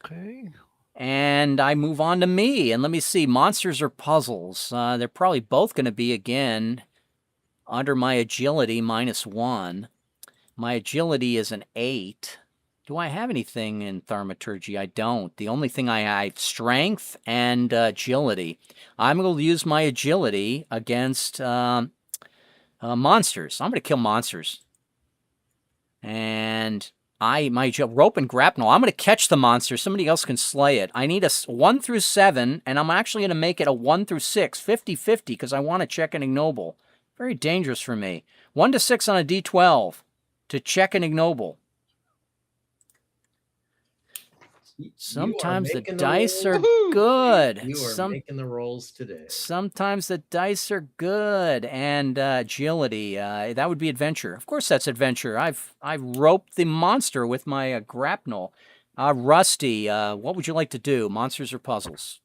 Okay. And I move on to me. And let me see, monsters or puzzles? They're probably both going to be, again, under my agility, -1. My agility is an 8. Do I have anything in Thaumaturgy? I don't. The only thing I have strength and agility. I'm going to use my agility against monsters. I'm going to kill monsters. And my rope and grapnel. I'm going to catch the monster. Somebody else can slay it. I need a 1 through 7, and I'm actually going to make it a 1 through 6, 50-50, because I want to check an ignoble. Very dangerous for me. 1 to 6 on a D12 to check an ignoble. Sometimes the dice are good. You are making the rolls today. Sometimes the dice are good. And agility, that would be adventure. Of course that's adventure. I've roped the monster with my grapnel. Rusty, what would you like to do? Monsters or puzzles?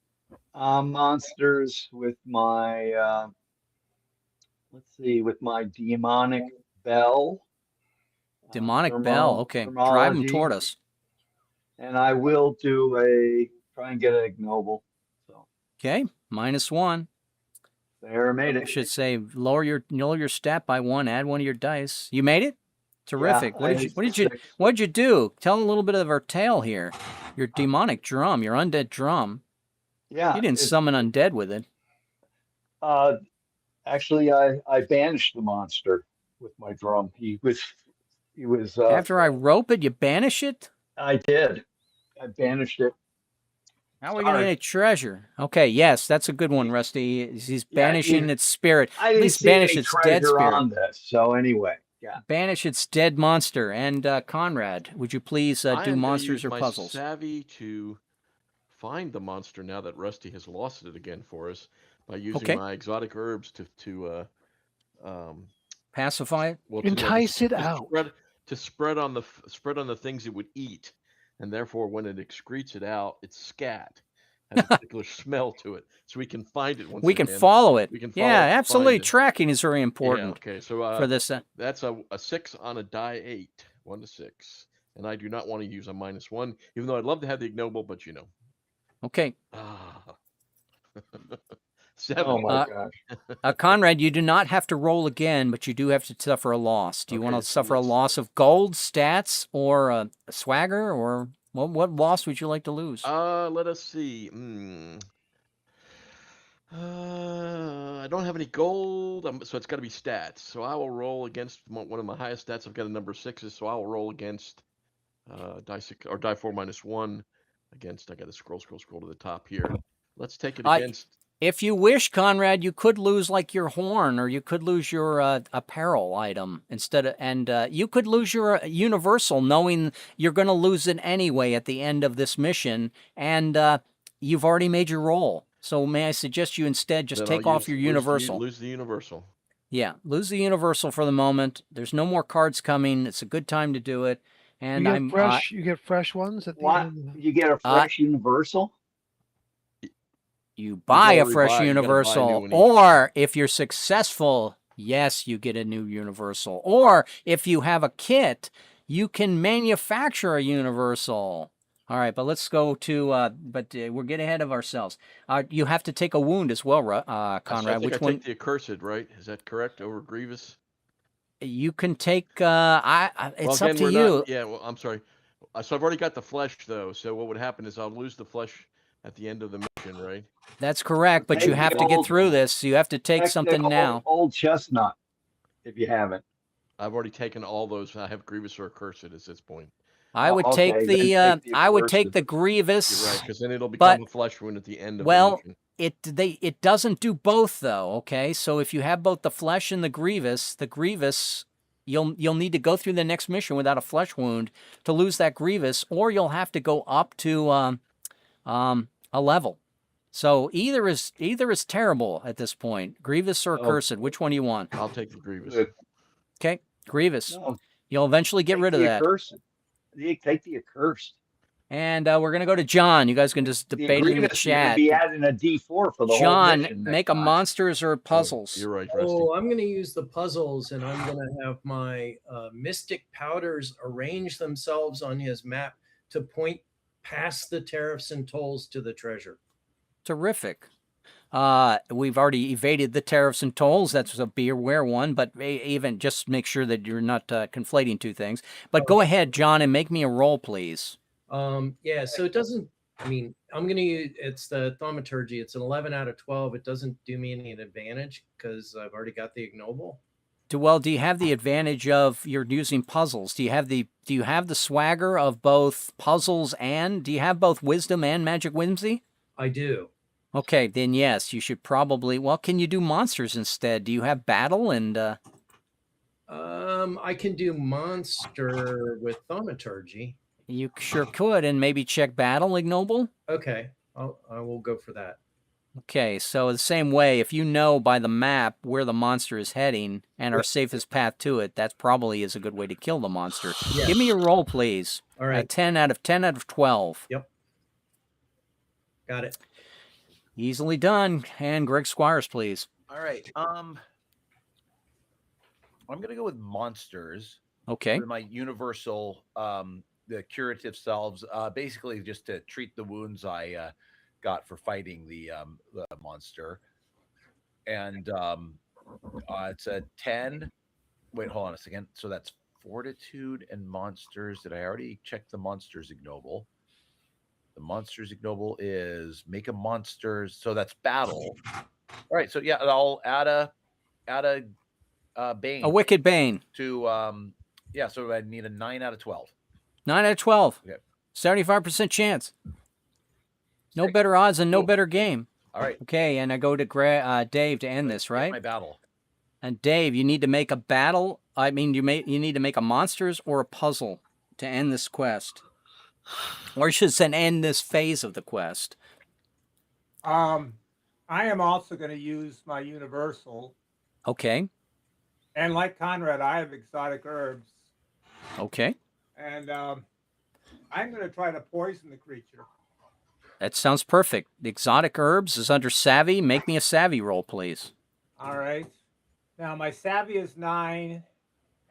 Monsters with my, let's see, with my demonic bell. Demonic bell, okay. Drive them toward us. And I will try and get an ignoble. So. Okay, -1. There, made it. I should say lower your stat by 1. Add 1 of your dice. You made it. Terrific. Yeah, what did you do? Tell a little bit of our tale here. Your demonic drum, your undead drum. Yeah. You didn't summon undead with it. Actually, I banished the monster with my drum. He was. After I rope it, you banish it. I did. I banished it. How are we going to get a treasure? Okay, yes, that's a good one, Rusty. He's banishing its spirit. I didn't see banish any its dead treasure spirit. on this. So anyway, yeah. Banish its dead monster. And Conrad, would you please do monsters or puzzles? I'm savvy to find the monster now that Rusty has lost it again for us by using my exotic herbs to pacify it. Well, entice it out. To spread on the things it would eat, and therefore when it excretes it out, it's scat, has a particular smell to it, so we can find it once We can again. follow it. We can follow Yeah, it, absolutely. find it. Tracking is very Yeah, important okay. So for this. that's a 6 on a die 8, 1 to 6. And I do not want to use a -1, even though I'd love to have the ignoble, but you know. Okay. Ah. Oh 7. my gosh. Conrad, you do not have to roll again, but you do have to suffer a loss. Do you want Okay, to so suffer a let's- loss of gold, stats, or a swagger, or what loss would you like to lose? Let us see. I don't have any gold, so it's got to be stats. So I will roll against one of my highest stats. I've got a number 6s, so I will roll against die 6 or die 4 -1 against. I got to scroll to the top here. Let's take it against. If you wish, Conrad, you could lose like your horn, or you could lose your apparel item instead of, and you could lose your universal, knowing you're going to lose it anyway at the end of this mission, and you've already made your roll. So may I suggest you instead just Then take I'll off your lose universal? Lose the universal. Yeah, lose the universal for the moment. There's no more cards coming. It's a good time to do it. And You get fresh ones at the What? end. You get a fresh universal? You buy a already fresh buy- you gotta buy a new universal, one each or if you're successful, yes, you get a new universal. Or if you have a kit, you can manufacture a universal. All right, but let's go to. We're getting ahead of ourselves. You have to take a wound as well, Conrad. So I think Which I one? take the accursed, right? Is that correct? Over Grievous? You can take. It's Well, again, up to we're you. not. Yeah, well, I'm sorry. So I've already got the flesh, though. So what would happen is I'll lose the flesh at the end of the mission, right? That's correct, but Take you have the to get old- through this. You have to take Take something the now. Old chestnut, if you haven't. I've already taken all those. I have Grievous or accursed at this point. I would okay, take then the. take the I would take accursed. the Grievous. You're right, because then it'll But- become a flesh wound at the end of Well, the mission. it doesn't do both though. Okay, so if you have both the flesh and the Grievous, you'll need to go through the next mission without a flesh wound to lose that Grievous, or you'll have to go up to a level. So either is terrible at this point. Grievous or Oh. accursed, which one do you want? I'll take the Grievous. Okay, Grievous. No, You'll eventually get take rid of the that. accursed. You take the accursed. And we're gonna go to John. You guys can just The debate in the Grievous, you're gonna chat. be adding a D4 for the whole John, mission. make a monsters or puzzles. You're right, Rusty. Oh, I'm going to use the puzzles, and I'm going to have my mystic powders arrange themselves on his map to point past the tariffs and tolls to the treasure. Terrific. We've already evaded the tariffs and tolls. That's a be aware one, but even just make sure that you're not conflating two things. But go ahead, John, and make me a roll, please. Yeah, so it doesn't, I mean, I'm going to use, it's the Thaumaturgy. It's an 11 out of 12. It doesn't do me any advantage because I've already got the ignoble. Do you have the advantage of you're using puzzles? Do you have the swagger of both puzzles, and do you have both wisdom and magic whimsy? I do. Okay, then yes, you should probably. Well, can you do monsters instead? Do you have battle and? I can do monster with Thaumaturgy. You sure could, and maybe check battle, ignoble. Okay, I will go for that. Okay, so the same way, if you know by the map where the monster is heading and our safest path to it, that probably is a good way to kill the monster. Yes. Give me your roll, please. All right. 10 out of 12. Yep. Got it. Easily done. And Greg Squires, please. All right. I'm gonna go with monsters. Okay. For my universal, the curative salves, basically just to treat the wounds I got for fighting the monster, and it's a 10. Wait, hold on a second. So that's Fortitude and monsters. Did I already check the monsters ignoble? The monsters ignoble is make a monsters. So that's battle. All right. So yeah, I'll add a bane. A wicked bane. To yeah. So I need a 9 out of 12. 9 out of 12. Okay. 75% chance. No better odds and no Cool. better game. All right. Okay, and I go to Dave to end this, right? My battle. And Dave, you need to make a battle. I mean, you need to make a monsters or a puzzle to end this quest, or you should say end this phase of the quest. I am also going to use my universal, Okay. and like Conrad, I have exotic herbs, Okay. and I'm going to try to poison the creature. That sounds perfect. The exotic herbs is under savvy. Make me a savvy roll, please. All right. Now my savvy is 9,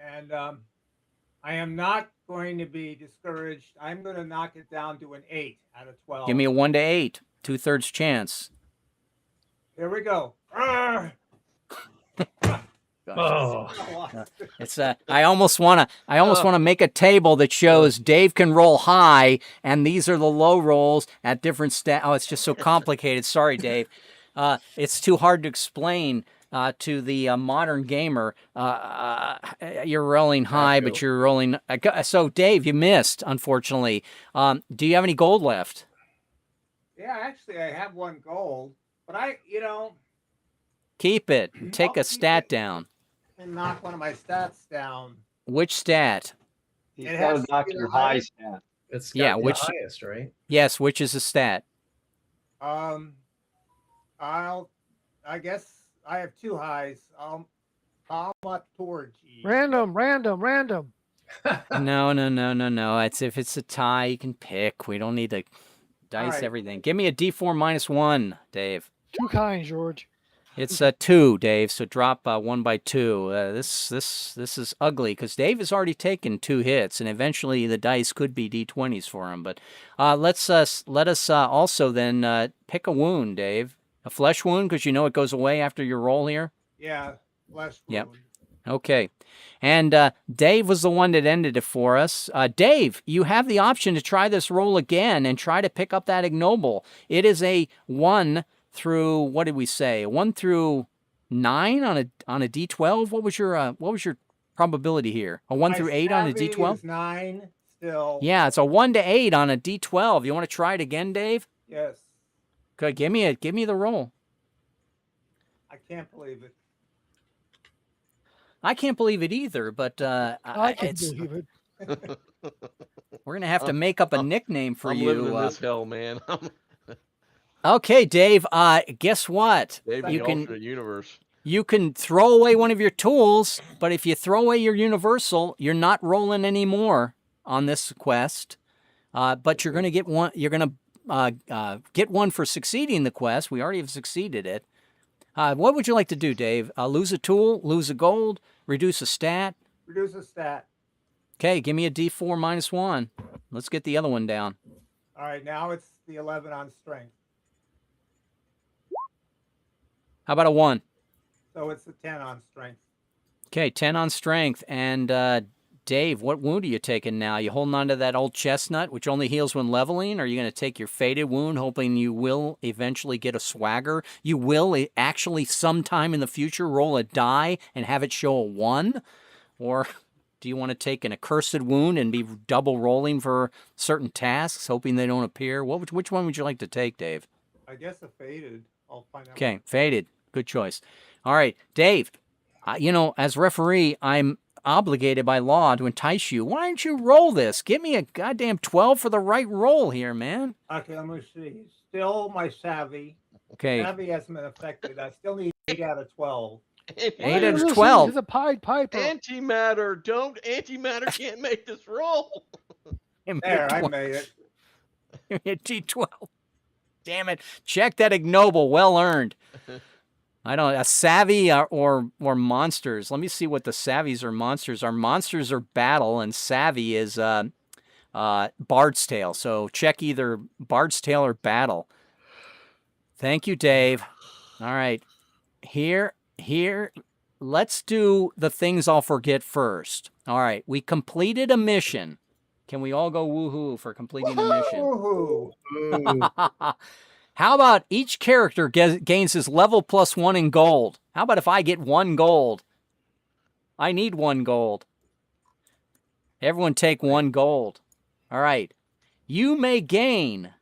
and I am not going to be discouraged. I'm going to knock it down to an 8 out of 12. Give me a 1 to 8, 2/3 chance. Here we go. Arrgh! Gosh, it's I almost want to make a table that shows Dave can roll high and these are the low rolls at different stat. Oh, it's just so complicated. Sorry, Dave. It's too hard to explain to the modern gamer. You're rolling high, but you're rolling. So, Dave, you missed, unfortunately. Do you have any gold left? Yeah, actually, I have 1 gold, but Keep it. Take a stat down. and knock one of my stats down. Which stat? He's It got has to to knock be the your high highest. stat. It's Yeah, got the which- highest, right? Yes, which is a stat? I guess I have 2 highs. Thaumaturgy. Random. No. It's if it's a tie, you can pick. We don't need to dice right. everything. Give me a D4 -1, Dave. Too kind, George. It's a 2, Dave. So drop 1 by 2. This is ugly because Dave has already taken 2 hits, and eventually the dice could be D20s for him. But let us also then pick a wound, Dave. A flesh wound because you know it goes away after your roll here. Yeah, flesh Yep. wound. Okay. And Dave was the one that ended it for us. Dave, you have the option to try this roll again and try to pick up that ignoble. It is a 1 through, what did we say? 1 through 9 on a D12. What was your probability here? A 1 My through 8 on a savvy D12? is 9 still. Yeah, it's a 1 to 8 on a D12. You want to try it again, Dave? Yes. Good. Give me the roll. I can't believe it. I can't believe it either, but I can believe it. we're gonna have to make up a nickname for I'm you. living in this hell, man. Okay, Dave. Guess what? Dave, You the can alternate universe. you can throw away one of your tools, but if you throw away your universal, you're not rolling anymore on this quest. But you're gonna get one. You're gonna get one for succeeding the quest. We already have succeeded it. What would you like to do, Dave? Lose a tool, lose a gold, reduce a stat. Reduce a stat. Okay, give me a D4 -1. Let's get the other one down. All right, now it's the 11 on strength. How about a 1? So it's the 10 on strength. Okay, 10 on strength. And Dave, what wound are you taking now? You holding on to that old chestnut, which only heals when leveling? Or are you going to take your faded wound, hoping you will eventually get a swagger? You will actually sometime in the future roll a die and have it show a 1? Or do you want to take an accursed wound and be double rolling for certain tasks, hoping they don't appear? Which one would you like to take, Dave? I guess a faded. I'll find out. Okay, faded. Good choice. All right, Dave, as referee, I'm obligated by law to entice you. Why don't you roll this? Give me a goddamn 12 for the right roll here, man. Okay, let me see. Still my savvy. Okay, Savvy hasn't been affected. I still need 8 out of 12. 8 out of Listen, 12. He's a Pied Piper. Antimatter. Antimatter can't make this roll. There, I made it. Give me a D12. Damn it. Check that ignoble. Well earned. I don't a savvy or monsters. Let me see what the savvies or monsters are. Monsters are battle and savvy is Bard's Tale. So check either Bard's Tale or battle. Thank you, Dave. All right. Here. Let's do the things I'll forget first. All right. We completed a mission. Can we all go woohoo for completing a mission? Woohoo! How about each character gains his level +1 in gold? How about if I get 1 gold? I need 1 gold. Everyone take 1 gold. All right. You may gain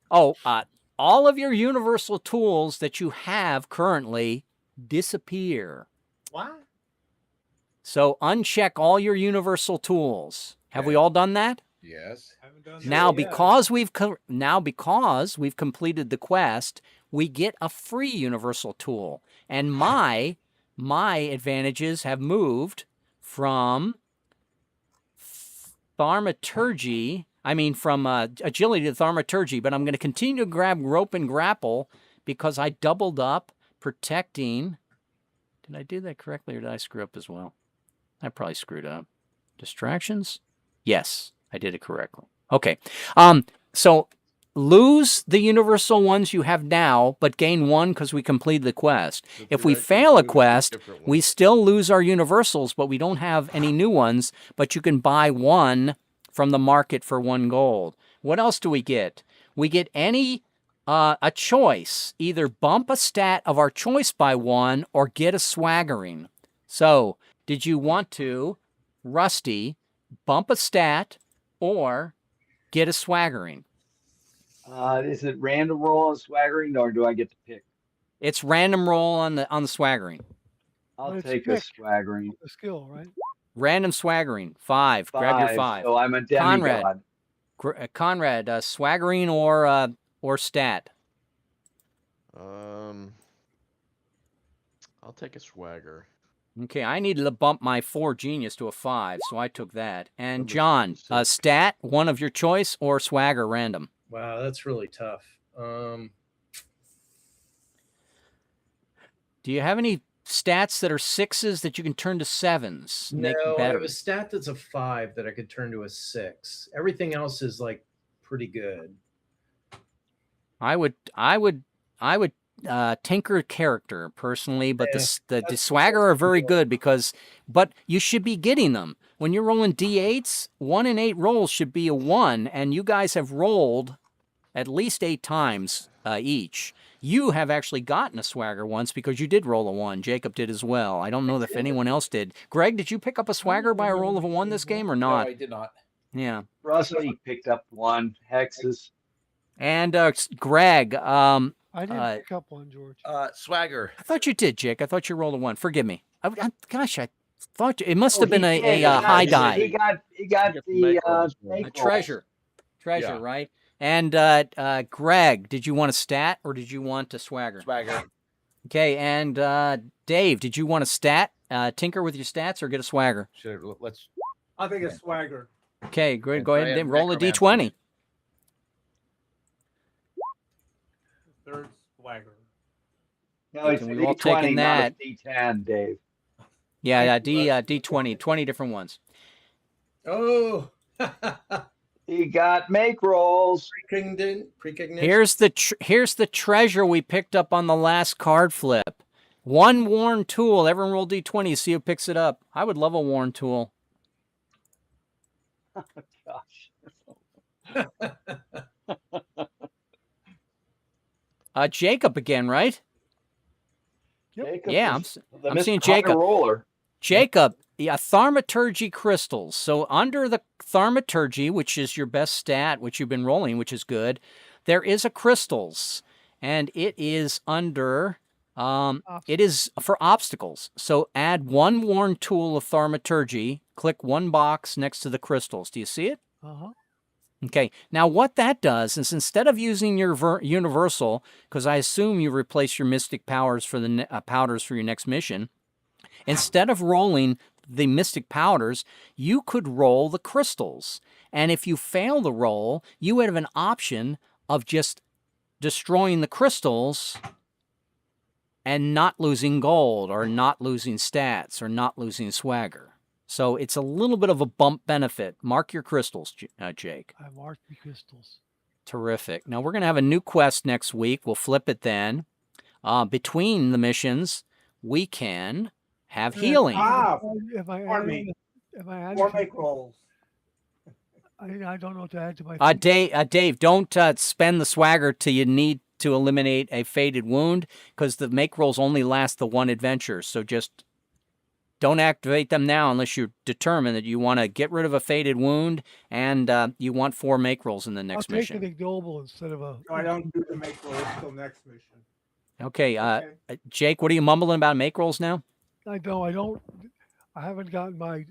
all of your universal tools that you have currently disappear. What? So uncheck all your universal tools. Have we all done that? Yes. Haven't done Now, that yet. because we've completed the quest, we get a free universal tool, and my advantages have moved from Thaumaturgy from agility to thaumaturgy, but I'm going to continue to grab rope and grapple because I doubled up protecting. Did I do that correctly or did I screw up as well? I probably screwed up. Distractions? Yes, I did it correctly. Okay. So lose the universal ones you have now, but gain one because we completed the quest. So If we theoretically, fail a two quest, different we ones. still lose our universals, but we don't have any new ones, but you can buy one from the market for 1 gold. What else do we get? We get a choice. Either bump a stat of our choice by 1 or get a swaggering. So, did you want to, Rusty, bump a stat or get a swaggering? Is it random roll on swaggering, or do I get to pick? It's random roll on the swaggering. I'll But it's take a pick. swaggering. The skill, right? Random swaggering. 5. Grab your 5. So I'm a demigod. Conrad, swaggering or stat? I'll take a swagger. Okay, I needed to bump my 4 genius to a 5, so I took that. And Number John, 6. stat, one of your choice, or swagger random? Wow, that's really tough. Do you have any stats that are 6s that you can turn to 7s? Make No, I better. have a stat that's a 5 that I could turn to a 6. Everything else is like pretty good. I would tinker character personally, but the swagger are very good but you should be getting them. When you're rolling D8s, 1 in 8 rolls should be a 1, and you guys have rolled at least 8 times each. You have actually gotten a swagger once because you did roll a 1. Jacob did as well. I don't know if anyone else did. Greg, did you pick up a swagger by a roll of a 1 this game or not? No, I did not. Yeah. Rusty picked up 1 hexes. And Greg, I didn't pick up one, George. Swagger. I thought you did, Jake. I thought you rolled a 1. Forgive me. Gosh, I thought it must have been a high die. He got the A treasure, Yeah. right? And Greg, did you want a stat or did you want a swagger? Swagger. Okay, and Dave, did you want a stat? Tinker with your stats or get a swagger? Let's. I'll take a swagger. Okay, go And ahead I and have roll a necromancy. d20. Third swagger. No, it's We've all D20, taken not a that. D10, Dave. Yeah, D20, 20 different ones. Oh, He got make rolls. precognition. Here's the treasure we picked up on the last card flip. 1 worn tool. Everyone roll d20. See who picks it up. I would love a worn tool. Gosh. Jacob again, right? Jacob Yeah, is I'm the seeing Mr. High Jacob. Roller. Jacob, yeah, Thaumaturgy crystals. So under the Thaumaturgy, which is your best stat, which you've been rolling, which is good, there is a crystals, and it is under. It is for obstacles. So add 1 worn tool of Thaumaturgy. Click 1 box next to the crystals. Do you see it? Uh-huh. Okay. Now what that does is instead of using your universal, because I assume you replace your mystic powers for the powders for your next mission, instead of rolling the mystic powders, you could roll the crystals. And if you fail the roll, you would have an option of just destroying the crystals and not losing gold or not losing stats or not losing swagger. So it's a little bit of a bump benefit. Mark your crystals, Jake. I marked the crystals. Terrific. Now we're going to have a new quest next week. We'll flip it then. Between the missions, we can have healing. If I Pardon add, me. if I add, Or make rolls. I don't know what to add to my. Dave, don't spend the swagger till you need to eliminate a faded wound, because the make rolls only last the 1 adventure. So just don't activate them now unless you're determined that you want to get rid of a faded wound and you want 4 make rolls in the next I'll take mission. an ignoble instead of a. No, I don't do the make rolls till next mission. Okay, Jake, what are you mumbling about make rolls now? I haven't gotten my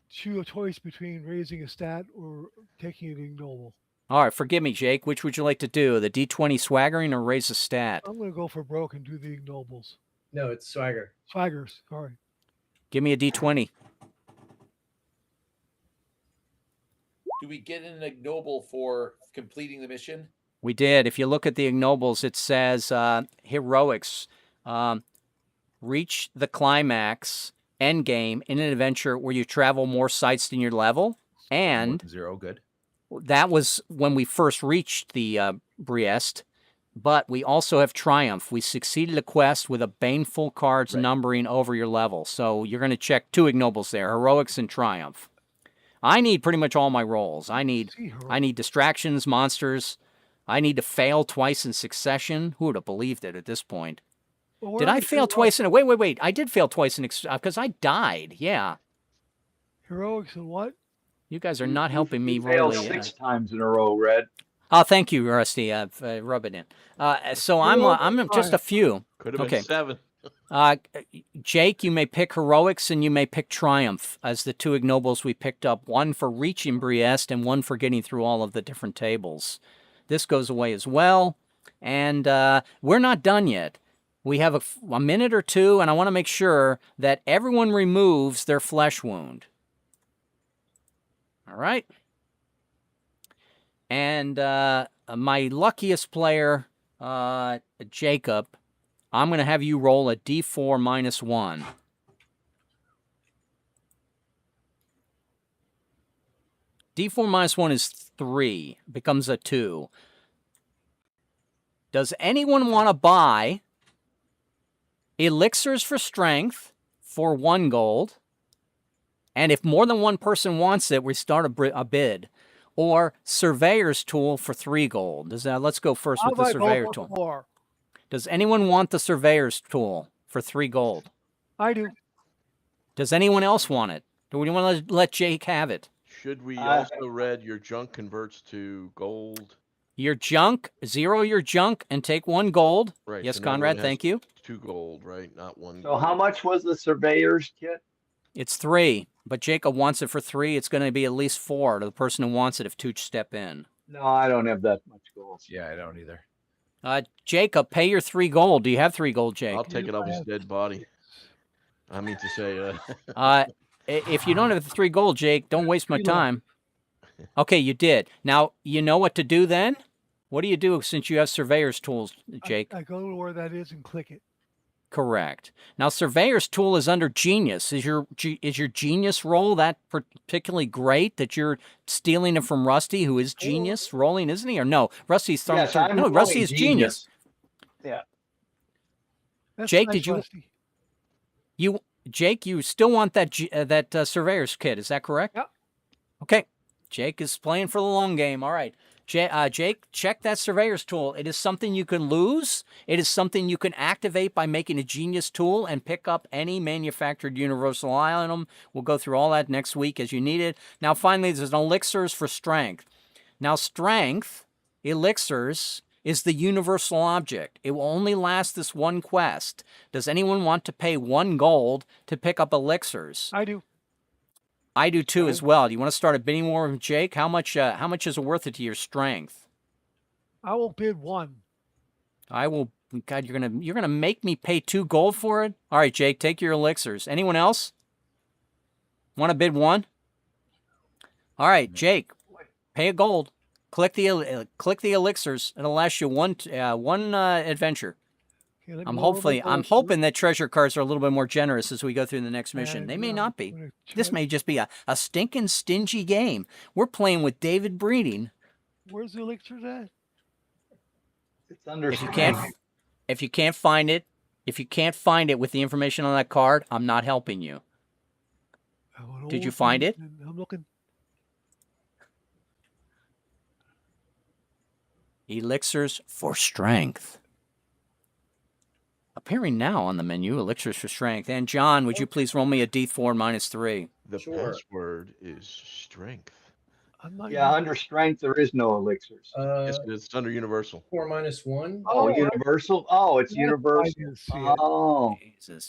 choice between raising a stat or taking an ignoble. All right, forgive me, Jake. Which would you like to do? The D20 swaggering or raise a stat? I'm going to go for broke and do the ignobles. No, it's swagger. Swaggers, sorry. Give me a D20. do we get an ignoble for completing the mission? We did. If you look at the ignobles, it says heroics. Reach the climax end game in an adventure where you travel more sites than your level. And 0, good. that was when we first reached the Briest. But we also have Triumph. We succeeded a quest with a baneful cards numbering over your level. So you're going to check 2 ignobles there, Heroics and Triumph. I need pretty much all my rolls. I need distractions, monsters. I need to fail twice in succession. Who would have believed it at this point? Well, Did I fail twice in a... Wait. I did fail twice in... Because I died. Yeah. Heroics and what? You guys are not helping me roll. Failed 6 times in a row, Red. Oh, thank you, Rusty. Rub it in. So I'm just a few. Could have been 7. Jake, you may pick Heroics and you may pick Triumph as the 2 ignobles we picked up. One for reaching Briest and one for getting through all of the different tables. This goes away as well. And we're not done yet. We have a minute or 2, and I want to make sure that everyone removes their flesh wound. All right. And my luckiest player, Jacob, I'm going to have you roll a d4 minus 1. d4 minus 1 is 3. Becomes a 2. Does anyone want to buy elixirs for strength for 1 gold? And if more than one person wants it, we start a bid. Or Surveyor's Tool for 3 gold. Let's go first with the Surveyor Tool. 4. Does anyone want the Surveyor's Tool for 3 gold? I do. Does anyone else want it? Do we want to let Jake have it? Should we also read your junk converts to gold? Your junk, 0 your junk and take 1 gold. Right. Yes, so Conrad, thank you. 2 gold, right? Not 1 So gold. how much was the Surveyor's kit? It's 3, but Jacob wants it for 3. It's going to be at least 4 to the person who wants it if Tooch step in. No, I don't have that much gold. Yeah, I don't either. Jacob, pay your 3 gold. Do you have 3 gold, Jake? I'll take it off his dead body. I mean to say... if you don't have the 3 gold, Jake, don't waste my time. Okay, you did. Now, you know what to do then? What do you do since you have Surveyor's Tools, Jake? I go to where that is and click it. Correct. Now, Surveyor's Tool is under Genius. Is your Genius roll that particularly great that you're stealing it from Rusty, who is Genius rolling, isn't he? Or no, Rusty's Thaumaturgy. No, Rusty is Genius. Yeah. That's Jake, nice, did you? Rusty. Jake, you still want that Surveyor's kit? Is that correct? Yep. Okay. Jake is playing for the long game. All right. Jake, check that Surveyor's Tool. It is something you can lose. It is something you can activate by making a Genius tool and pick up any manufactured universal item. We'll go through all that next week as you need it. Now, finally, there's an elixirs for strength. Now, strength, elixirs, is the universal object. It will only last this 1 quest. Does anyone want to pay 1 gold to pick up elixirs? I do. I do too as well. Do you want to start a bidding war with Jake? How much is it worth it to your strength? I will bid 1. I will. God, you're gonna make me pay 2 gold for it. All right, Jake, take your elixirs. Anyone else want to bid 1? All right, Jake, pay a gold. Click the elixirs. It'll last you one adventure. Okay, I'm hoping that treasure cards are a little bit more generous as we go through the next mission. They may not be. This may just be a stinking stingy game. We're playing with David Breeding. Where's the elixirs at? It's under. If you can't find it with the information on that card, I'm not helping you. Did you find it? I'm looking. Elixirs for strength. Appearing now on the menu, elixirs for strength. And John, would you please roll me a d4 minus 3? The password is strength. Yeah, under strength, there is no elixirs. It's under universal. 4 minus 1. Oh, universal? Oh, it's universal. Oh.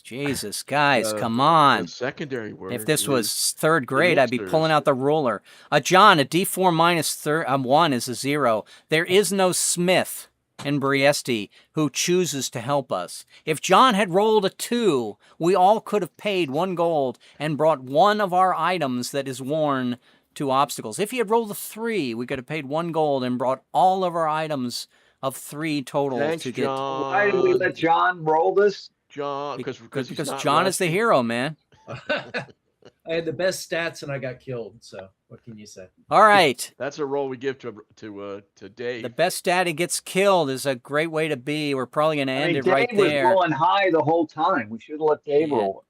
Jesus, guys, come on. The secondary word. If this was 3rd grade, I'd be pulling out the ruler. John, a d4 minus 1 is a 0. There is no smith in Briesti who chooses to help us. If John had rolled a 2, we all could have paid 1 gold and brought one of our items that is worn 2 obstacles. If he had rolled a 3, we could have paid 1 gold and brought all of our items of 3 total Thanks, to get. John. Why did we let John roll this? John, Because because John is the hero, man. I had the best stats and I got killed. So what can you say? All right. That's a roll we give to Dave. The best stat he gets killed is a great way to be. We're probably going to end it Dave right was there. rolling high the whole time. We should have let Dave Yeah. roll